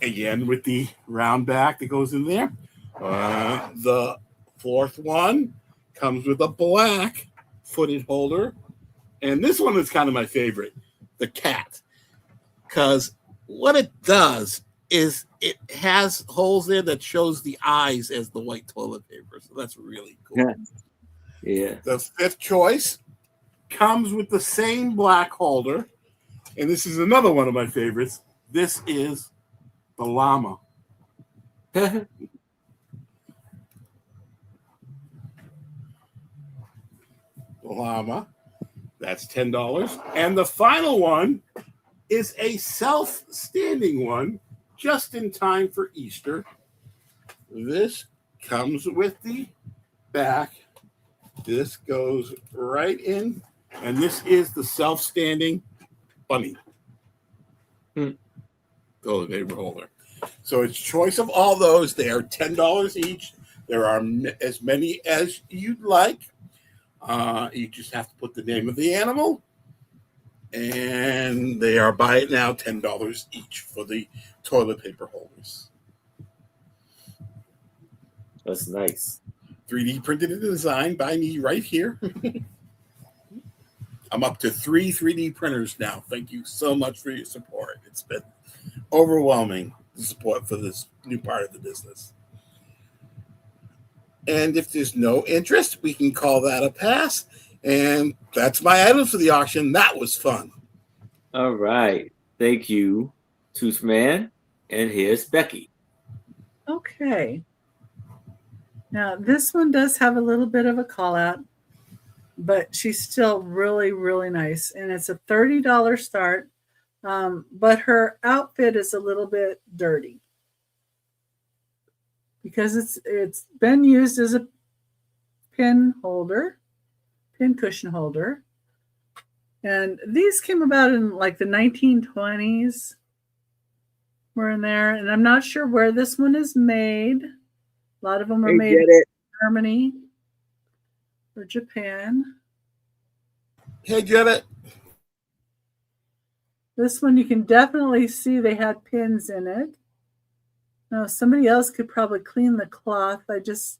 Speaker 3: Again, with the round back that goes in there. The fourth one comes with a black footed holder. And this one is kind of my favorite, the cat. Because what it does is it has holes there that shows the eyes as the white toilet paper. So that's really cool.
Speaker 1: Yeah.
Speaker 3: The fifth choice comes with the same black holder. And this is another one of my favorites. This is the llama. The llama. That's $10. And the final one is a self-standing one just in time for Easter. This comes with the back. This goes right in. And this is the self-standing bunny. Toilet paper holder. So it's choice of all those. They are $10 each. There are as many as you'd like. You just have to put the name of the animal. And they are buy it now $10 each for the toilet paper holders.
Speaker 1: That's nice.
Speaker 3: 3D printed and designed by me right here. I'm up to 3 3D printers now. Thank you so much for your support. It's been overwhelming, the support for this new part of the business. And if there's no interest, we can call that a pass. And that's my item for the auction. That was fun.
Speaker 1: All right. Thank you, Toothman. And here's Becky.
Speaker 2: Okay. Now, this one does have a little bit of a call out, but she's still really, really nice. And it's a $30 start, but her outfit is a little bit dirty because it's been used as a pin cushion holder. And these came about in like the 1920s. We're in there, and I'm not sure where this one is made. A lot of them are made in Germany or Japan.
Speaker 3: Hey, Jebet.
Speaker 2: This one you can definitely see they had pins in it. Now, somebody else could probably clean the cloth. I just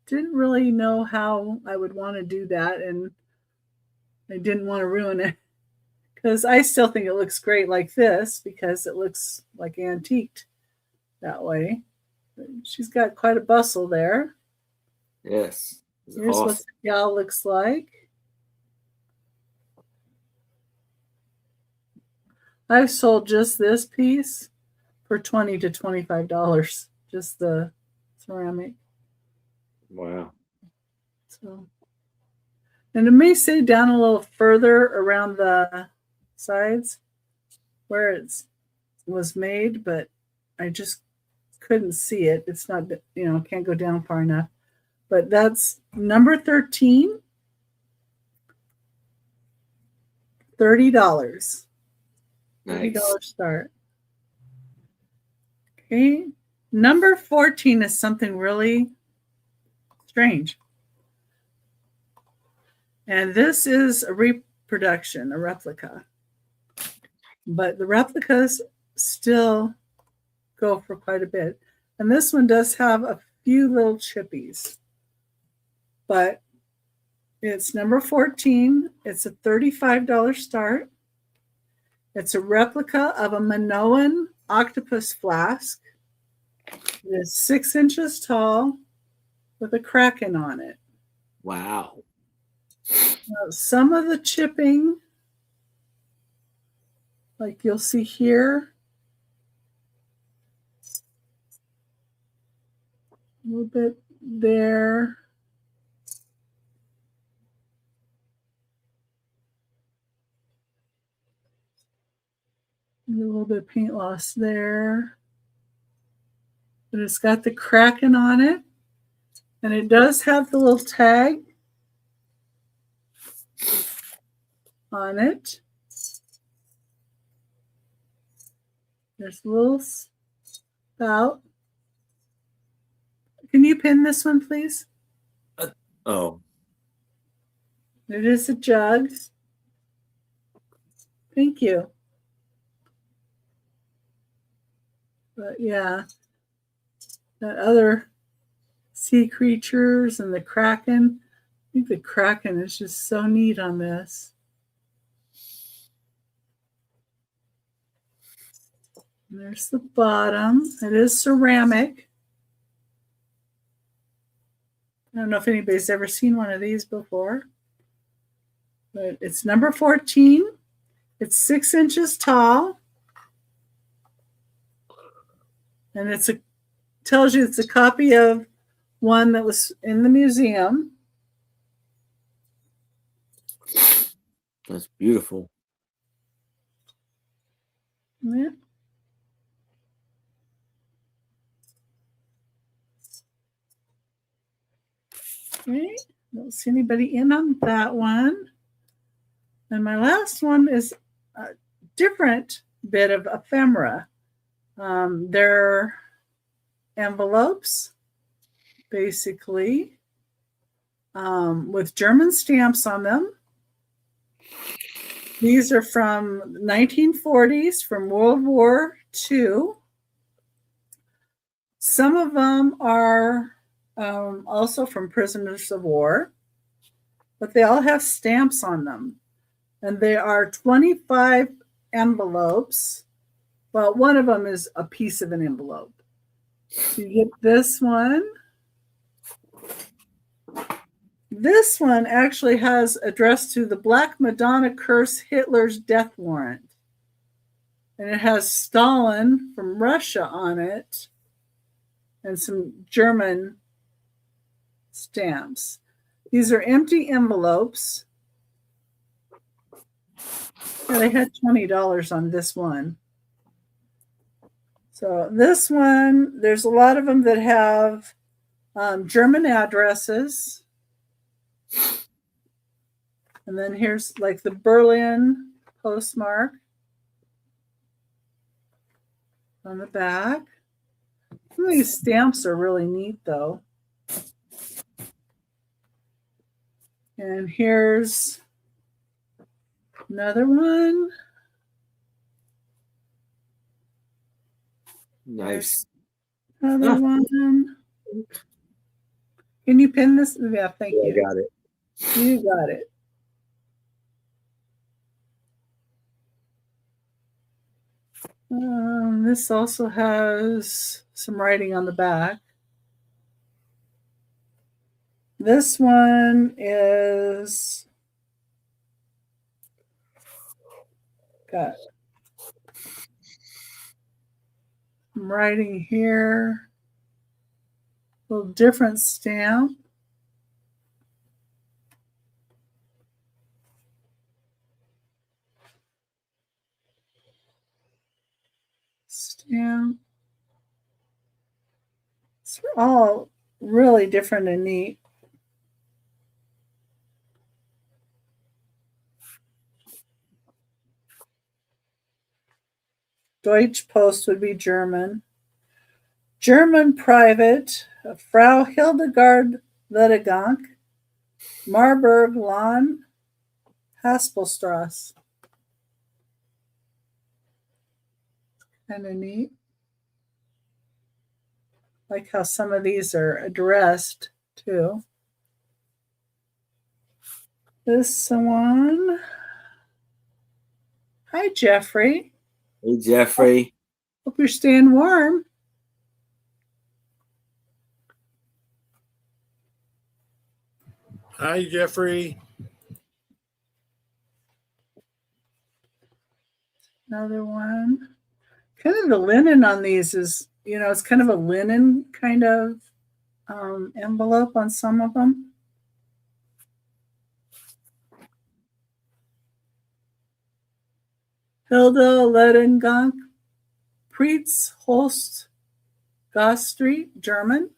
Speaker 2: didn't really know how I would want to do that, and I didn't want to ruin it because I still think it looks great like this because it looks like antiqued that way. But she's got quite a bustle there.
Speaker 1: Yes.
Speaker 2: Here's
Speaker 1: awesome.
Speaker 2: what the gal looks like. I've sold just this piece for $20 to $25, just the ceramic.
Speaker 1: Wow.
Speaker 2: So, and it may say down a little further around the sides where it was made, but I just couldn't see it. It's not, can't go down far enough. But that's number 13, $30.
Speaker 1: Nice.
Speaker 2: $30 start. Okay. Number 14 is something really strange. And this is a reproduction, a replica. But the replicas still go for quite a bit. And this one does have a few little chippies. But it's number 14. It's a $35 start. It's a replica of a Minoan octopus flask. It is 6 inches tall with a kraken on it.
Speaker 1: Wow.
Speaker 2: Now, some of the chipping, like you'll see here, a little bit there. A little bit of paint loss there. But it's got the kraken on it. And it does have the little tag on it. There's a little spout. Can you pin this one, please?
Speaker 1: Oh.
Speaker 2: It is a jug. Thank you. But yeah, that other sea creatures and the kraken. I think the kraken is just so neat on this. And there's the bottom. It is ceramic. I don't know if anybody's ever seen one of these before. But it's number 14. It's 6 inches tall. And tells you it's a copy of one that was in the museum.
Speaker 1: That's beautiful.
Speaker 2: Yeah. Okay. Don't see anybody in on that one. And my last one is a different bit of ephemera. They're envelopes, basically, with German stamps on them. These are from 1940s, from World War II. Some of them are also from prisoners of war, but they all have stamps on them. And there are 25 envelopes. Well, one of them is a piece of an envelope. So you get this one. This one actually has addressed to the Black Madonna curse Hitler's death warrant. And it has Stalin from Russia on it and some German stamps. These are empty envelopes. And they had $20 on this one. So this one, there's a lot of them that have German addresses. And then here's like the Berlin postmark on the back. Some of these stamps are really neat, though. And here's another one.
Speaker 1: Nice.
Speaker 2: Another one. Can you pin this? Yeah, thank you.
Speaker 1: I got it.
Speaker 2: You got it. This also has some writing on the back. This one is got some writing here. A little different stamp. Stamp. It's all really different and neat. Deutsche Post would be German. German private, Frau Hildegard Ledegank, Marburg Lahn, Haspelstrasse. Kind of neat. Like how some of these are addressed too. This one. Hi, Jeffrey.
Speaker 1: Hey, Jeffrey.
Speaker 2: Hope you're staying warm.
Speaker 3: Hi, Jeffrey.
Speaker 2: Another one. Kind of the linen on these is, you know, it's kind of a linen kind of envelope on some of them. Hilda Ledengank, Prietz Holst, Goss Street, German.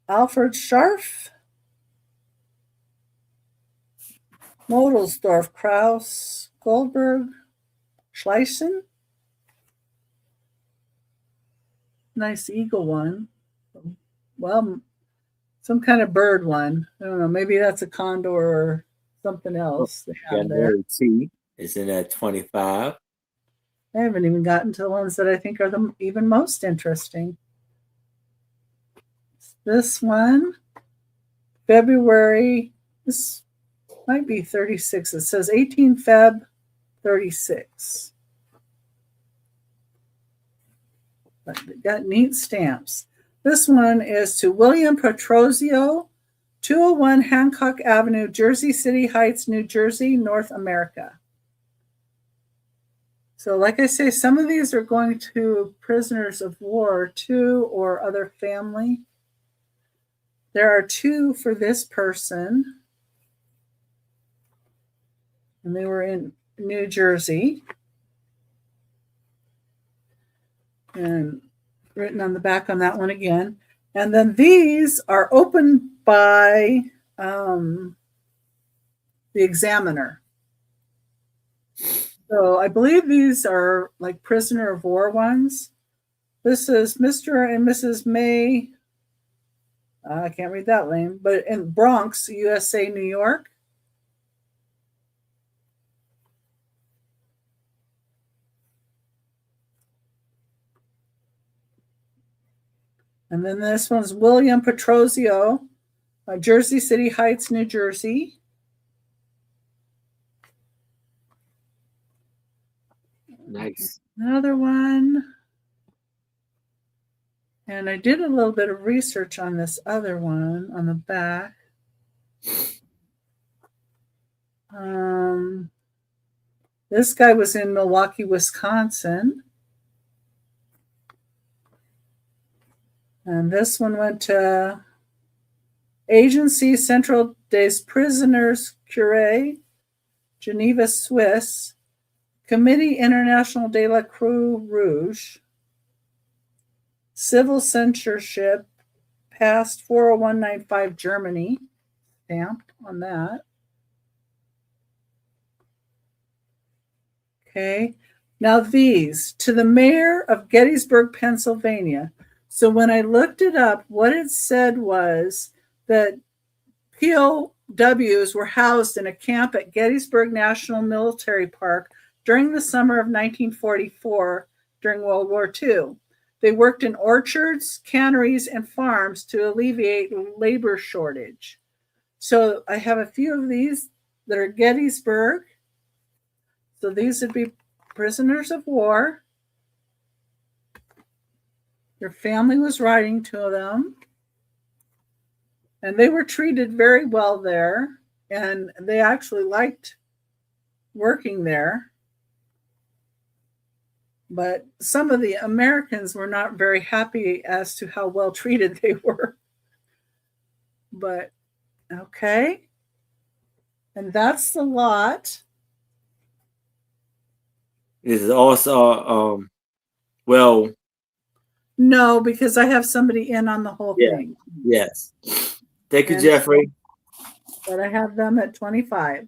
Speaker 2: Alfred Scharf, Modelsdorf, Kraus, Goldberg, Schleichen. Nice eagle one. Well, some kind of bird one. I don't know. Maybe that's a condor or something else. They have there.
Speaker 1: T is in at 25.
Speaker 2: I haven't even gotten to the ones that I think are the even most interesting. This one, February, this might be 36. It says 18 Feb 36. But they got neat stamps. This one is to William Petrozio, 201 Hancock Avenue, Jersey City Heights, New Jersey, North America. So like I say, some of these are going to prisoners of war too, or other family. There are two for this person. And they were in New Jersey. And written on the back on that one again. And then these are opened by the examiner. So I believe these are like prisoner of war ones. This is Mr. and Mrs. May. I can't read that name, but in Bronx, USA, New York. And then this one's William Petrozio, Jersey City Heights, New Jersey.
Speaker 1: Nice.
Speaker 2: Another one. And I did a little bit of research on this other one on the back. This guy was in Milwaukee, Wisconsin. And this one went to Agency Central des Prisonniers Cure, Geneva, Swiss, Committee International de la Croix Rouge, Civil Censorship, passed 40195 Germany, stamped on that. Okay, now these, to the mayor of Gettysburg, Pennsylvania. So when I looked it up, what it said was that POWs were housed in a camp at Gettysburg National Military Park during the summer of 1944 during World War II. They worked in orchards, canneries, and farms to alleviate labor shortage. So I have a few of these that are Gettysburg. So these would be prisoners of war. Their family was writing to them. And they were treated very well there. And they actually liked working there. But some of the Americans were not very happy as to how well treated they were. But, okay. And that's the lot.
Speaker 1: This is also, well.
Speaker 2: No, because I have somebody in on the whole thing.
Speaker 1: Yes. Thank you, Jeffrey.
Speaker 2: But I have them at 25.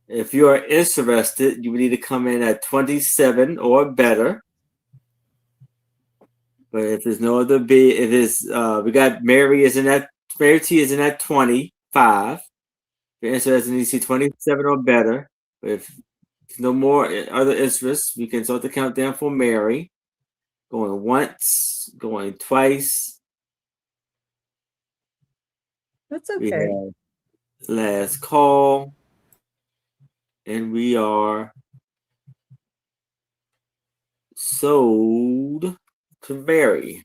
Speaker 1: If you are interested, you would need to come in at 27 or better. But if there's no other bid, it is we got Mary is in that Mary T is in at 25. If you're interested, you see 27 or better. But if no more other interests, we can start the countdown for Mary. Going once, going twice.
Speaker 2: That's okay.
Speaker 1: Last call. And we are sold to Mary.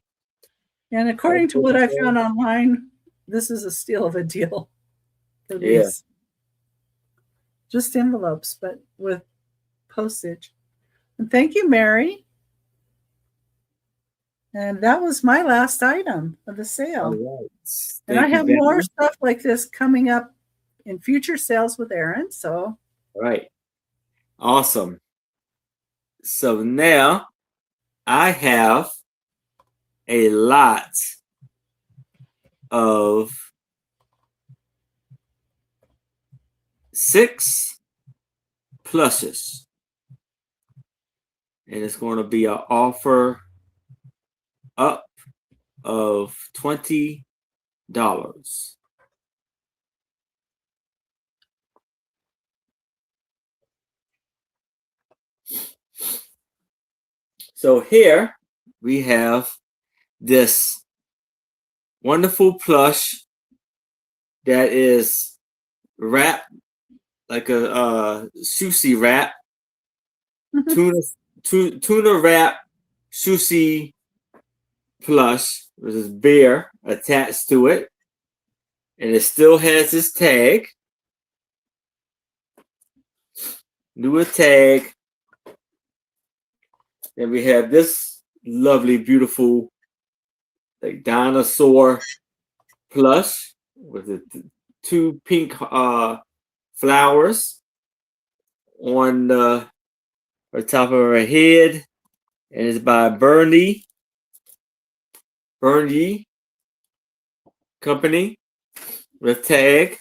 Speaker 2: And according to what I found online, this is a steal of a deal.
Speaker 1: Yeah.
Speaker 2: Just envelopes, but with postage. And thank you, Mary. And that was my last item of the sale.
Speaker 1: Right.
Speaker 2: And I have more stuff like this coming up in future sales with Aaron. So,
Speaker 1: all right. Awesome. So now I have a lot of 6 plushes. And it's going to be an offer up of $20. So here we have this wonderful plush that is wrapped like a sushi wrap, tuna wrap sushi plush with this bear attached to it, and it still has this tag. Newer tag. And we have this lovely, beautiful, like dinosaur plush with the 2 pink flowers on the top of her head, and it's by Bernie Company with tag.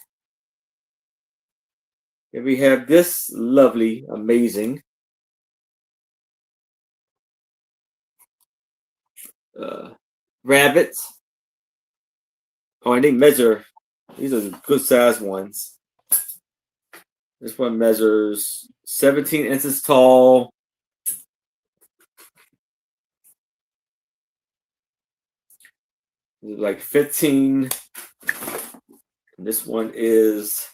Speaker 1: And we have this lovely, amazing rabbits. Oh, I didn't measure. These are good size ones. This one measures 17 inches tall. like 15. And this one is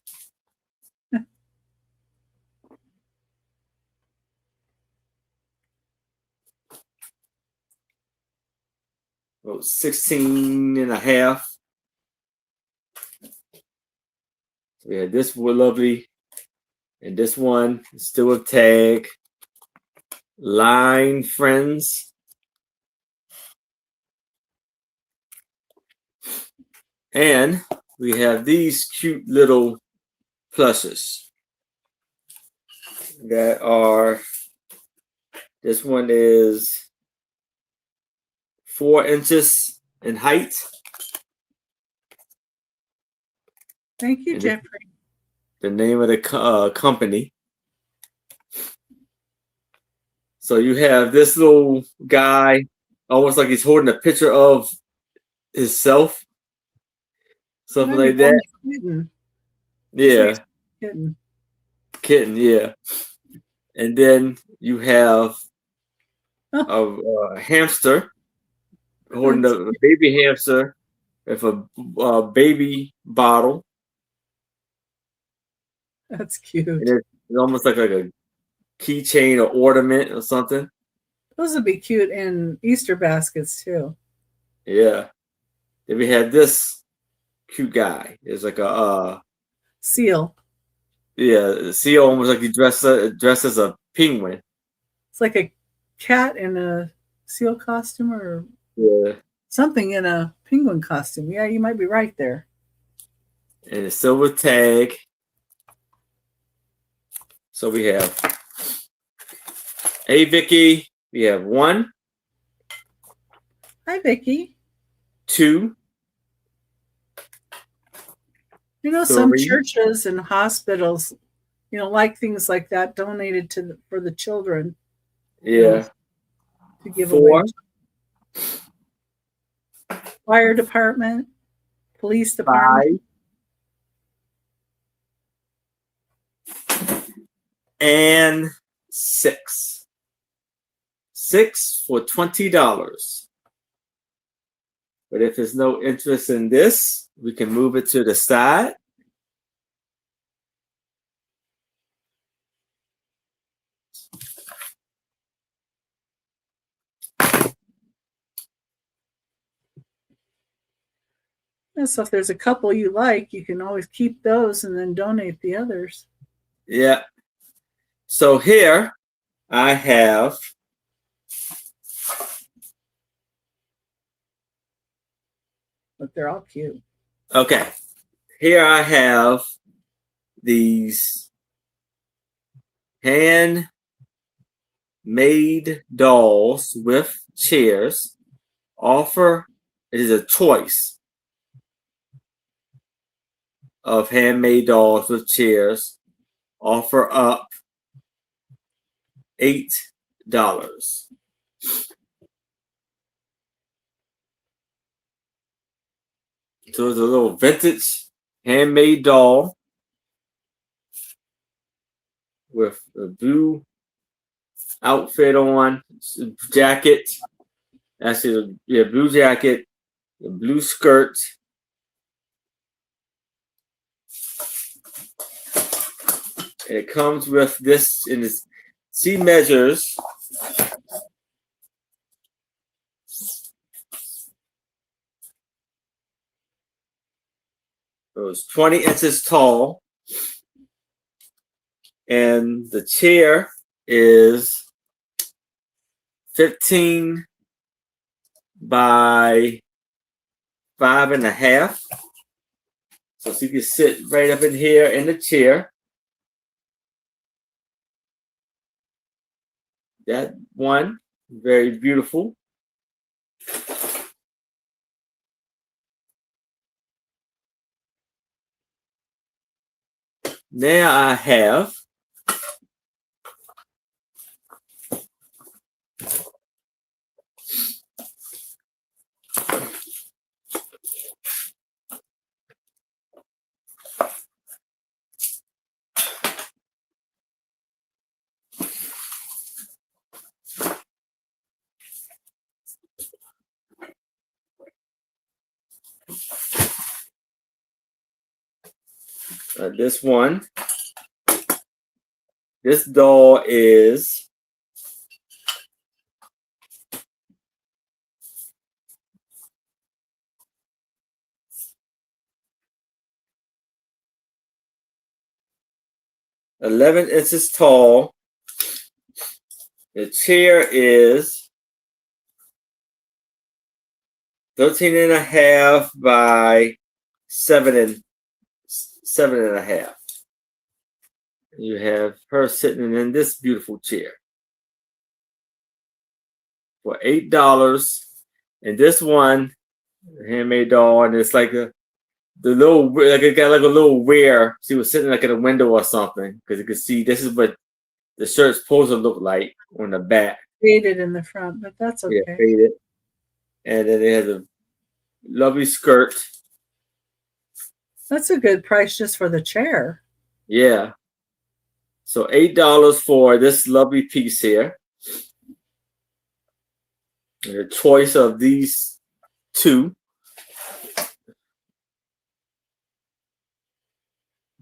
Speaker 1: about 16 and a half. So we had this one lovely, and this one is still a tag. Line Friends. And we have these cute little plushes that are, this one is 4 inches in height.
Speaker 2: Thank you,
Speaker 1: And
Speaker 2: Jeffrey.
Speaker 1: the name of the company. So you have this little guy, almost like he's holding a picture of himself, something like that. Yeah, kitten. Yeah, and then you have a hamster holding a baby hamster with a baby bottle.
Speaker 2: That's cute.
Speaker 1: And it's almost like a keychain or ornament or something.
Speaker 2: Those would be cute in Easter baskets too.
Speaker 1: Yeah. Then we had this cute guy. It's like a
Speaker 2: seal.
Speaker 1: Yeah, a seal, almost like he dressed as a penguin.
Speaker 2: It's like a cat in a seal costume or something in a penguin costume. Yeah, you might be right there.
Speaker 1: And a silver tag. So we have, hey Vicky, we have 1.
Speaker 2: Hi, Vicky.
Speaker 1: 2.
Speaker 2: You know,
Speaker 1: 3.
Speaker 2: some churches and hospitals, like things like that donated for the children.
Speaker 1: Yeah.
Speaker 2: To give
Speaker 1: 4.
Speaker 2: away. Fire department, police department.
Speaker 1: 5. And 6. 6 for $20. But if there's no interest in this, we can move it to the side.
Speaker 2: And so if there's a couple you like, you can always keep those and then donate the others.
Speaker 1: Yeah. So here I have
Speaker 2: But they're all cute.
Speaker 1: Okay. Here I have these handmade dolls with chairs. It is a choice of handmade dolls with chairs. Offer up $8. So it's a little vintage handmade doll with a blue outfit on, jacket. Actually, blue jacket, a blue skirt. And it comes with this in this C measures. It was 20 inches tall. And the chair is 15 by 5.5. So you can sit right up in here in the chair. That one, very beautiful. Now I have This one. This doll is $11 inches tall. The chair is 13.5 by 7.5. You have her sitting in this beautiful chair for $8. And this one, handmade doll, and it's like it got like a little wear. She was sitting like in a window or something because you can see this is what the shirt's supposed to look like on the back.
Speaker 2: Faded in the front, but that's okay.
Speaker 1: Yeah, faded. And then it has a lovely skirt.
Speaker 2: That's a good price just for the chair.
Speaker 1: Yeah. So $8 for this lovely piece here. And a choice of these two.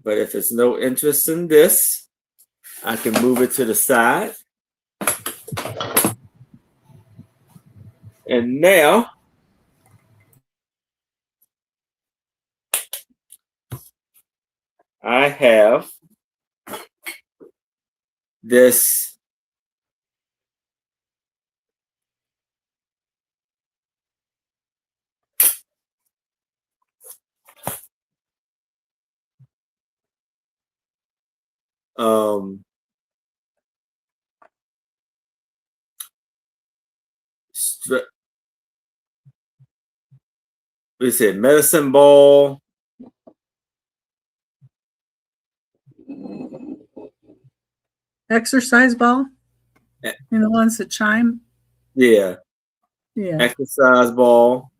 Speaker 1: But if there's no interest in this, I can move it to the side. And now I have this what is it? Medicine ball.
Speaker 2: Exercise ball? You know, the ones that chime?
Speaker 1: Yeah.
Speaker 2: Yeah.
Speaker 1: Exercise ball.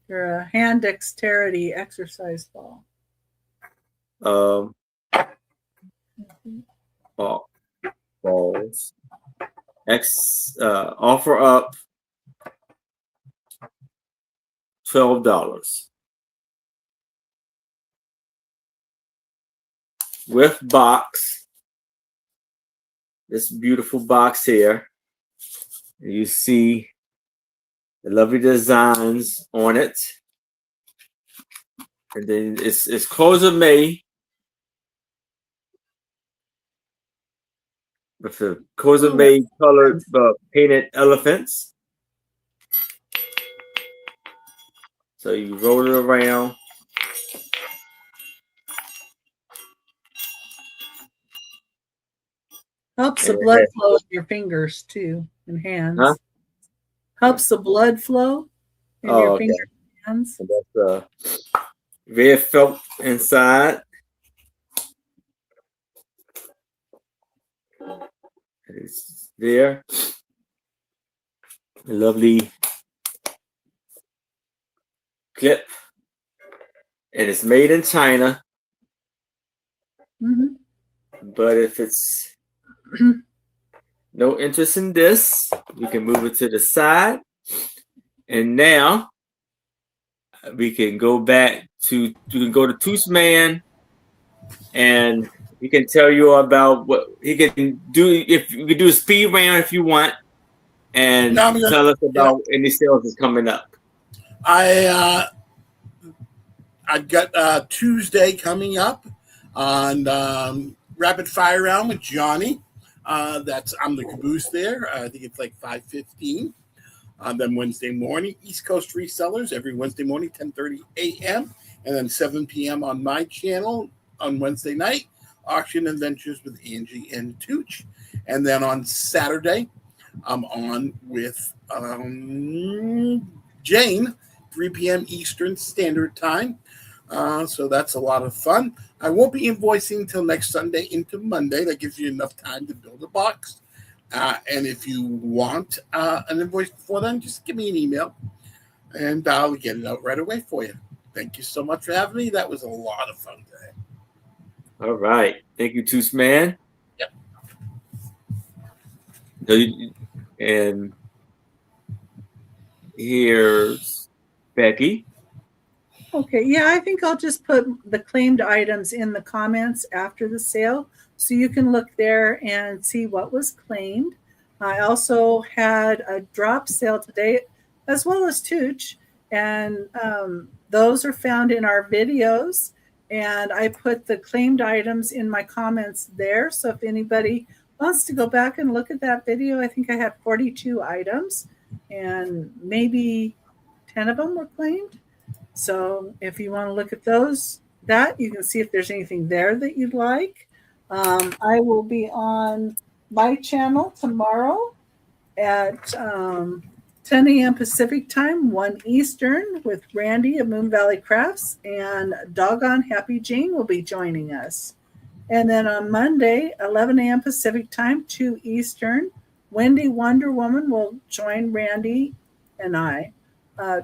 Speaker 2: They're a hand dexterity exercise ball.
Speaker 1: Balls. Offer up $12 with box. This beautiful box here. You see the lovely designs on it, and then it's closure made with the closure made colored painted elephants. So you roll it around.
Speaker 2: Helps the blood flow in your fingers too and hands.
Speaker 1: Huh?
Speaker 2: Helps the blood flow in your fingers and hands.
Speaker 1: So that's red felt inside. It's there. A lovely clip. And it's made in China.
Speaker 2: Mm-hmm.
Speaker 1: But if it's no interest in this, you can move it to the side. And now we can go back to Toochman, and he can tell you about what he can do. If you can do a speed round if you want, and tell us about any sales that's coming up.
Speaker 3: I've got Tuesday coming up on Rapid Fire Round with Johnny. I'm the caboose there. I think it's like 5:15. Then Wednesday morning, East Coast Resellers every Wednesday morning, 10:30 a.m. And then 7 p.m. on my channel on Wednesday night, Auction Adventures with Angie and Tooch. And then on Saturday, I'm on with Jane, 3 p.m. Eastern Standard Time. So that's a lot of fun. I won't be invoicing until next Sunday into Monday. That gives you enough time to build a box. And if you want an invoice before then, just give me an email and I'll get it out right away for you. Thank you so much for having me. That was a lot of fun today.
Speaker 1: All right. Thank you, Toochman.
Speaker 3: Yep.
Speaker 1: And here's Becky.
Speaker 2: Okay, yeah, I think I'll just put the claimed items in the comments after the sale so you can look there and see what was claimed. I also had a drop sale today as well as Tooch, and those are found in our videos. And I put the claimed items in my comments there. So if anybody wants to go back and look at that video, I think I had 42 items and maybe 10 of them were claimed. So if you want to look at that you can see if there's anything there that you'd like. I will be on my channel tomorrow at 10 a.m. Pacific time, 1 Eastern, with Randy of Moon Valley Crafts, and Doggone Happy Jane will be joining us. And then on Monday, 11 a.m. Pacific time, 2 Eastern, Wendy Wonder Woman will join Randy and I.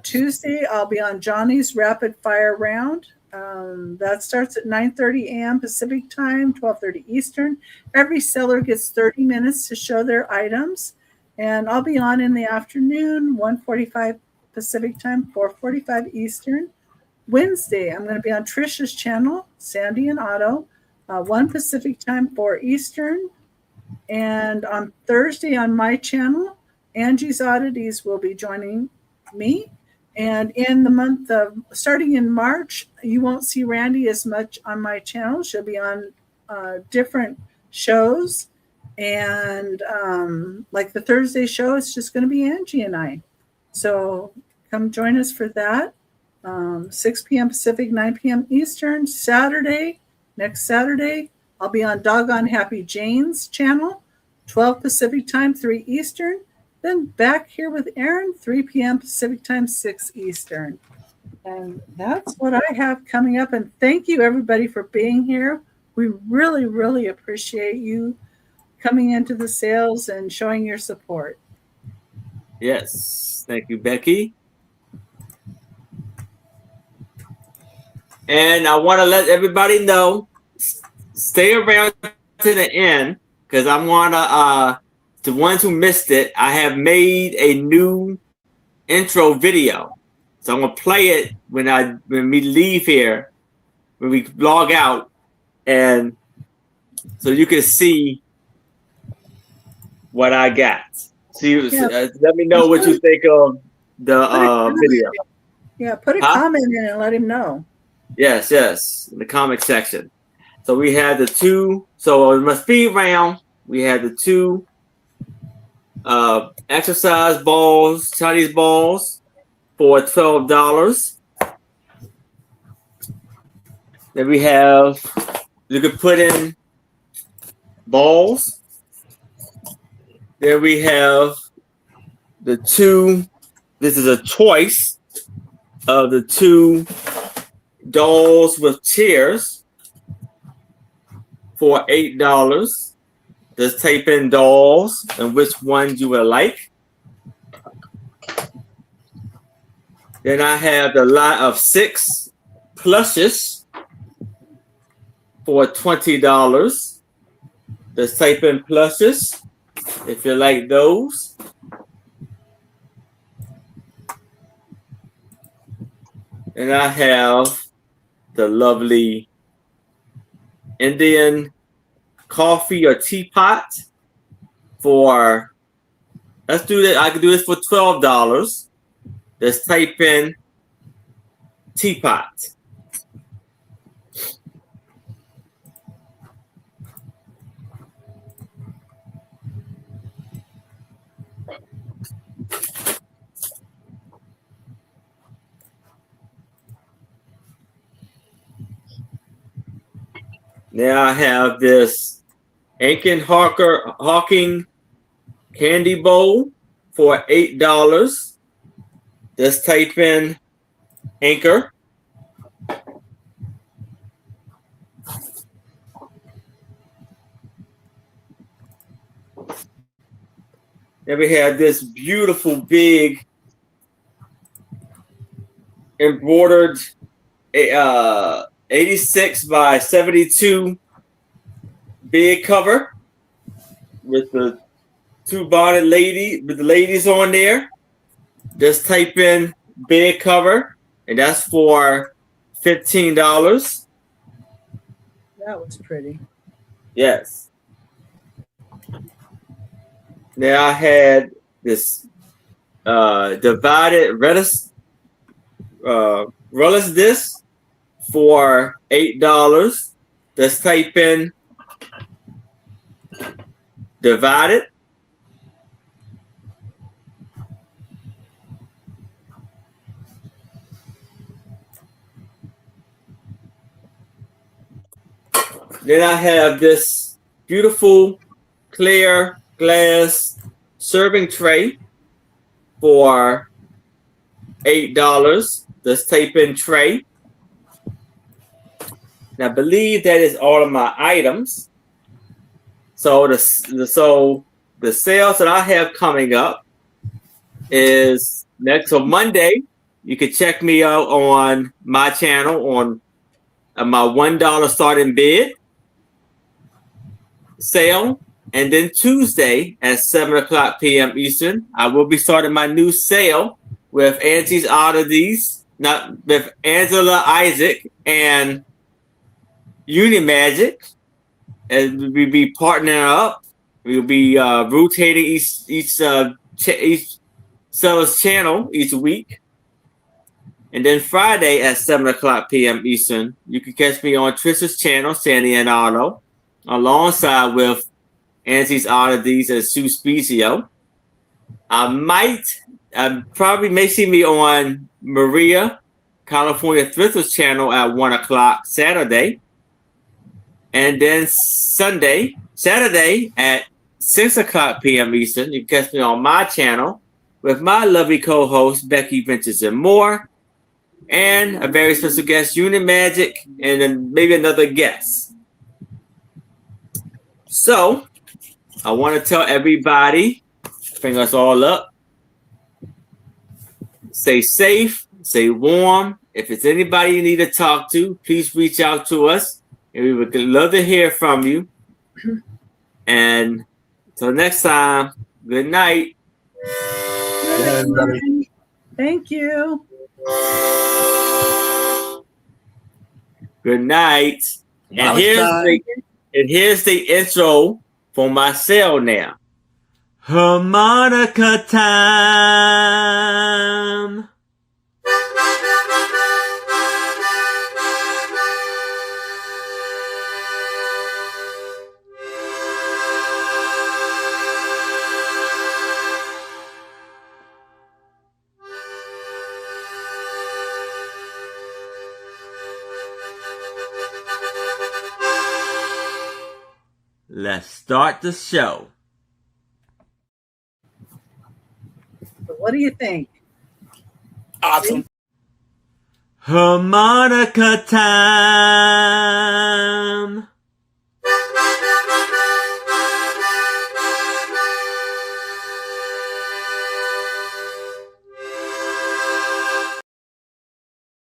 Speaker 2: Tuesday, I'll be on Johnny's Rapid Fire Round. That starts at 9:30 a.m. Pacific time, 12:30 Eastern. Every seller gets 30 minutes to show their items. And I'll be on in the afternoon, 1:45 Pacific time, 4:45 Eastern. Wednesday, I'm going to be on Trisha's channel, Sandy and Otto, 1 Pacific time, 4 Eastern. And on Thursday on my channel, Angie's Oddities will be joining me. And in the month of starting in March, you won't see Randy as much on my channel. She'll be on different shows. And like the Thursday show, it's just going to be Angie and I. So come join us for that. 6 p.m. Pacific, 9 p.m. Eastern. Next Saturday, I'll be on Doggone Happy Jane's channel, 12 Pacific time, 3 Eastern. Then back here with Aaron, 3 p.m. Pacific time, 6 Eastern. And that's what I have coming up. And thank you, everybody, for being here. We really, really appreciate you coming into the sales and showing your support.
Speaker 1: Yes. Thank you, Becky. And I want to let everybody know, stay around to the end, because I want to, the ones who missed it, I have made a new intro video. So I'm going to play it when we leave here, when we log out, and so you can see what I got. Let me know what you think of the video.
Speaker 2: Yeah, put a comment in and let him know.
Speaker 1: Yes, in the comment section. So we had the two, so in my speed round, we had the two exercise balls, Chinese balls for $12. Then we have, you can put in balls. Then we have the two, this is a choice of the two dolls with chairs for $8. Just type in dolls and which ones you would like. Then I have the lot of 6 plushes for $20. Just type in plushes if you like those. And I have the lovely Indian coffee or teapot for, let's do that. I can do this for $12. Just type in teapot. Now I have this Aiken Hawking candy bowl for $8. Just type in Anchor. Then we have this beautiful big embroidered 86 by 72 big cover with the two bonnet lady with the ladies on there. Just type in bed cover, and that's for $15.
Speaker 2: That was pretty.
Speaker 1: Yes. Then I had this divided relish disc for $8. Let's type in divided. Then I have this beautiful clear glass serving tray for $8. Let's type in tray. And I believe that is all of my items. So the sales that I have coming up is next on Monday. You can check me out on my channel on my $1 starting bid sale. And then Tuesday at 7:00 p.m. Eastern, I will be starting my new sale with Angie's Oddities, not with Angela Isaac and Unimagic. And we'll be partnering up. We'll be rotating each seller's channel each week. And then Friday at 7:00 p.m. Eastern, you can catch me on Trisha's channel, Sandy and Otto, alongside with Angie's Oddities and Sue Spezio. I probably may see me on Maria, California Thrifter's channel at 1:00 Saturday. And then Saturday at 6:00 p.m. Eastern, you can catch me on my channel with my lovely co-host, Becky Ventures and More, and a very special guest, Unimagic, and then maybe another guest. So, I want to tell everybody, bring us all up, stay safe, stay warm. If it's anybody you need to talk to, please reach out to us. And we would love to hear from you. And until next time, good night.
Speaker 2: Thank you.
Speaker 1: Good night. And here's the intro for my sale now. Harmonica time. Let's start the show.
Speaker 2: So what do you think?
Speaker 3: Awesome.
Speaker 1: Harmonica time.